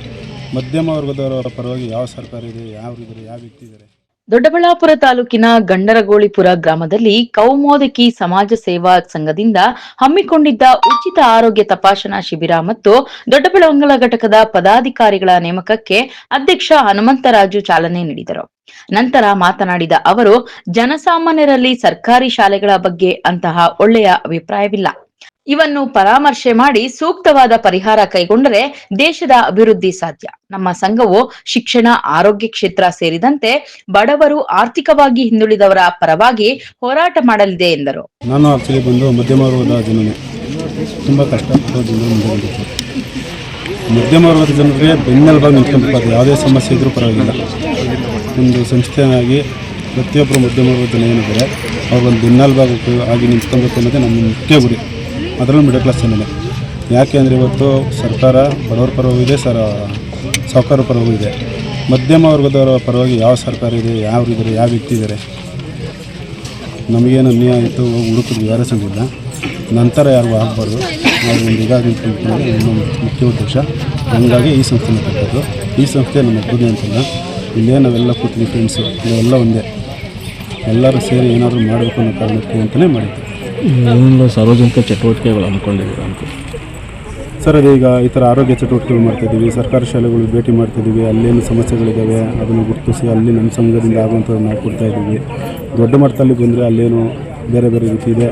ಮಧ್ಯಮ ವರ್ಗದವರ ಪರವಾಗಿ ಯಾವ ಸರ್ಕಾರ ಇದೆ, ಯಾರಿದ್ದಾರೆ, ಯಾವ ವ್ಯಕ್ತಿ ಇದ್ದಾರೆ. ದೊಡ್ಡಬಳ್ಳಾಪುರ ತಾಲೂಕಿನ ಗಂಡರಗೋಳಿಪುರ ಗ್ರಾಮದಲ್ಲಿ ಕೌಮೋದಕಿ ಸಮಾಜ ಸೇವಾ ಸಂಘದಿಂದ ಹಮ್ಮಿಕೊಂಡಿದ್ದ ಉಚಿತ ಆರೋಗ್ಯ ತಪಾಸಣಾ ಶಿಬಿರ ಮತ್ತು ದೊಡ್ಡಬಳ್ಳಾಪುರ ಘಟಕದ ಪದಾಧಿಕಾರಿಗಳ ನೇಮಕಕ್ಕೆ ಅಧ್ಯಕ್ಷ ಹನುಮಂತರಾಜು ಚಾಲನೆ ನೀಡಿದರು. ನಂತರ ಮಾತನಾಡಿದ ಅವರು, ಜನಸಾಮಾನ್ಯರಲ್ಲಿ ಸರ್ಕಾರಿ ಶಾಲೆಗಳ ಬಗ್ಗೆ ಅಂತಹ ಒಳ್ಳೆಯ ಅಭಿಪ್ರಾಯವಿಲ್ಲ. ಇವನ್ನು ಪರಾಮರ್ಶೆ ಮಾಡಿ ಸೂಕ್ತವಾದ ಪರಿಹಾರ ಕೈಗೊಂಡರೆ ದೇಶದ ಅಭಿವೃದ್ಧಿ ಸಾಧ್ಯ. ನಮ್ಮ ಸಂಘವು ಶಿಕ್ಷಣ, ಆರೋಗ್ಯ ಕ್ಷೇತ್ರ ಸೇರಿದಂತೆ ಬಡವರು, ಆರ್ಥಿಕವಾಗಿ ಹಿಂದುಳಿದವರ ಪರವಾಗಿ ಹೋರಾಟ ಮಾಡಲಿದೆ ಎಂದರು. ನಾನು ಆಕ್ಚುಲಿ ಬಂದು ಮಧ್ಯಮ ವರ್ಗದ ಜನನೇ, ತುಂಬ ಕಷ್ಟಪಟ್ಟು ಜನರು ಮುಂದೆ ಬಂದಿತ್ತು. ಮಧ್ಯಮ ವರ್ಗದ ಜನರಿಗೆ ಬೆನ್ನೆಲುಬಾಗಿ ನಿಂತ್ಕೊಂಡಿರ್ಬೋದು. ಯಾವುದೇ ಸಮಸ್ಯೆ ಇದ್ರೂ ಪರವಾಗಿಲ್ಲ. ಒಂದು ಸಂಸ್ಥೆಯಾಗಿ ಪ್ರತಿಯೊಬ್ಬರು ಮಧ್ಯಮ ವರ್ಗದ ಜನ ಏನಿದ್ದಾರೆ ಅವ್ರಿಗೊಂದು ಬೆನ್ನೆಲುಬಾಗಿ ಆಗಿ ನಿಂತ್ಕೊಬೇಕು ಅನ್ನೋದೇ ನಮ್ಮ ಮುಖ್ಯ ಗುರಿ. ಅದರಲ್ಲೂ ಮಿಡಲ್ ಕ್ಲಾಸ್ ಜನನೇ. ಯಾಕೆ ಅಂದರೆ ಇವತ್ತು ಸರ್ಕಾರ ಬಡವರ ಪರವೂ ಇದೆ, ಸಾಹುಕಾರರ ಪರವೂ ಇದೆ. ಮಧ್ಯಮ ವರ್ಗದವರ ಪರವಾಗಿ ಯಾವ ಸರ್ಕಾರ ಇದೆ, ಯಾರಿದ್ದಾರೆ, ಯಾವ ವ್ಯಕ್ತಿ ಇದ್ದಾರೆ. ನಮಗೇನು ಅನ್ಯಾಯ ಆಯಿತು ಹೋಗಿ ಹುಡುಕಿದ್ವಿ, ಯಾರೂ ಸಿಗಲಿಲ್ಲ. ನಂತರ ಯಾರಿಗೂ ಆಗಬಾರ್ದು. ನಾವು ಒಂದು ಇದಾಗಿ ನಿಂತ್ಕೊಂಡ್ರೆ ನಮ್ಮ ಮುಖ್ಯ ಉದ್ದೇಶ. ಹಂಗಾಗಿ ಈ ಸಂಸ್ಥೆನ ಕಟ್ಟೋದು. ಈ ಸಂಸ್ಥೆ ನಮ್ಮ ಒಬ್ಬನೇ ಅಂತಲ್ಲ, ಇಲ್ಲೇ ನಾವೆಲ್ಲ ಕೂತ್ವಿ ಫ್ರೆಂಡ್ಸು, ಇವೆಲ್ಲ ಒಂದೇ. ಎಲ್ಲರೂ ಸೇರಿ ಏನಾದರೂ ಮಾಡಬೇಕು ಅನ್ನೋ ಕಾರಣಕ್ಕೆ ಅಂತಲೇ ಮಾಡಿದ್ವಿ. ಏನೆಲ್ಲ ಸಾರ್ವಜನಿಕ ಚಟುವಟಿಕೆಗಳು ಹಮ್ಮಿಕೊಂಡಿದ್ದೀರಾ ಅಂತ ಸರ್? ಅದೀಗ ಈ ಥರ ಆರೋಗ್ಯ ಚಟುವಟಿಕೆಗಳು ಮಾಡ್ತಾಯಿದ್ದೀವಿ. ಸರ್ಕಾರಿ ಶಾಲೆಗಳು ಭೇಟಿ ಮಾಡ್ತಾಯಿದ್ದೀವಿ. ಅಲ್ಲೇನು ಸಮಸ್ಯೆಗಳಿದ್ದಾವೆ ಅದನ್ನು ಗುರುತಿಸಿ ಅಲ್ಲಿ ನಮ್ಮ ಸಂಘದಿಂದ ಆಗುವಂಥದ್ದು ನಾವು ಕೊಡ್ತಾಯಿದ್ದೀವಿ. ದೊಡ್ಡ ಮಟ್ಟದಲ್ಲಿ ಬಂದರೆ ಅಲ್ಲೇನು ಬೇರೆ ಬೇರೆ ರೀತಿ ಇದೆ,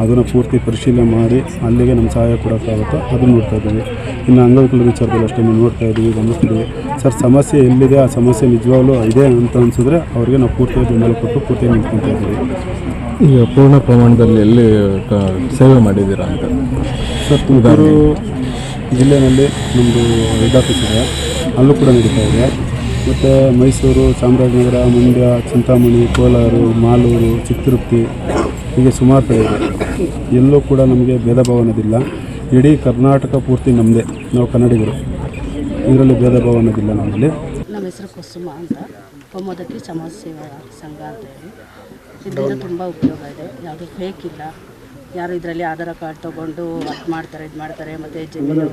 ಅದನ್ನು ಪೂರ್ತಿ ಪರಿಶೀಲನೆ ಮಾಡಿ ಅಲ್ಲಿಗೆ ನಮ್ಮ ಸಹಾಯ ಕೊಡೋಕ್ಕಾಗುತ್ತೋ ಅದನ್ನು ನೋಡ್ತಾಯಿದ್ದೀವಿ. ಇನ್ನು ಅಂಗವಿಕಲರ ವಿಚಾರದಲ್ಲಿ ಅಷ್ಟೇ ನೋಡ್ತಾಯಿದ್ದೀವಿ, ಗಮನಿಸ್ತೀವಿ. ಸರ್, ಸಮಸ್ಯೆ ಎಲ್ಲಿದೆ, ಆ ಸಮಸ್ಯೆ ನಿಜವಾಗ್ಲೂ ಇದೆ ಅಂತ ಅನಿಸಿದ್ರೆ ಅವ್ರಿಗೆ ನಾವು ಪೂರ್ತಿಯಾಗಿ ಬೆಂಬಲ ಕೊಟ್ಟು ಪೂರ್ತಿಯಾಗಿ ನಿಂತ್ಕೊತಾ ಇದ್ದೀವಿ. ಈಗ ಪೂರ್ಣ ಪ್ರಮಾಣದಲ್ಲಿ ಎಲ್ಲಿ ಸೇವೆ ಮಾಡಿದ್ದೀರಾ ಅಂತ? ಸರ್, ತುಮಕೂರು ಜಿಲ್ಲೆಯಲ್ಲಿ ನಮ್ಮದು ಹೆಡ್ ಆಫೀಸ್ ಇದೆ, ಅಲ್ಲೂ ಕೂಡ ನಡೀತಾ ಇದೆ. ಮತ್ತು ಮೈಸೂರು, ಚಾಮರಾಜನಗರ, ಮಂಡ್ಯ, ಚಿಂತಾಮಣಿ, ಕೋಲಾರ, ಮಾಲೂರು, ಚಿತ್ರದುರ್ಗ, ಹೀಗೆ ಸುಮಾರು ಕಡೆ ಇದೆ. ಎಲ್ಲೂ ಕೂಡ ನಮಗೆ ಭೇದ ಭಾವ ಅನ್ನೋದಿಲ್ಲ. ಇಡೀ ಕರ್ನಾಟಕ ಪೂರ್ತಿ ನಮ್ಮದೇ, ನಾವು ಕನ್ನಡಿಗರು. ಇದರಲ್ಲಿ ಭೇದ ಭಾವ ಅನ್ನೋದಿಲ್ಲ ನಮ್ಮಲ್ಲಿ. ನಮ್ಮ ಹೆಸರು ಕುಸುಮ ಅಂತ, ಕೌಮುದಕಿ ಸಮಾಜ ಸೇವಾ ಸಂಘ ಅಂತ ಹೇಳಿ. ಇದರಿಂದ ತುಂಬ ಉಪಯೋಗ ಇದೆ, ಯಾವುದೂ ಫೇಕ್ ಇಲ್ಲ. ಯಾರು ಇದರಲ್ಲಿ ಆಧಾರ್ ಕಾರ್ಡ್ ತೊಗೊಂಡು ಅದು ಮಾಡ್ತಾರೆ ಇದು ಮಾಡ್ತಾರೆ, ಮತ್ತು ಜಮೀನು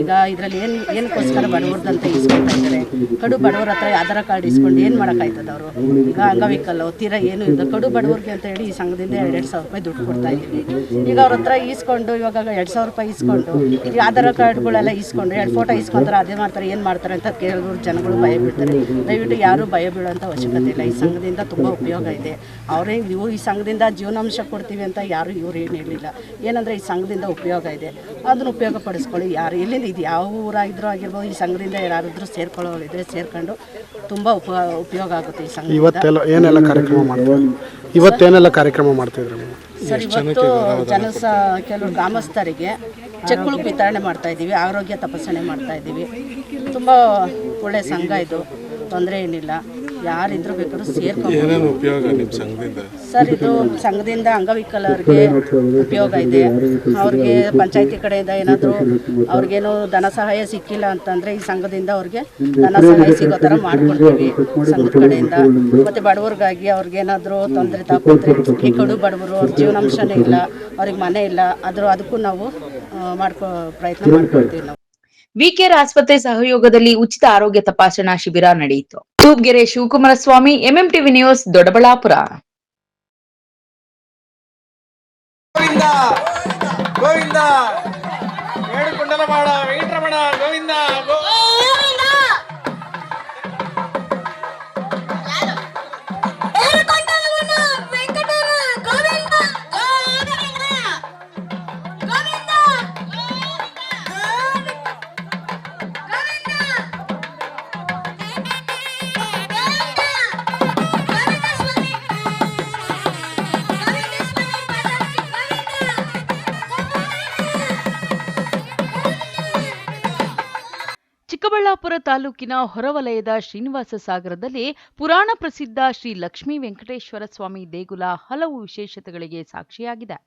ಈಗ ಇದರಲ್ಲಿ ಏನಕ್ಕೋಸ್ಕರ ಬಡವ್ರದಂತ ಇಸ್ಕೊಳ್ತಾ ಇದ್ದಾರೆ. ಕಡು ಬಡವ್ರ ಹತ್ರ ಆಧಾರ್ ಕಾರ್ಡ್ ಇಸ್ಕೊಂಡು ಏನು ಮಾಡೋಕ್ಕಾಯ್ತದೆ ಅವರು? ಈಗ ಅಂಗವಿಕಲ ತೀರಾ ಏನು ಇಲ್ಲ, ಕಡು ಬಡವ್ರಿಗೆ ಅಂತ ಹೇಳಿ ಈ ಸಂಘದಿಂದ 2,000 ರೂಪಾಯಿ ದುಡ್ಡು ಕೊಡ್ತಾ ಇದ್ದೀವಿ. ಈಗ ಅವ್ರ ಹತ್ರ ಈಸ್ಕೊಂಡು ಇವಾಗ 2,000 ರೂಪಾಯಿ ಇಸ್ಕೊಂಡು ಈ ಆಧಾರ್ ಕಾರ್ಡ್ಗಳೆಲ್ಲ ಇಸ್ಕೊಂಡು 2 ಫೋಟೋ ಇಸ್ಕೊಂತಾರೆ, ಅದೇ ಮಾಡ್ತಾರೆ ಏನು ಮಾಡ್ತಾರೆ ಅಂತ ಕೆಲವರು ಜನಗಳು ಭಯ ಬೀಳ್ತಾರೆ. ದಯವಿಟ್ಟು ಯಾರೂ ಭಯ ಬೀಳೋಂಥ ಅವಶ್ಯಕತೆ ಇಲ್ಲ. ಈ ಸಂಘದಿಂದ ತುಂಬ ಉಪಯೋಗ ಇದೆ. ಅವರೇ ನೀವು ಈ ಸಂಘದಿಂದ ಜೀವನಾಂಶ ಕೊಡ್ತೀವಿ ಅಂತ ಯಾರು ಇವ್ರು ಏನು ಹೇಳಿಲ್ಲ. ಏನಂದರೆ ಈ ಸಂಘದಿಂದ ಉಪಯೋಗ ಇದೆ, ಅದನ್ನು ಉಪಯೋಗ ಪಡಿಸ್ಕೊಳ್ಳಿ. ಯಾರು ಎಲ್ಲಿಂದ ಇದು ಯಾವ ಊರಾಗಿದ್ರೂ ಆಗಿರ್ಬೋದು, ಈ ಸಂಘದಿಂದ ಯಾರಾದರೂ ಸೇರ್ಕೊಳ್ಳೋರಿದ್ರೆ ಸೇರ್ಕೊಂಡು ತುಂಬ ಉಪಯೋಗ ಆಗುತ್ತೆ ಈ ಸಂಘ. ಇವತ್ತೆಲ್ಲ ಕಾರ್ಯಕ್ರಮ ಮಾಡ್ತಿದ್ರು ಸರ್? ಇವತ್ತು ಕೆಲವು ಗ್ರಾಮಸ್ಥರಿಗೆ ಚೆಕ್ಗಳು ವಿತರಣೆ ಮಾಡ್ತಾ ಇದ್ದೀವಿ, ಆರೋಗ್ಯ ತಪಾಸಣೆ ಮಾಡ್ತಾ ಇದ್ದೀವಿ. ತುಂಬ ಒಳ್ಳೆಯ ಸಂಘ ಇದು, ತೊಂದರೆ ಏನಿಲ್ಲ. ಯಾರಿದ್ರು ಬೇಕಾದ್ರೂ ಸೇರ್ಕೊಂಡು ಸರ್. ಇದು ಸಂಘದಿಂದ ಅಂಗವಿಕಲರಿಗೆ ಉಪಯೋಗ ಇದೆ. ಅವ್ರಿಗೆ ಪಂಚಾಯತಿ ಕಡೆಯಿಂದ ಏನಾದರೂ ಅವ್ರಿಗೇನು ಧನ ಸಹಾಯ ಸಿಕ್ಕಿಲ್ಲ ಅಂತಂದರೆ ಈ ಸಂಘದಿಂದ ಅವ್ರಿಗೆ ಧನ ಸಹಾಯ ಸಿಗೋ ಥರ ಮಾಡ್ಕೊಡ್ತೀವಿ ಸಂಘದ ಕಡೆಯಿಂದ. ಮತ್ತು ಬಡವ್ರಿಗಾಗಿ ಅವ್ರಿಗೇನಾದರೂ ತೊಂದರೆ ತಾಕೊಂಡ್ರೆ, ಈ ಕಡು ಬಡವರು ಅವ್ರ ಜೀವನಾಂಶನೇ ಇಲ್ಲ, ಅವ್ರಿಗೆ ಮನೆ ಇಲ್ಲ, ಅದಕ್ಕೂ ನಾವು ಪ್ರಯತ್ನ ಮಾಡ್ಕೊಳ್ತೀವಿ ನಾವು. ವಿಕೇರ್ ಆಸ್ಪತ್ರೆ ಸಹಯೋಗದಲ್ಲಿ ಉಚಿತ ಆರೋಗ್ಯ ತಪಾಸಣಾ ಶಿಬಿರ ನಡೆಯಿತು. ತೂಬ್ಗೆರೆ ಶಿವಕುಮಾರ ಸ್ವಾಮಿ, ಎಂಎಂಟಿವಿ ನ್ಯೂಸ್, ದೊಡ್ಡಬಳ್ಳಾಪುರ. ಗೋವಿಂದ ಏಡುಕೊಂಡಲವಾಡ ವೆಂಕಟರಮಣ ಗೋವಿಂದ ಚಿಕ್ಕಬಳ್ಳಾಪುರ ತಾಲೂಕಿನ ಹೊರವಲಯದ ಶ್ರೀನಿವಾಸ ಸಾಗರದಲ್ಲಿ ಪುರಾಣ ಪ್ರಸಿದ್ಧ ಶ್ರೀ ಲಕ್ಷ್ಮೀ ವೆಂಕಟೇಶ್ವರ ಸ್ವಾಮಿ ದೇಗುಲ ಹಲವು ವಿಶೇಷತೆಗಳಿಗೆ ಸಾಕ್ಷಿಯಾಗಿದೆ.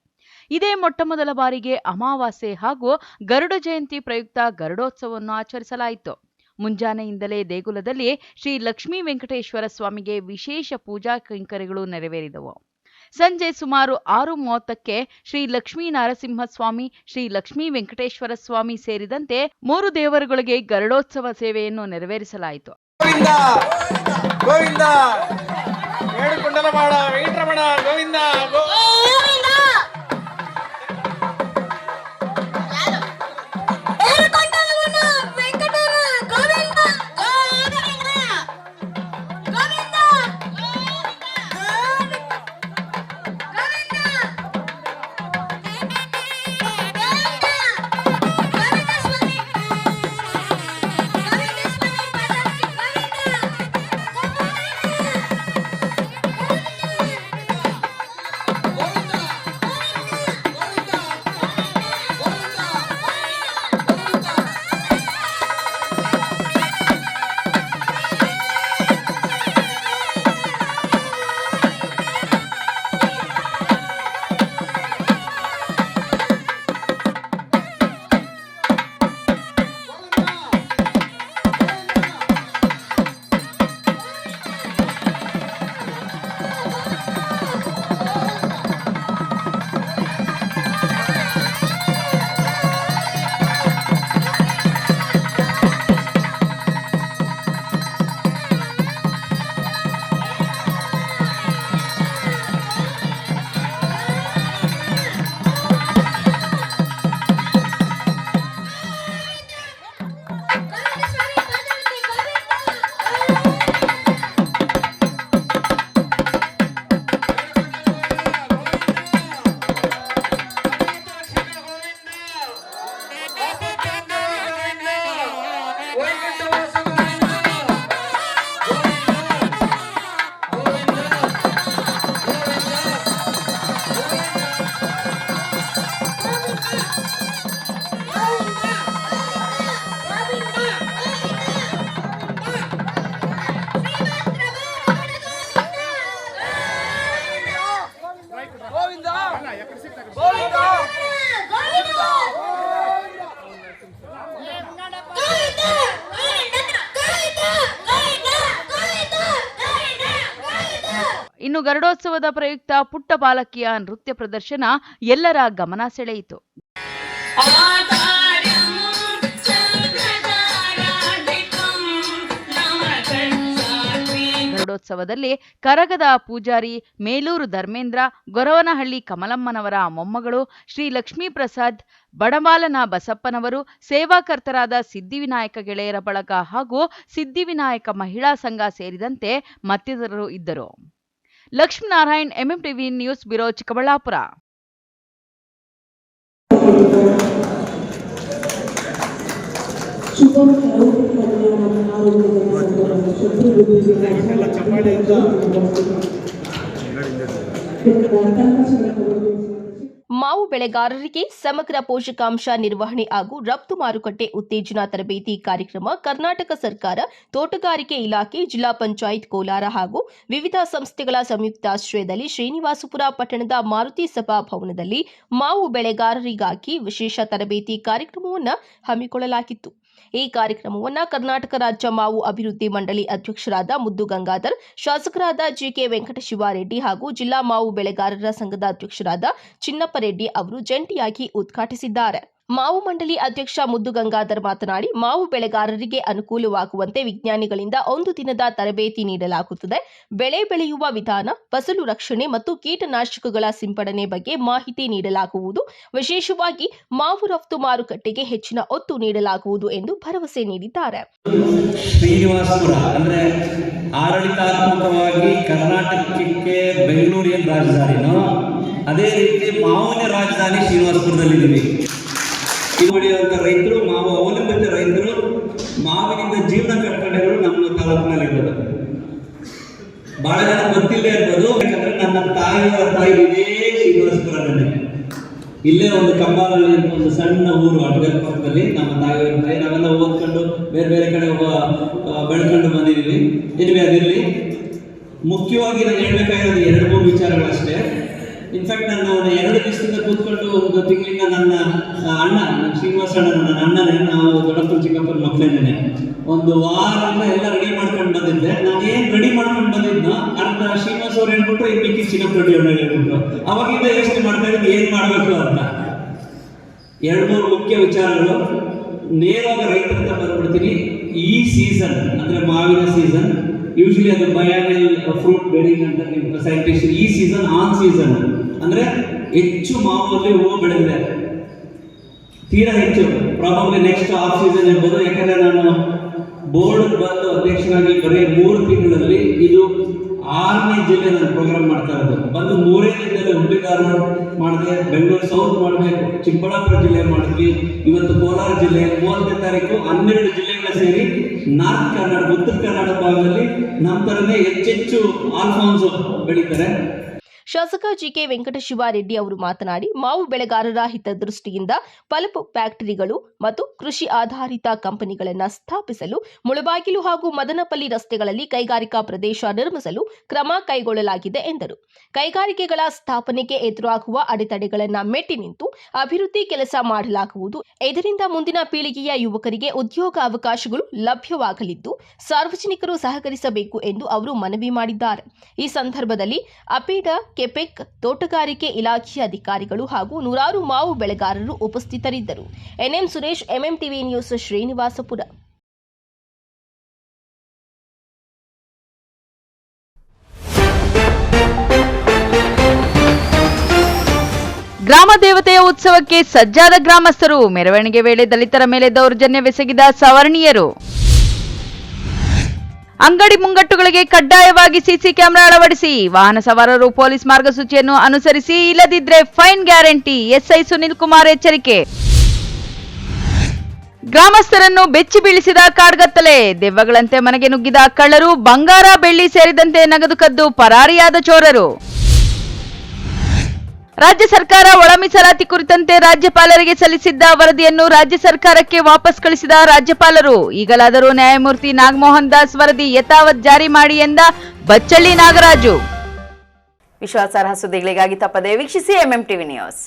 ಇದೇ ಮೊಟ್ಟಮೊದಲ ಬಾರಿಗೆ ಅಮಾವಾಸ್ಯೆ ಹಾಗೂ ಗರುಡ ಜಯಂತಿ ಪ್ರಯುಕ್ತ ಗರುಡೋತ್ಸವವನ್ನು ಆಚರಿಸಲಾಯಿತು. ಮುಂಜಾನೆಯಿಂದಲೇ ದೇಗುಲದಲ್ಲಿ ಶ್ರೀ ಲಕ್ಷ್ಮೀ ವೆಂಕಟೇಶ್ವರ ಸ್ವಾಮಿಗೆ ವಿಶೇಷ ಪೂಜಾ ಕೈಂಕರ್ಯಗಳು ನೆರವೇರಿದವು. ಸಂಜೆ ಸುಮಾರು 6:30ಕ್ಕೆ ಶ್ರೀ ಲಕ್ಷ್ಮೀ ನರಸಿಂಹಸ್ವಾಮಿ, ಶ್ರೀ ಲಕ್ಷ್ಮೀ ವೆಂಕಟೇಶ್ವರ ಸ್ವಾಮಿ ಸೇರಿದಂತೆ 3 ದೇವರುಗಳಿಗೆ ಗರುಡೋತ್ಸವ ಸೇವೆಯನ್ನು ನೆರವೇರಿಸಲಾಯಿತು. ಗೋವಿಂದ ಏಡುಕೊಂಡಲವಾಡ ವೆಂಕಟರಮಣ ಗೋವಿಂದ ಇನ್ನು ಗರುಡೋತ್ಸವದ ಪ್ರಯುಕ್ತ ಪುಟ್ಟ ಬಾಲಕಿಯ ನೃತ್ಯ ಪ್ರದರ್ಶನ ಎಲ್ಲರ ಗಮನ ಸೆಳೆಯಿತು. ಗರುಡೋತ್ಸವದಲ್ಲಿ ಕರಗದ ಪೂಜಾರಿ ಮೇಲೂರು ಧರ್ಮೇಂದ್ರ, ಗೊರವನಹಳ್ಳಿ ಕಮಲಮ್ಮನವರ ಮೊಮ್ಮಗಳು ಶ್ರೀ ಲಕ್ಷ್ಮೀ ಪ್ರಸಾದ್, ಬಡಮಾಲನ ಬಸಪ್ಪನವರು, ಸೇವಾಕರ್ತರಾದ ಸಿದ್ಧಿವಿನಾಯಕ ಗೆಳೆಯರ ಬಳಗ ಹಾಗೂ ಸಿದ್ಧಿವಿನಾಯಕ ಮಹಿಳಾ ಸಂಘ ಸೇರಿದಂತೆ ಮತ್ತಿತರರು ಇದ್ದರು. Lakshminarayan, MMTV news bureau, Chikkaballapur. ಮಾವು ಬೆಳೆಗಾರರಿಗೆ ಸಮಗ್ರ ಪೋಷಕಾಂಶ ನಿರ್ವಹಣೆ ಹಾಗೂ ರಫ್ತು ಮಾರುಕಟ್ಟೆ ಉತ್ತೇಜನಾ ತರಬೇತಿ ಕಾರ್ಯಕ್ರಮ ಕರ್ನಾಟಕ ಸರ್ಕಾರ, ತೋಟಗಾರಿಕೆ ಇಲಾಖೆ, ಜಿಲ್ಲಾ ಪಂಚಾಯತ್ ಕೋಲಾರ ಹಾಗೂ ವಿವಿಧ ಸಂಸ್ಥೆಗಳ ಸಂಯುಕ್ತಾಶ್ರಯದಲ್ಲಿ ಶ್ರೀನಿವಾಸಪುರ ಪಟ್ಟಣದ ಮಾರುತಿ ಸಭಾ ಭವನದಲ್ಲಿ ಮಾವು ಬೆಳೆಗಾರರಿಗಾಗಿ ವಿಶೇಷ ತರಬೇತಿ ಕಾರ್ಯಕ್ರಮವನ್ನು ಹಮ್ಮಿಕೊಳ್ಳಲಾಗಿತ್ತು. ಈ ಕಾರ್ಯಕ್ರಮವನ್ನು ಕರ್ನಾಟಕ ರಾಜ್ಯ ಮಾವು ಅಭಿವೃದ್ಧಿ ಮಂಡಳಿ ಅಧ್ಯಕ್ಷರಾದ ಮುದ್ದು ಗಂಗಾಧರ್, ಶಾಸಕರಾದ ಜಿಕೆ ವೆಂಕಟಶಿವಾರೆಡ್ಡಿ ಹಾಗೂ ಜಿಲ್ಲಾ ಮಾವು ಬೆಳೆಗಾರರ ಸಂಘದ ಅಧ್ಯಕ್ಷರಾದ ಚಿನ್ನಪ್ಪ ರೆಡ್ಡಿ ಅವರು ಜಂಟಿಯಾಗಿ ಉದ್ಘಾಟಿಸಿದ್ದಾರೆ. ಮಾವು ಮಂಡಳಿ ಅಧ್ಯಕ್ಷ ಮುದ್ದು ಗಂಗಾಧರ್ ಮಾತನಾಡಿ, ಮಾವು ಬೆಳೆಗಾರರಿಗೆ ಅನುಕೂಲವಾಗುವಂತೆ ವಿಜ್ಞಾನಿಗಳಿಂದ 1 ದಿನದ ತರಬೇತಿ ನೀಡಲಾಗುತ್ತದೆ. ಬೆಳೆ ಬೆಳೆಯುವ ವಿಧಾನ, ಫಸಲು ರಕ್ಷಣೆ ಮತ್ತು ಕೀಟನಾಶಕಗಳ ಸಿಂಪಡಣೆ ಬಗ್ಗೆ ಮಾಹಿತಿ ನೀಡಲಾಗುವುದು. ವಿಶೇಷವಾಗಿ ಮಾವು ರಫ್ತು ಮಾರುಕಟ್ಟೆಗೆ ಹೆಚ್ಚಿನ ಒತ್ತು ನೀಡಲಾಗುವುದು ಎಂದು ಭರವಸೆ ನೀಡಿದ್ದಾರೆ. ಶ್ರೀನಿವಾಸಪುರ ಅಂದ್ರೆ ಆಡಳಿತಾತ್ಮಕವಾಗಿ ಕರ್ನಾಟಕಕ್ಕೆ ಬೆಂಗಳೂರು ಏನು ರಾಜಧಾನಿನೋ ಅದೇ ರೀತಿ ಮಾವಿನ ರಾಜಧಾನಿ ಶ್ರೀನಿವಾಸಪುರದಲ್ಲಿದ್ದೀವಿ. ಬೆಳೆಯುವಂಥ ರೈತರು, ಮಾವು ಅವಲಂಬಿತ ರೈತರು, ಮಾವಿನಿಂದ ಜೀವನ ಕಟ್ಕೊಂಡವರು ನಮ್ಮ ತಾಲೂಕಿನಲ್ಲಿರೋದು. ಬಹಳ ಜನ ಗೊತ್ತಿಲ್ಲದೆ ಇರ್ಬೋದು, ಯಾಕಂದ್ರೆ ನನ್ನ ತಾಯಿ ಇದೇ ಶ್ರೀನಿವಾಸಪುರದಲ್ಲಿ, ಇಲ್ಲೇ ಒಂದು ಕಂಬಾಲಲ್ಲಿ ಅಂತ ಒಂದು ಸಣ್ಣ ಊರು ಅಡ್ಗಲ್ ಪಕ್ಕದಲ್ಲಿ ನಮ್ಮ ತಾಯಿಯವರ ತಾಯಿ. ನಾವೆಲ್ಲ ಓದ್ಕೊಂಡು ಬೇರೆ ಬೇರೆ ಕಡೆ ಬೆಳ್ಕೊಂಡು ಬಂದಿದ್ದೀವಿ. ಇನ್ವೇ ಅದಿರಲಿ, ಮುಖ್ಯವಾಗಿ ನಾನು ಹೇಳ್ಬೇಕಾಗಿರೋದು 2-3 ವಿಚಾರಗಳಷ್ಟೇ. ಇನ್ಫ್ಯಾಕ್ಟ್ ನಾನು 2 ದಿವಸದಿಂದ ಕೂತ್ಕೊಂಡು 1 ತಿಂಗಳಿಂದ ನನ್ನ ಅಣ್ಣ ಶ್ರೀನಿವಾಸ ನನ್ನ ಅಣ್ಣನೇ, ನಾವು ದೊಡ್ಡಪ್ಪನ ಚಿಕ್ಕಪ್ಪನ ಮಕ್ಕಳೇನೆ, ಒಂದು ವಾರದಿಂದ ಎಲ್ಲ ರೆಡಿ ಮಾಡ್ಕೊಂಡು ಬಂದಿದ್ದೆ. ನಾನು ಏನು ರೆಡಿ ಮಾಡ್ಕೊಂಡು ಬಂದಿದ್ನೋ ಅರ್ಧ ಶ್ರೀನಿವಾಸ ಅವ್ರು ಹೇಳ್ಬಿಟ್ರು, ಈ ಮಿಕ್ಕಿ ಚಿಕ್ಕಪ್ಪ ರೆಡ್ಡಿ ಅವ್ರು ಹೇಳ್ಬಿಟ್ರು. ಅವಾಗಿಂದ ಯೋಚನೆ ಮಾಡ್ತಾ ಇದ್ದೀನಿ ಏನು ಮಾಡಬೇಕು ಅಂತ. 2-3 ಮುಖ್ಯ ವಿಚಾರಗಳು. ನೇರವಾಗಿ ರೈತರ ಹತ್ರ ಬಂದ್ಬಿಡ್ತೀನಿ. ಈ ಸೀಸನ್ ಅಂದ್ರೆ ಮಾವಿನ ಸೀಸನ್, ಯೂಶಲಿ ಅದು ಬಯಾನಿಯಲ್ ಫ್ರೂಟ್ ಬೆರಿಂಗ್ ಅಂತ ಸೈಂಟಿಸ್ಟ್. ಈ ಸೀಸನ್ ಆನ್ ಸೀಸನ್ ಅಂದ್ರೆ ಹೆಚ್ಚು ಮಾವಲ್ಲಿ ಹೂವು ಬೆಳೆದಿದೆ, ತೀರಾ ಹೆಚ್ಚು. ಪ್ರಾಬಬ್ಲಿ ನೆಕ್ಸ್ಟ್ ಆಫ್ ಸೀಸನ್ ಇರ್ಬೋದು. ಯಾಕಂದ್ರೆ ನಾನು ಬೋರ್ಡ್ ಬಂದು ಅಧ್ಯಕ್ಷನಾಗಿ ಬರೀ 3 ತಿಂಗಳಲ್ಲಿ ಇದು 6ನೇ ಜಿಲ್ಲೆ ನಾನು ಪ್ರೋಗ್ರಾಮ್ ಮಾಡ್ತಾ ಇರೋದು. ಬಂದು 3 ಜಿಲ್ಲೆಯಲ್ಲಿ ಹುಬ್ಬಳ್ಳಿ ಧಾರವಾಡ ಮಾಡಿದೆ, ಬೆಂಗಳೂರು ಸೌತ್ ಮಾಡಿದೆ, ಚಿಕ್ಕಬಳ್ಳಾಪುರ ಜಿಲ್ಲೆ ಮಾಡಿದ್ವಿ, ಇವತ್ತು ಕೋಲಾರ ಜಿಲ್ಲೆ. 30ನೇ ತಾರೀಕು 12 ಜಿಲ್ಲೆಗಳ ಸೇರಿ ನಾರ್ತ್ ಕರ್ನಾಟಕ, ಉತ್ತರ ಕರ್ನಾಟಕ ಭಾಗದಲ್ಲಿ ನಮ್ಮ ಥರನೇ ಹೆಚ್ಚೆಚ್ಚು ಆಲ್ಫಾನ್ಸೋ ಬೆಳೀತಾರೆ. ಶಾಸಕ ಜಿಕೆ ವೆಂಕಟಶಿವಾರೆಡ್ಡಿ ಅವರು ಮಾತನಾಡಿ, ಮಾವು ಬೆಳೆಗಾರರ ಹಿತದೃಷ್ಟಿಯಿಂದ ಪಲ್ಪ್ ಫ್ಯಾಕ್ಟರಿಗಳು ಮತ್ತು ಕೃಷಿ ಆಧಾರಿತ ಕಂಪನಿಗಳನ್ನು ಸ್ಥಾಪಿಸಲು ಮುಳಬಾಗಿಲು ಹಾಗೂ ಮದನಪಲ್ಲಿ ರಸ್ತೆಗಳಲ್ಲಿ ಕೈಗಾರಿಕಾ ಪ್ರದೇಶ ನಿರ್ಮಿಸಲು ಕ್ರಮ ಕೈಗೊಳ್ಳಲಾಗಿದೆ ಎಂದರು. ಕೈಗಾರಿಕೆಗಳ ಸ್ಥಾಪನೆಗೆ ಎದುರಾಗುವ ಅಡೆತಡೆಗಳನ್ನು ಮೆಟ್ಟಿ ನಿಂತು ಅಭಿವೃದ್ಧಿ ಕೆಲಸ ಮಾಡಲಾಗುವುದು. ಇದರಿಂದ ಮುಂದಿನ ಪೀಳಿಗೆಯ ಯುವಕರಿಗೆ ಉದ್ಯೋಗ ಅವಕಾಶಗಳು ಲಭ್ಯವಾಗಲಿದ್ದು ಸಾರ್ವಜನಿಕರು ಸಹಕರಿಸಬೇಕು ಎಂದು ಅವರು ಮನವಿ ಮಾಡಿದ್ದಾರೆ. ಈ ಸಂದರ್ಭದಲ್ಲಿ ಅಪೇಡ, ಕೆಪೆಕ್, ತೋಟಗಾರಿಕೆ ಇಲಾಖೆಯ ಅಧಿಕಾರಿಗಳು ಹಾಗೂ ನೂರಾರು ಮಾವು ಬೆಳೆಗಾರರು ಉಪಸ್ಥಿತರಿದ್ದರು. NM Suresh, MMTV news, Srinivaspur. ಗ್ರಾಮ ದೇವತೆಯ ಉತ್ಸವಕ್ಕೆ ಸಜ್ಜಾದ ಗ್ರಾಮಸ್ಥರು. ಮೆರವಣಿಗೆ ವೇಳೆ ದಲಿತರ ಮೇಲೆ ದೌರ್ಜನ್ಯವೆಸಗಿದ ಸವರ್ಣೀಯರು. ಅಂಗಡಿ ಮುಂಗಟ್ಟುಗಳಿಗೆ ಕಡ್ಡಾಯವಾಗಿ ಸಿಸಿ ಕ್ಯಾಮೆರಾ ಅಳವಡಿಸಿ. ವಾಹನ ಸವಾರರು ಪೊಲೀಸ್ ಮಾರ್ಗಸೂಚಿಯನ್ನು ಅನುಸರಿಸಿ, ಇಲ್ಲದಿದ್ದರೆ fine guarantee. SI Sunil Kumar ಎಚ್ಚರಿಕೆ. ಗ್ರಾಮಸ್ಥರನ್ನು ಬೆಚ್ಚಿ ಬೀಳಿಸಿದ ಕಾಡ್ಗತ್ತಲೆ. ದೆವ್ವಗಳಂತೆ ಮನೆಗೆ ನುಗ್ಗಿದ ಕಳ್ಳರು. ಬಂಗಾರ, ಬೆಳ್ಳಿ ಸೇರಿದಂತೆ ನಗದು ಕದ್ದು ಪರಾರಿಯಾದ ಚೋರರು. ರಾಜ್ಯ ಸರ್ಕಾರ ಒಳ ಮೀಸಲಾತಿ ಕುರಿತಂತೆ ರಾಜ್ಯಪಾಲರಿಗೆ ಸಲ್ಲಿಸಿದ್ದ ವರದಿಯನ್ನು ರಾಜ್ಯ ಸರ್ಕಾರಕ್ಕೆ ವಾಪಸ್ ಕಳಿಸಿದ ರಾಜ್ಯಪಾಲರು. ಈಗಲಾದರೂ ನ್ಯಾಯಮೂರ್ತಿ ನಾಗಮೋಹನ್ ದಾಸ್ ವರದಿ ಯಥಾವತ್ ಜಾರಿ ಮಾಡಿ ಎಂದ ಬಚ್ಚಳ್ಳಿ ನಾಗರಾಜು. ವಿಶ್ವಾಸಾರ್ಹ ಸುದ್ದಿಗಳಿಗಾಗಿ ತಪ್ಪದೆ ವೀಕ್ಷಿಸಿ ಎಂಎಂಟಿವಿ ನ್ಯೂಸ್.